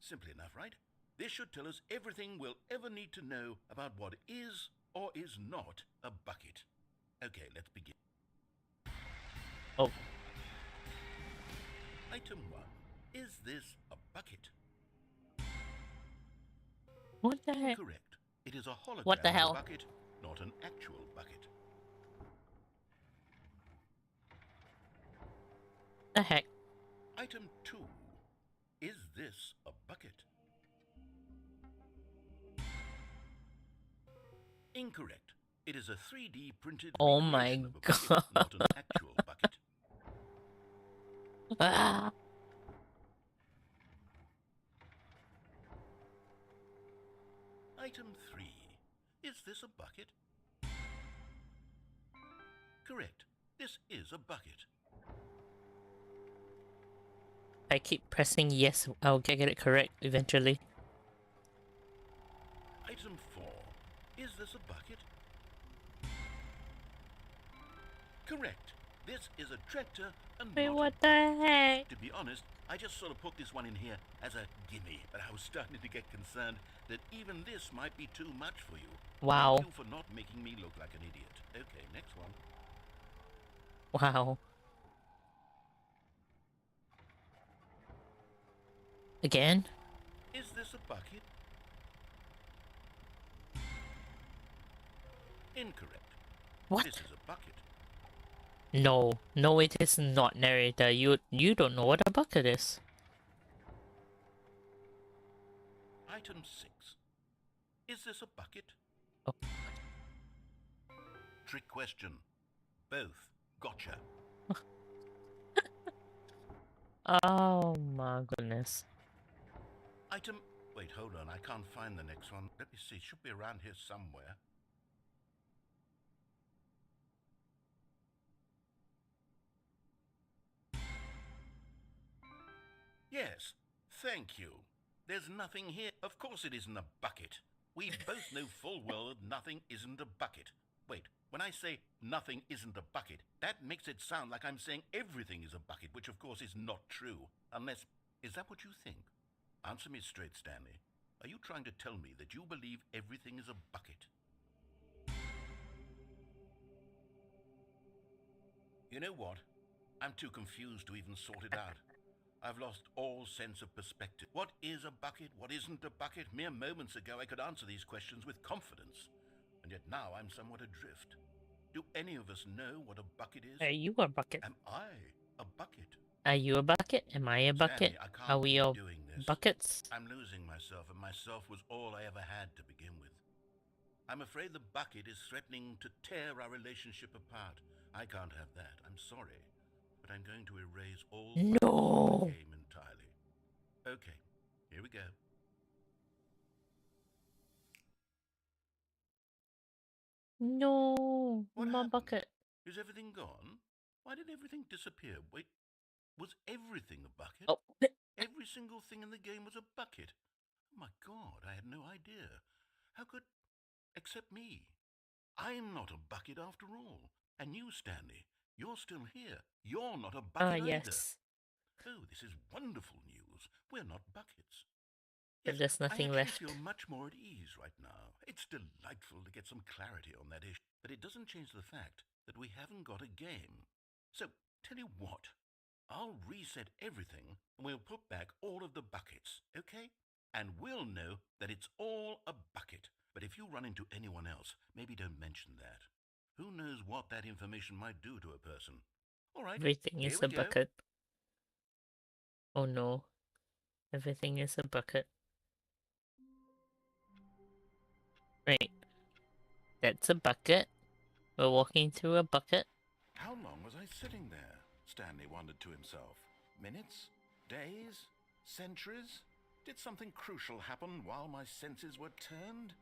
Simple enough, right? This should tell us everything we'll ever need to know about what is or is not a bucket. Okay, let's begin. Oh. Item 1. Is this a bucket? What the heck? Correct. It is a hologram What the of a hell? bucket, not an actual bucket. The heck? Item 2. Is this a bucket? Incorrect. It is a 3D printed Oh my recreation of a bucket, not an actual bucket. Ah. Item 3. Is this a bucket? Correct. This is a bucket. I keep pressing yes, I'll get it correct eventually. Item 4. Is this a bucket? Correct. This is a tractor and Wait, not what a the heck? To be honest, I just sort of put this one in here as a gimme, but I was starting to get concerned that even this might be too much for you. Wow. Thank you for not making me look like an idiot. Okay, next one. Wow. Again? Is this a bucket? Incorrect. What? This is a bucket. No. No, it is not, narrator. You don't know what a bucket is. Item 6. Is this a bucket? Oh. Trick question. Both. Gotcha. Oh my goodness. Item... Wait, hold on. I can't find the next one. Let me see. It should be around here somewhere. Yes. Thank you. There's nothing here. Of course it isn't a bucket. We both know full well that nothing isn't a bucket. Wait, when I say nothing isn't a bucket, that makes it sound like I'm saying everything is a bucket, which of course is not true. Unless... Is that what you think? Answer me straight, Stanley. Are you trying to tell me that you believe everything is a bucket? You know what? I'm too confused to even sort it out. I've lost all sense of perspective. What is a bucket? What isn't a bucket? Mere moments ago I could answer these questions with confidence. And yet now I'm somewhat adrift. Do any of us know what a bucket is? Are you a bucket? Am I a bucket? Are you a bucket? Am I a bucket? Stanley, I can't Are we keep all doing this. buckets? I'm losing myself, and myself was all I ever had to begin with. I'm afraid the bucket is threatening to tear our relationship apart. I can't have that. I'm sorry. But I'm going to erase all No. the game entirely. Okay, here we go. No. What My happened? bucket. Is everything gone? Why did everything disappear? Wait, was everything a bucket? Oh. Every single thing in the game was a bucket. Oh my God, I had no idea. How could... Except me. I'm not a bucket after all. And you, Stanley, you're still here. You're not a bucket either. Yes. Oh, this is wonderful news. We're not buckets. But there's nothing I left. actually feel much more at ease right now. It's delightful to get some clarity on that issue. But it doesn't change the fact that we haven't got a game. So, tell you what. I'll reset everything and we'll put back all of the buckets, okay? And we'll know that it's all a bucket. But if you run into anyone else, maybe don't mention that. Who knows what that information might do to a person? All right, Everything here is we a go. bucket. Oh no. Everything is a bucket. Right. That's a bucket. We're walking through a bucket. How long was I sitting there? Stanley wondered to himself. Minutes? Days? Centuries? Did something crucial happen while my senses were turned?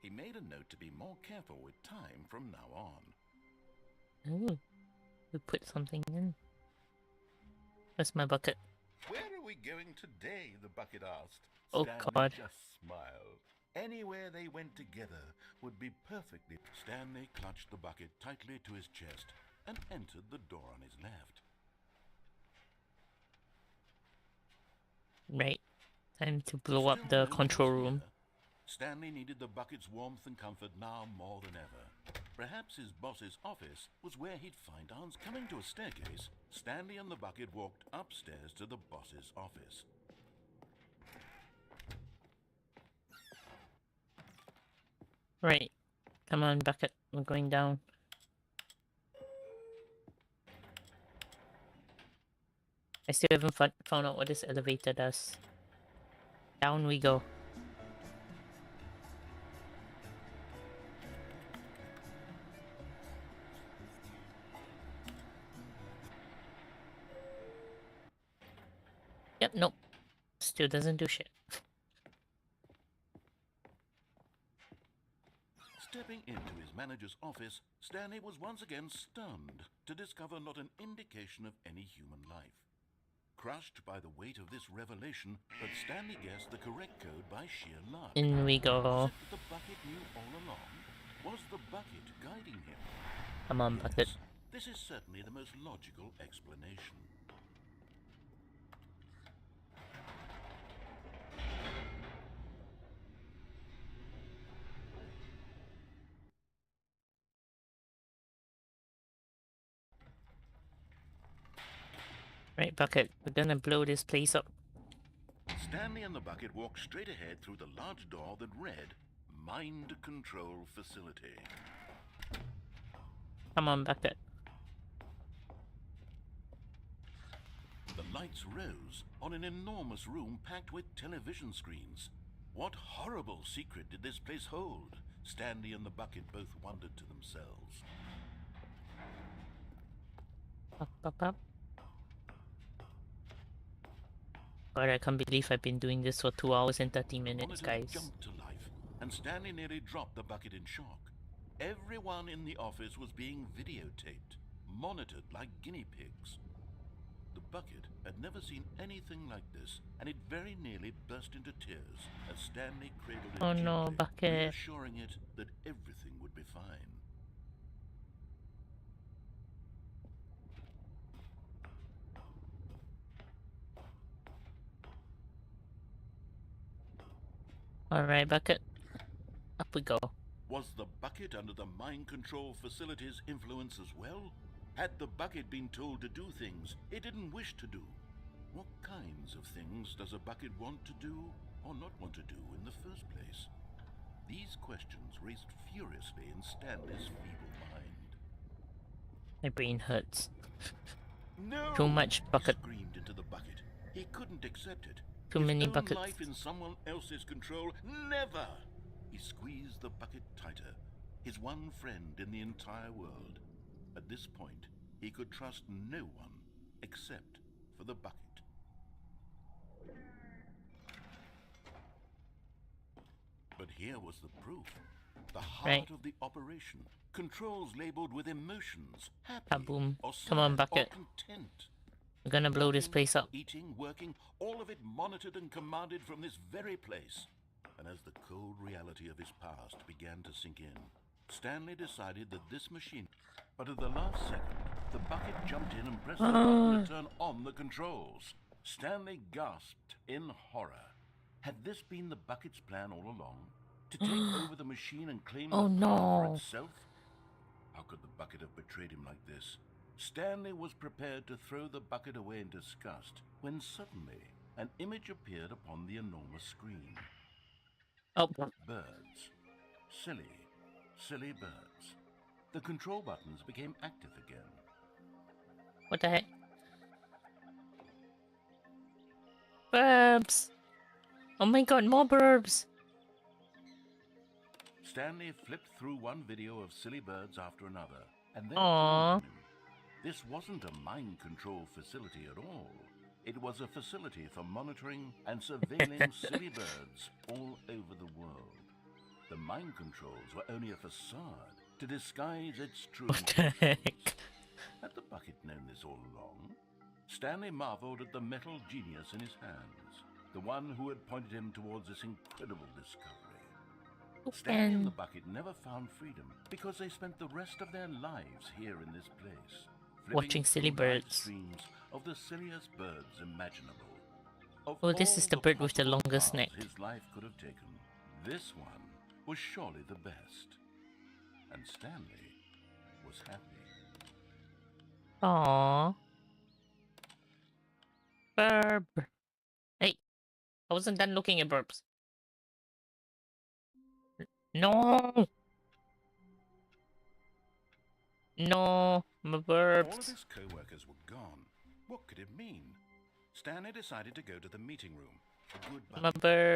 He made a note to be more careful with time from now on. Ooh, we put something in. Where's my bucket? Where are we going today? The bucket asked. Oh, Stanley God. just smiled. Anywhere they went together would be perfectly. Stanley clutched the bucket tightly to his chest and entered the door on his left. Right. Time to blow up Still the no one control was room. here. Stanley needed the bucket's warmth and comfort now more than ever. Perhaps his boss's office was where he'd find answers. Coming to a staircase, Stanley and the bucket walked upstairs to the boss's office. Right. Come on, bucket. We're going down. I still haven't found out what this elevator does. Down we go. Yep, nope. Still doesn't do shit. Stepping into his manager's office, Stanley was once again stunned to discover not an indication of any human life. Crushed by the weight of this revelation, but Stanley guessed the correct code by sheer luck. In we Was go. it that the bucket knew all along? Was the bucket guiding him? Come on, bucket. Yes, this is certainly the most logical explanation. Right, bucket. We're gonna blow this place up. Stanley and the bucket walked straight ahead through the large door that read, Mind Control Facility. Come on, bucket. The lights rose on an enormous room packed with television screens. What horrible secret did this place hold? Stanley and the bucket both wondered to themselves. Up, up, up. God, I can't believe I've been doing this for 2 hours and 30 minutes, Monitor guys. jumped to life, and Stanley nearly dropped the bucket in shock. Everyone in the office was being videotaped, monitored like guinea pigs. The bucket had never seen anything like this, and it very nearly burst into tears as Stanley cradled it Oh no, gently, bucket. reassuring it that everything would be fine. Alright, bucket. Up we go. Was the bucket under the mind control facility's influence as well? Had the bucket been told to do things it didn't wish to do? What kinds of things does a bucket want to do or not want to do in the first place? These questions raced furiously in Stanley's feeble mind. My brain hurts. No! Too much bucket. He screamed into the bucket. He couldn't accept it. Too His many own buckets. life in someone else's control? Never! He squeezed the bucket tighter. His one friend in the entire world. At this point, he could trust no one except for the bucket. But here was the proof. The heart Right. of the operation. Controls labeled with emotions. Happy Kaboom. or Come on, sad bucket. or content. We're gonna blow this place up. Eating, working, all of it monitored and commanded from this very place. And as the cold reality of his past began to sink in, Stanley decided that this machine... But at the last second, the bucket jumped in and pressed the button to turn on the controls. Stanley gasped in horror. Had this been the bucket's plan all along? To take over the machine and claim Oh, the power for no. itself? How could the bucket have betrayed him like this? Stanley was prepared to throw the bucket away in disgust when suddenly an image appeared upon the enormous screen. Oh, Birds. Silly, silly birds. The control buttons became active again. what the heck? Burbs! Oh my god, more burbs! Stanley flipped through one video of silly birds after another, and then Aww. this wasn't a mind control facility at all. It was a facility for monitoring and surveilling silly birds all over the world. The mind controls were only a facade to disguise its true What the intentions. heck? Had the bucket known this all along? Stanley marveled at the metal genius in his hands, the one who had pointed him towards this incredible discovery. Stanley and the bucket never found freedom because they spent the rest of their lives here in this place, Watching silly through live birds. streams of the silliest birds imaginable. Of Oh, this all is the bird with the possible longest neck. paths his life could have taken, this one was surely the best. And Stanley was happy. Aww. Burb. Hey, I wasn't done looking at burps. No! No, my All of burps. his co-workers were gone. What could it mean? Stanley decided to go to the meeting room. A good bucket, My a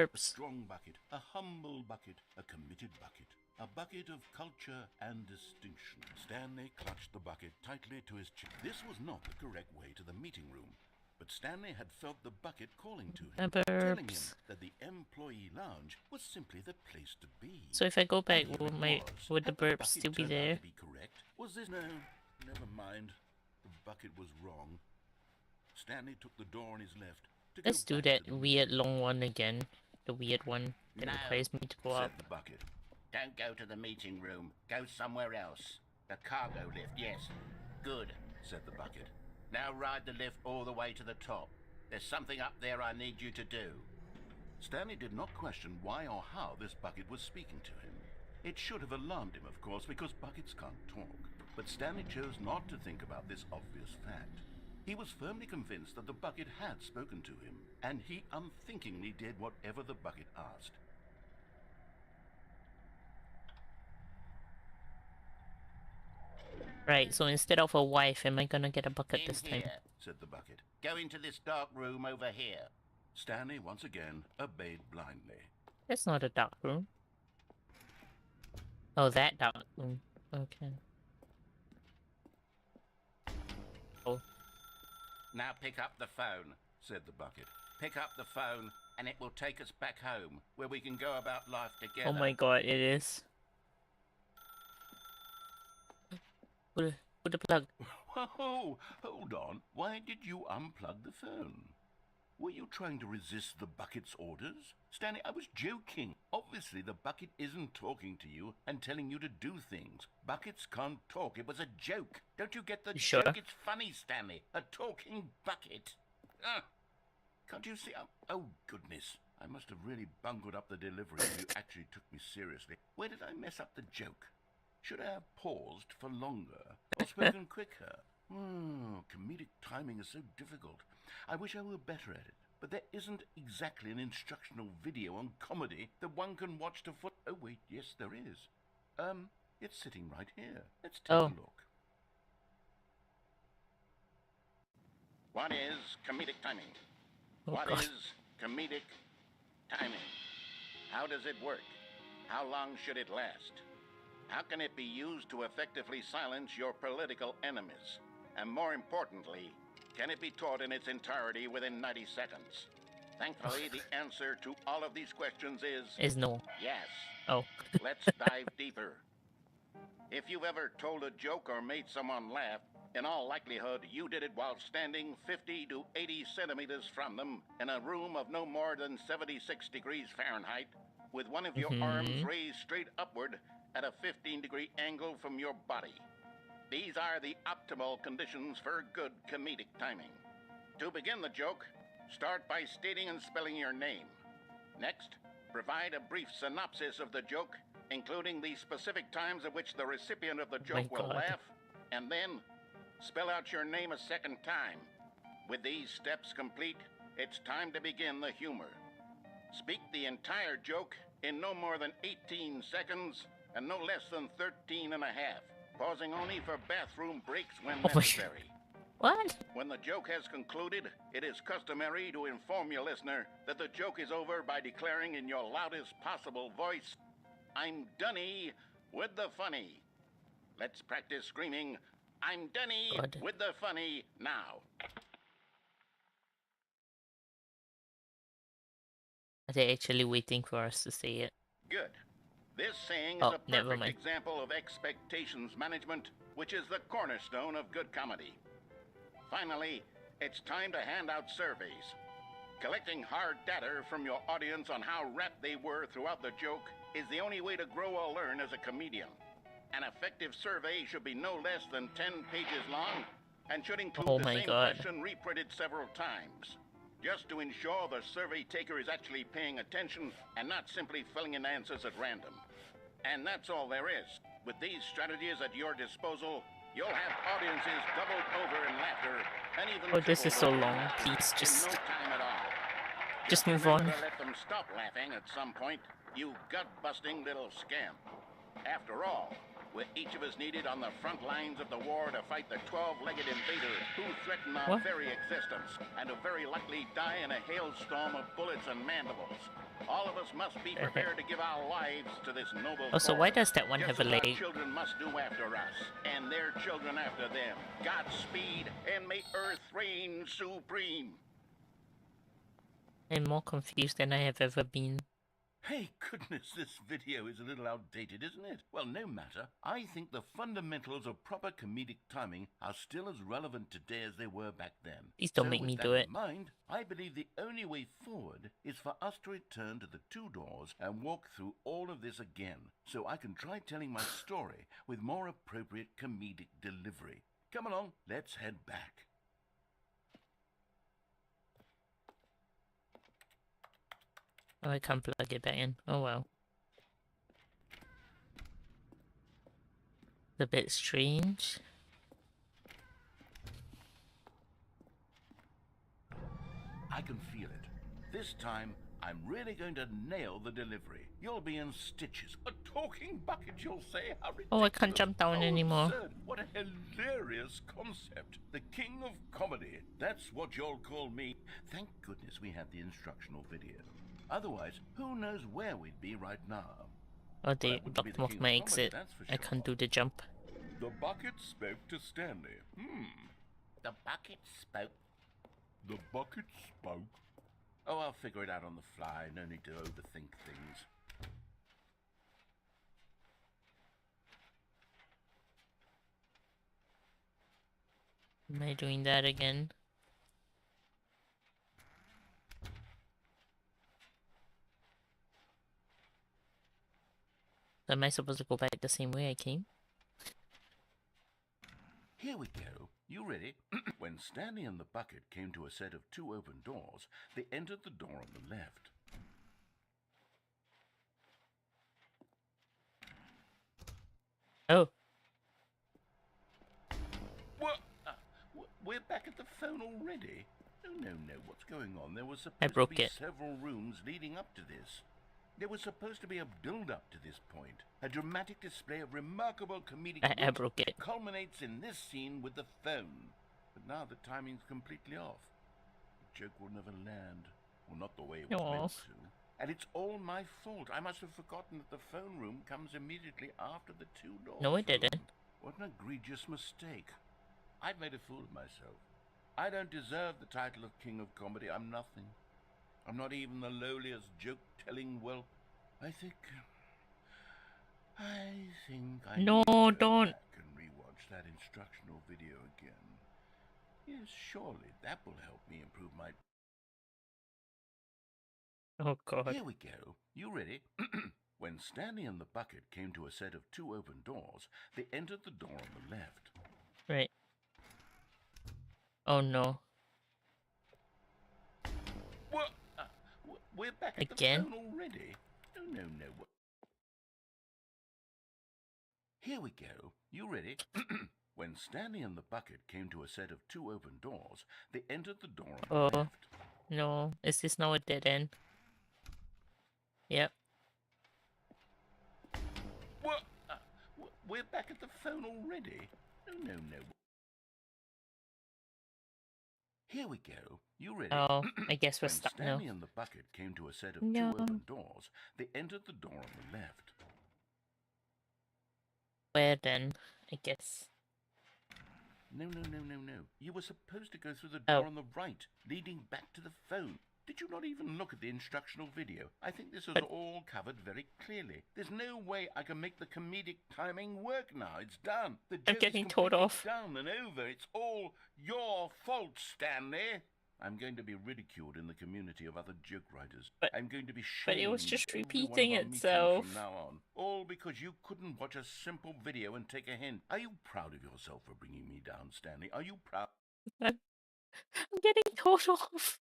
burps. strong bucket, a humble bucket, a committed bucket, a bucket of culture and distinction. Stanley clutched the bucket tightly to his chest. This was not the correct way to the meeting room, but Stanley had felt the bucket calling to My him, telling him burps. that the employee lounge was simply the place to be. So if I go back, And here will it was. would the Had burps bucket still be turned out there? to be correct? Was this? No, never mind. The bucket was wrong. Stanley took the door on his left. To go Let's do back that to the weird long one again. The weird one that No, requires me to go said up. the bucket. Don't go to the meeting room. Go somewhere else. The cargo lift, yes. Good, Said the bucket. now ride the lift all the way to the top. There's something up there I need you to do. Stanley did not question why or how this bucket was speaking to him. It should have alarmed him, of course, because buckets can't talk. But Stanley chose not to think about this obvious fact. He was firmly convinced that the bucket had spoken to him, and he unthinkingly did whatever the bucket asked. Right, so instead of a wife, am I gonna get a bucket In this time? here. Said the bucket. Go into this dark room over here. Stanley once again obeyed blindly. That's not a dark room. Oh, that dark room. Okay. Oh, Now pick up the phone. Said the bucket. Pick up the phone and it will take us back home, where we can go about life together. oh my god, it is. Put the plug. Whoa, hold on. Why did you unplug the phone? Were you trying to resist the bucket's orders? Stanley, I was joking. Obviously, the bucket isn't talking to you and telling you to do things. Buckets can't talk. It was a joke. Don't you get the You sure? joke? It's funny, Stanley. A talking bucket. Can't you see? Oh, goodness. I must have really bungled up the delivery if you actually took me seriously. Where did I mess up the joke? Should I have paused for longer or spoken quicker? Comedic timing is so difficult. I wish I were better at it. But there isn't exactly an instructional video on comedy that one can watch to foot. Oh, wait, yes, there is. It's sitting right here. Let's take a look. What is comedic timing? Oh, What God. is comedic timing? How does it work? How long should it last? How can it be used to effectively silence your political enemies? And more importantly, can it be taught in its entirety within 90 seconds? Thankfully, the answer to all of these questions is no. yes. Oh. Let's dive deeper. If you've ever told a joke or made someone laugh, in all likelihood, you did it while standing 50 to 80 centimeters from them in a room of no more than 76 degrees Fahrenheit, with one of your arms raised straight upward at a 15-degree angle from your body. These are the optimal conditions for good comedic timing. To begin the joke, start by stating and spelling your name. Next, provide a brief synopsis of the joke, including the specific times at which the recipient of the joke will God. laugh, and then spell out your name a second time. With these steps complete, it's time to begin the humor. Speak the entire joke in no more than 18 seconds and no less than 13 and a half, pausing only for bathroom breaks when Oh my- necessary. What? When the joke has concluded, it is customary to inform your listener that the joke is over by declaring in your loudest possible voice, "I'm Dunny with the funny." Let's practice screaming, "I'm Dunny God. with the funny" now. Are they actually waiting for us to say it? Good. This saying is Oh, a never perfect mind. example of expectations management, which is the cornerstone of good comedy. Finally, it's time to hand out surveys. Collecting hard data from your audience on how rapt they were throughout the joke is the only way to grow or learn as a comedian. An effective survey should be no less than 10 pages long and should include Oh the my same God. question reprinted several times, just to ensure the survey taker is actually paying attention and not simply filling in answers at random. And that's all there is. With these strategies at your disposal, you'll have audiences doubled over in laughter and even Oh, this is so tripled over long. in Please, laughter in just no time at all. Just move remember on. to let them stop laughing at some point, you gut-busting little scamp. After all, with each of us needed on the front lines of the war to fight the 12-legged invader who threaten our What? very existence and who very likely die in a hailstorm of bullets and mandibles. All of us must be prepared to give our lives to this noble Oh, so cause. why does that one Just have a as our leg? children must do after us, and their children after them. Godspeed, and may Earth reign supreme. I'm more confused than I have ever been. Hey, goodness, this video is a little outdated, isn't it? Well, no matter. I think the fundamentals of proper comedic timing are still as relevant today as they were back then. Please don't So make with me that do it. in mind, I believe the only way forward is for us to return to the two doors and walk through all of this again, so I can try telling my story with more appropriate comedic delivery. Come along, let's head back. Oh, I can't plug it back in. Oh well. It's a bit strange. I can feel it. This time, I'm really going to nail the delivery. You'll be in stitches. A talking bucket, you'll say? How ridiculous. Oh, I can't jump down How anymore. absurd. What a hilarious concept. The king of comedy. That's what you'll call me. Thank goodness we had the instructional video. Otherwise, who knows where we'd be right now. Oh, they Well, blocked off my exit. that's for I can't do the jump. The bucket spoke to Stanley. The bucket spoke? The bucket spoke? Oh, I'll figure it out on the fly. No need to overthink things. Am I doing that again? Am I supposed to go back the same way I came? Here we go. You ready? When Stanley and the bucket came to a set of two open doors, they entered the door on the left. Oh, What? We're back at the phone already? No, what's going on? There was I supposed to broke be it. several rooms leading up to this. There was supposed to be a build-up to this point. A dramatic display of remarkable comedic I wit broke it. culminates in this scene with the phone. But now the timing's completely off. The joke will never land. Well, not the way it was Aw. meant to. And it's all my fault. I must have forgotten that the phone room comes immediately after the two doors. No, it didn't. What an egregious mistake. I've made a fool of myself. I don't deserve the title of King of Comedy. I'm nothing. I'm not even the lowliest joke-telling whelp. I think I No, need to go don't. back and rewatch that instructional video again. Yes, surely that will help me improve my... Oh god. Here we go. You ready? When Stanley and the bucket came to a set of two open doors, they entered the door on the left. Right. Oh no. What? We're back at Again? the phone already? No. Here we go. You ready? When Stanley and the bucket came to a set of two open doors, they entered the door on the Oh. left. No. Is this now a dead end? Yep. What? We're back at the phone already? No. Here we go. You ready? Oh, I guess we're When stuck now. Stanley and the bucket came to a set of No. two open doors, they entered the door on the left. Where then? I guess. No. You were supposed to go through the door Oh. on the right, leading back to the phone. Did you not even look at the instructional video? I think this is But- all covered very clearly. There's no way I can make the comedic timing work now. It's done. The I'm joke getting is told completely off. done and over. It's all your fault, Stanley. I'm going to be ridiculed in the community of other joke writers. But- I'm going to be but shamed. it was just every one of repeating our meetings itself. from now on. All because you couldn't watch a simple video and take a hint. Are you proud of yourself for bringing me down, Stanley? Are you proud? I'm getting told off.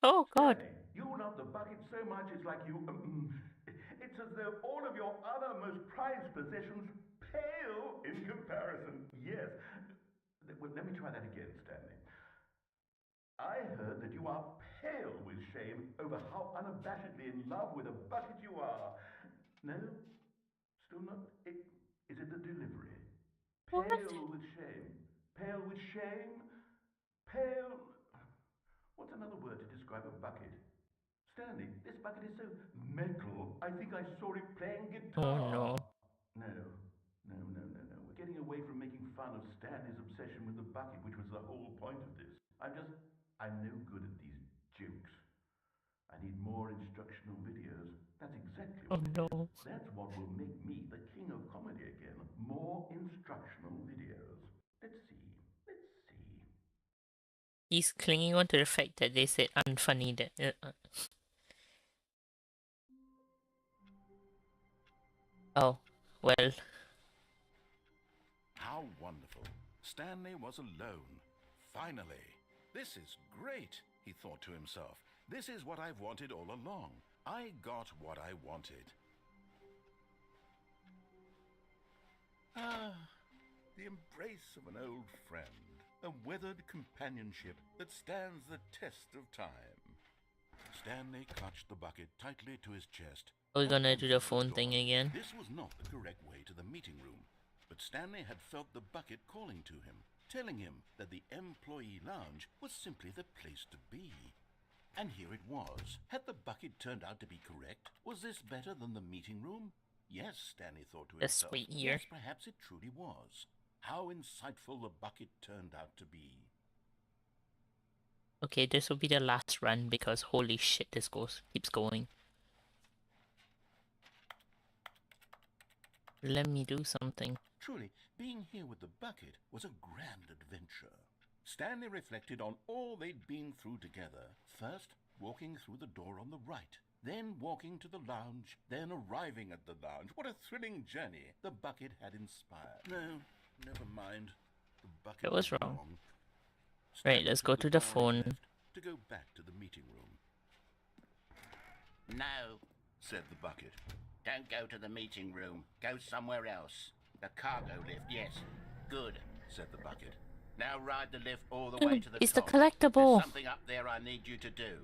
Oh god. Stanley, you love the bucket so much it's like you... it's as though all of your other most prized possessions pale in comparison. Yes. Well, let me try that again, Stanley. I heard that you are pale with shame over how unabashedly in love with a bucket you are. No? Still not? Is it the delivery? What? Pale with shame. Pale with shame? Pale... What's another word to describe a bucket? Stanley, this bucket is so metal. I think I saw it playing guitar. Oh no. No. We're getting away from making fun of Stanley's obsession with the bucket, which was the whole point of this. I'm no good at these jokes. I need more instructional videos. That's exactly Oh what it no. is. That's what will make me the king of comedy again. More instructional videos. Let's see. He's clinging on to the fact that they said unfunny that Oh, well. How wonderful. Stanley was alone. Finally. This is great, he thought to himself. This is what I've wanted all along. I got what I wanted. Ah, the embrace of an old friend. A weathered companionship that stands the test of time. Stanley clutched the bucket tightly to his chest. Are we gonna What do the was phone door? thing again? This was not the correct way to the meeting room, but Stanley had felt the bucket calling to him, telling him that the employee lounge was simply the place to be. And here it was. Had the bucket turned out to be correct? Was this better than the meeting room? Yes, Stanley thought to The himself. sweet year. Yes, perhaps it truly was. How insightful the bucket turned out to be. Okay, this will be the last run because holy shit, this keeps going. Let me do something. Truly, being here with the bucket was a grand adventure. Stanley reflected on all they'd been through together. First, walking through the door on the right. Then walking to the lounge. Then arriving at the lounge. What a thrilling journey the bucket had inspired. No, never mind. The bucket That was wrong. Stanley Right, let's took go the to the door on phone. his left to go back to the meeting room. No, Said the bucket. don't go to the meeting room. Go somewhere else. The cargo lift, yes. Good. Said the bucket. Now ride the lift all the way to the It's the top. collectible. There's something up there I need you to do.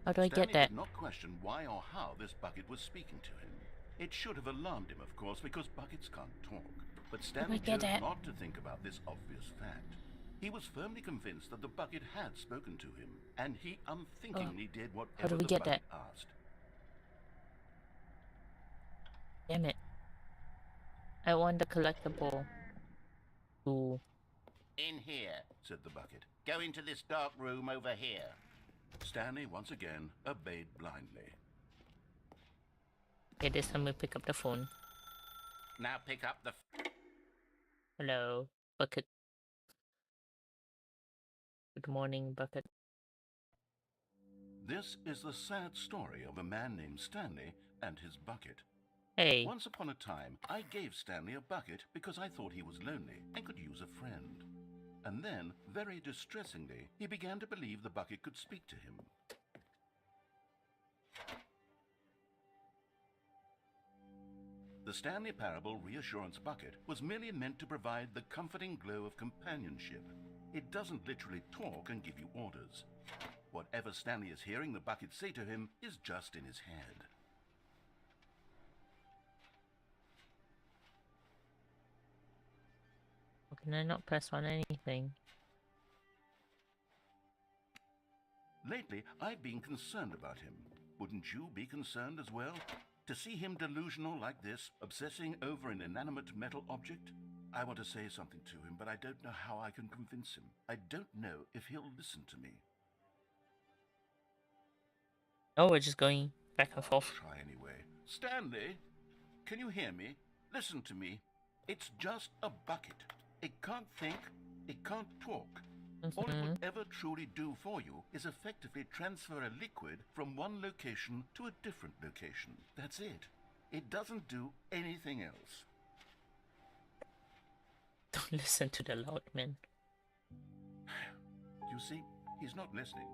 How do I Stanley get that? did not question why or how this bucket was speaking to him. It should have alarmed him, of course, because buckets can't talk. But Stanley get chose it? not to think about this obvious fact. He was firmly convinced that the bucket had spoken to him, and he unthinkingly did whatever we the get bucket that? asked. Damn it. I want the collectible. Ooh. In here. Said the bucket. Go into this dark room over here. Stanley once again obeyed blindly. Okay, this time we pick up the phone. Now pick up the... Hello, Bucket. Good morning, Bucket. This is the sad story of a man named Stanley and his bucket. Hey, Once upon a time, I gave Stanley a bucket because I thought he was lonely and could use a friend. And then, very distressingly, he began to believe the bucket could speak to him. The Stanley Parable Reassurance Bucket was merely meant to provide the comforting glow of companionship. It doesn't literally talk and give you orders. Whatever Stanley is hearing the bucket say to him is just in his head. how can I not press on anything? Lately, I've been concerned about him. Wouldn't you be concerned as well? To see him delusional like this, obsessing over an inanimate metal object? I want to say something to him, but I don't know how I can convince him. I don't know if he'll listen to me. Oh, we're just going back and forth. Try anyway. Stanley, can you hear me? Listen to me. It's just a bucket. It can't think. It can't talk. All it would ever truly do for you is effectively transfer a liquid from one location to a different location. That's it. It doesn't do anything else. Don't listen to the loud man. You see, he's not listening.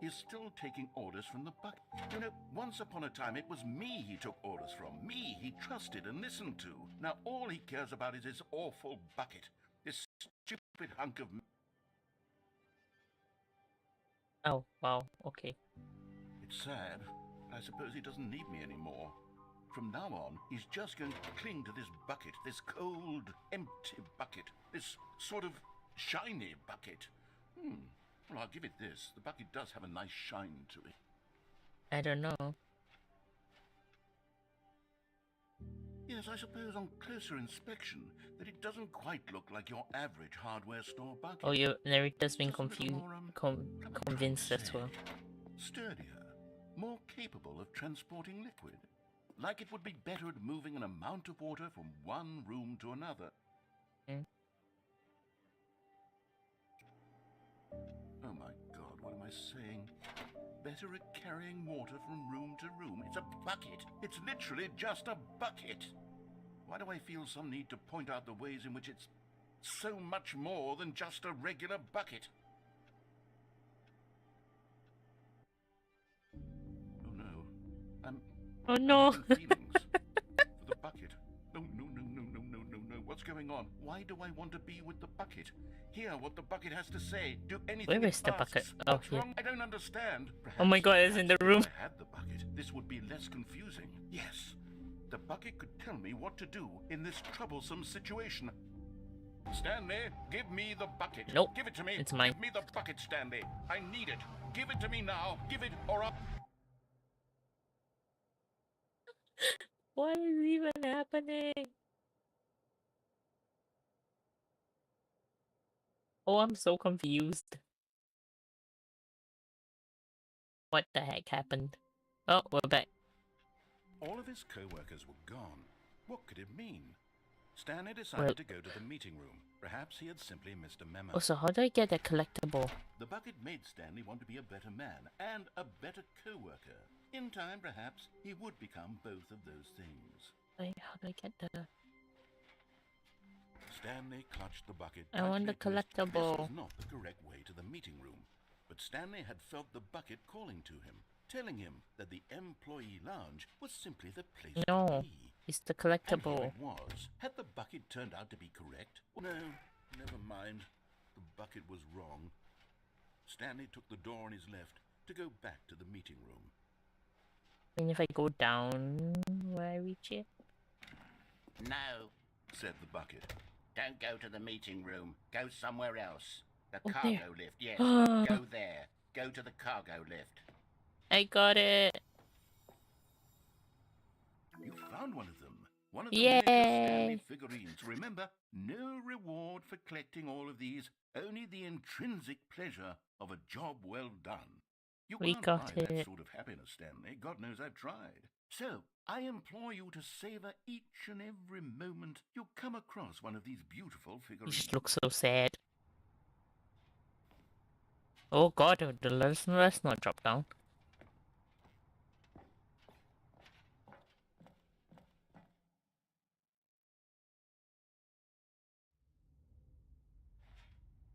He's still taking orders from the bucket. You know, once upon a time it was me he took orders from. Me he trusted and listened to. Now all he cares about is his awful bucket. This stupid hunk of... Oh, wow, okay. It's sad, but I suppose he doesn't need me anymore. From now on, he's just going to cling to this bucket, this cold, empty bucket, this sort of shiny bucket. Well, I'll give it this. The bucket does have a nice shine to it. I don't know. Yes, I suppose on closer inspection that it doesn't quite look like your average hardware store bucket. Oh, your narrator's been Just a little confused, more, what am I trying to convinced as say? well. Sturdier, more capable of transporting liquid. Like it would be better at moving an amount of water from one room to another. Oh my God, what am I saying? Better at carrying water from room to room. It's a bucket. It's literally just a bucket. Why do I feel some need to point out the ways in which it's so much more than just a regular bucket? Oh no. Oh no. having feelings for the bucket. No. What's going on? Why do I want to be with the bucket? Hear what the bucket has to say. Do anything Where it is the asks. bucket? Oh, What's here. wrong? I don't understand. Oh my God, it's in the room. If I had the bucket, this would be less confusing. Yes. The bucket could tell me what to do in this troublesome situation. Stanley, give me the bucket. Nope, Give it to me. it's mine. Give me the bucket, Stanley. I need it. Give it to me now. Give it or I'll... What is even happening? Oh, I'm so confused. What the heck happened? Oh, we're back. All of his co-workers were gone. What could it mean? Stanley decided to go to the meeting room. Perhaps he had simply missed a memo. Oh, so how do I get that collectible? The bucket made Stanley want to be a better man and a better co-worker. In time, perhaps, he would become both of those things. How do I get the... Stanley clutched the bucket. I want the tightly to his- collectible. This was not the correct way to the meeting room, but Stanley had felt the bucket calling to him, telling him that the employee lounge was simply the place No, to be. it's the And here collectible. it was. Had the bucket turned out to be correct? No, never mind. The bucket was wrong. Stanley took the door on his left to go back to the meeting room. And if I go down, will I reach it? No, Said the bucket. don't go to the meeting room. Go somewhere else. The Oh, cargo there. lift, yes. Ah. Go there. Go to the cargo lift. I got it! You found one of them. One of the Yay! miniature Stanley figurines. Remember, no reward for collecting all of these, only the intrinsic pleasure of a job well done. You We can't got buy that it. sort of happiness, Stanley. God knows I've tried. So, I implore you to savor each and every moment you come across one of these beautiful You figurines. just look so sad. Oh God, let's not drop down.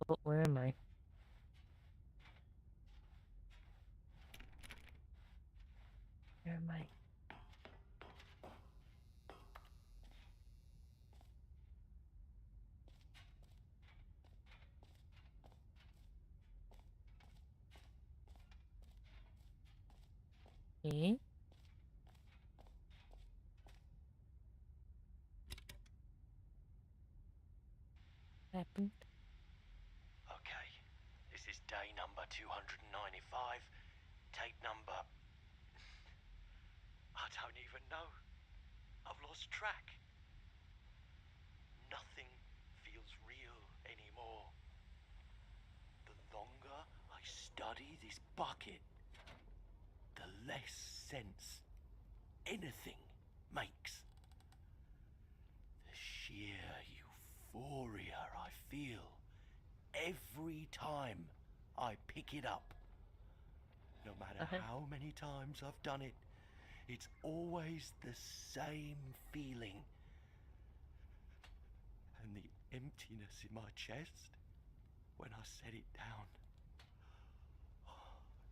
Oh, where am I? Where am I? Okay. Happened. Okay, this is day number 295. Tape number... I don't even know. I've lost track. Nothing feels real anymore. The longer I study this bucket, the less sense anything makes. The sheer euphoria I feel every time I pick it up. No matter how many times I've done it, it's always the same feeling. And the emptiness in my chest when I set it down.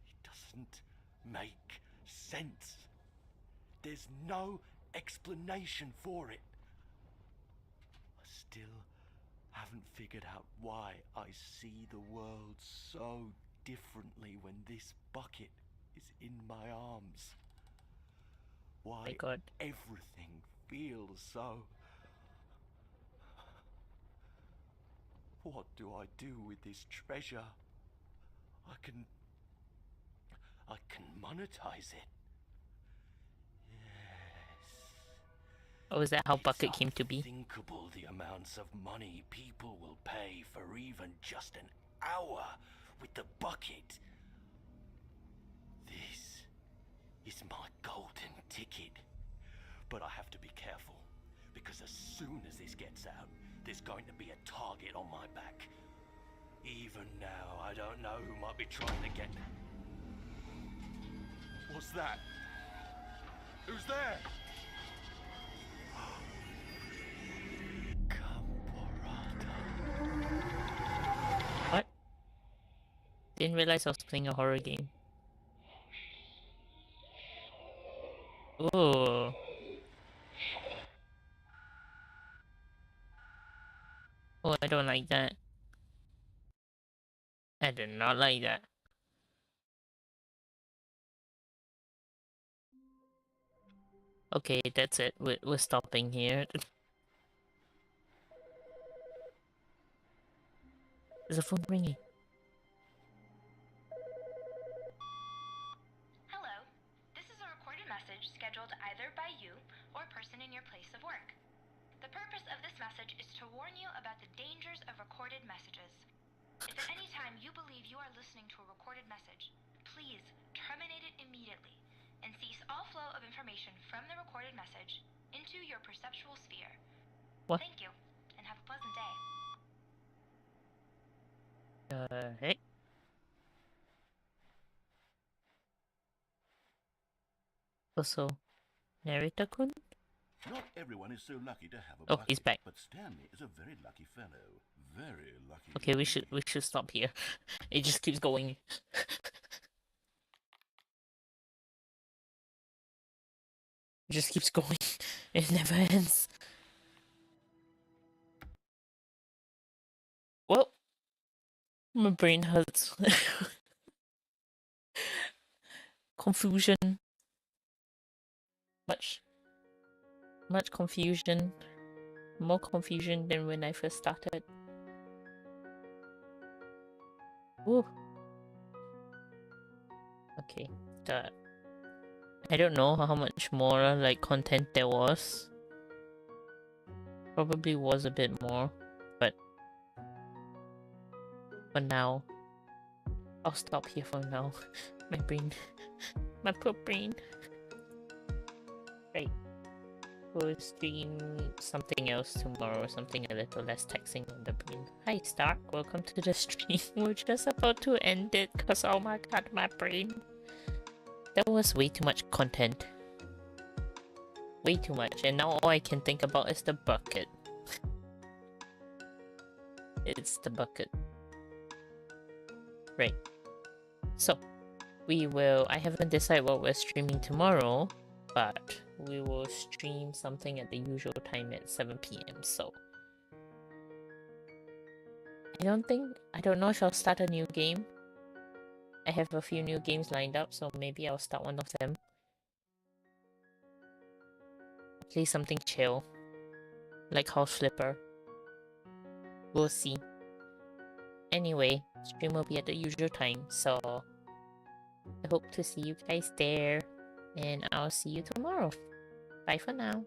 It doesn't make sense. There's no explanation for it. I still haven't figured out why I see the world so differently when this bucket is in my arms. Why My God. everything feels so... What do I do with this treasure? I can monetize it. Yes. Oh, is that how Bucket came to be? It's unthinkable the amounts of money people will pay for even just an hour with the bucket. This is my golden ticket. But I have to be careful, because as soon as this gets out, there's going to be a target on my back. Even now, I don't know who might be trying to get... What's that? Who's there? Camporata. What? Didn't realize I was playing a horror game. Ooh. Oh, I don't like that. I did not like that. Okay, that's it. We're stopping here. There's a phone ringing. Hello. This is a recorded message scheduled either by you or a person in your place of work. The purpose of this message is to warn you about the dangers of recorded messages. If at any time you believe you are listening to a recorded message, please terminate it immediately and cease all flow of information from the recorded message into your perceptual sphere. What? Thank you, and have a pleasant day. Hey. Also, narrator-kun? Not everyone is so lucky to have a Oh, bucket, he's back. but Stanley is a very lucky fellow. Very lucky. Okay, we should stop here. It just keeps going. It just keeps going. It never ends. Well, my brain hurts. Confusion. Much confusion. More confusion than when I first started. Ooh. Okay, I don't know how much more like content there was. Probably was a bit more, but for now, I'll stop here for now. My brain, my poor brain. Right. We'll stream something else tomorrow, something a little less taxing on the brain. Hi Stark, welcome to the stream. We're just about to end it because oh my god, my brain. That was way too much content. Way too much, and now all I can think about is the bucket. It's the bucket. Right. So, I haven't decided what we're streaming tomorrow, but we will stream something at the usual time at 7 PM, so... I don't know if I'll start a new game. I have a few new games lined up, so maybe I'll start one of them. Play something chill. Like House Flipper. We'll see. Anyway, stream will be at the usual time, so... I hope to see you guys there. And I'll see you tomorrow. Bye for now.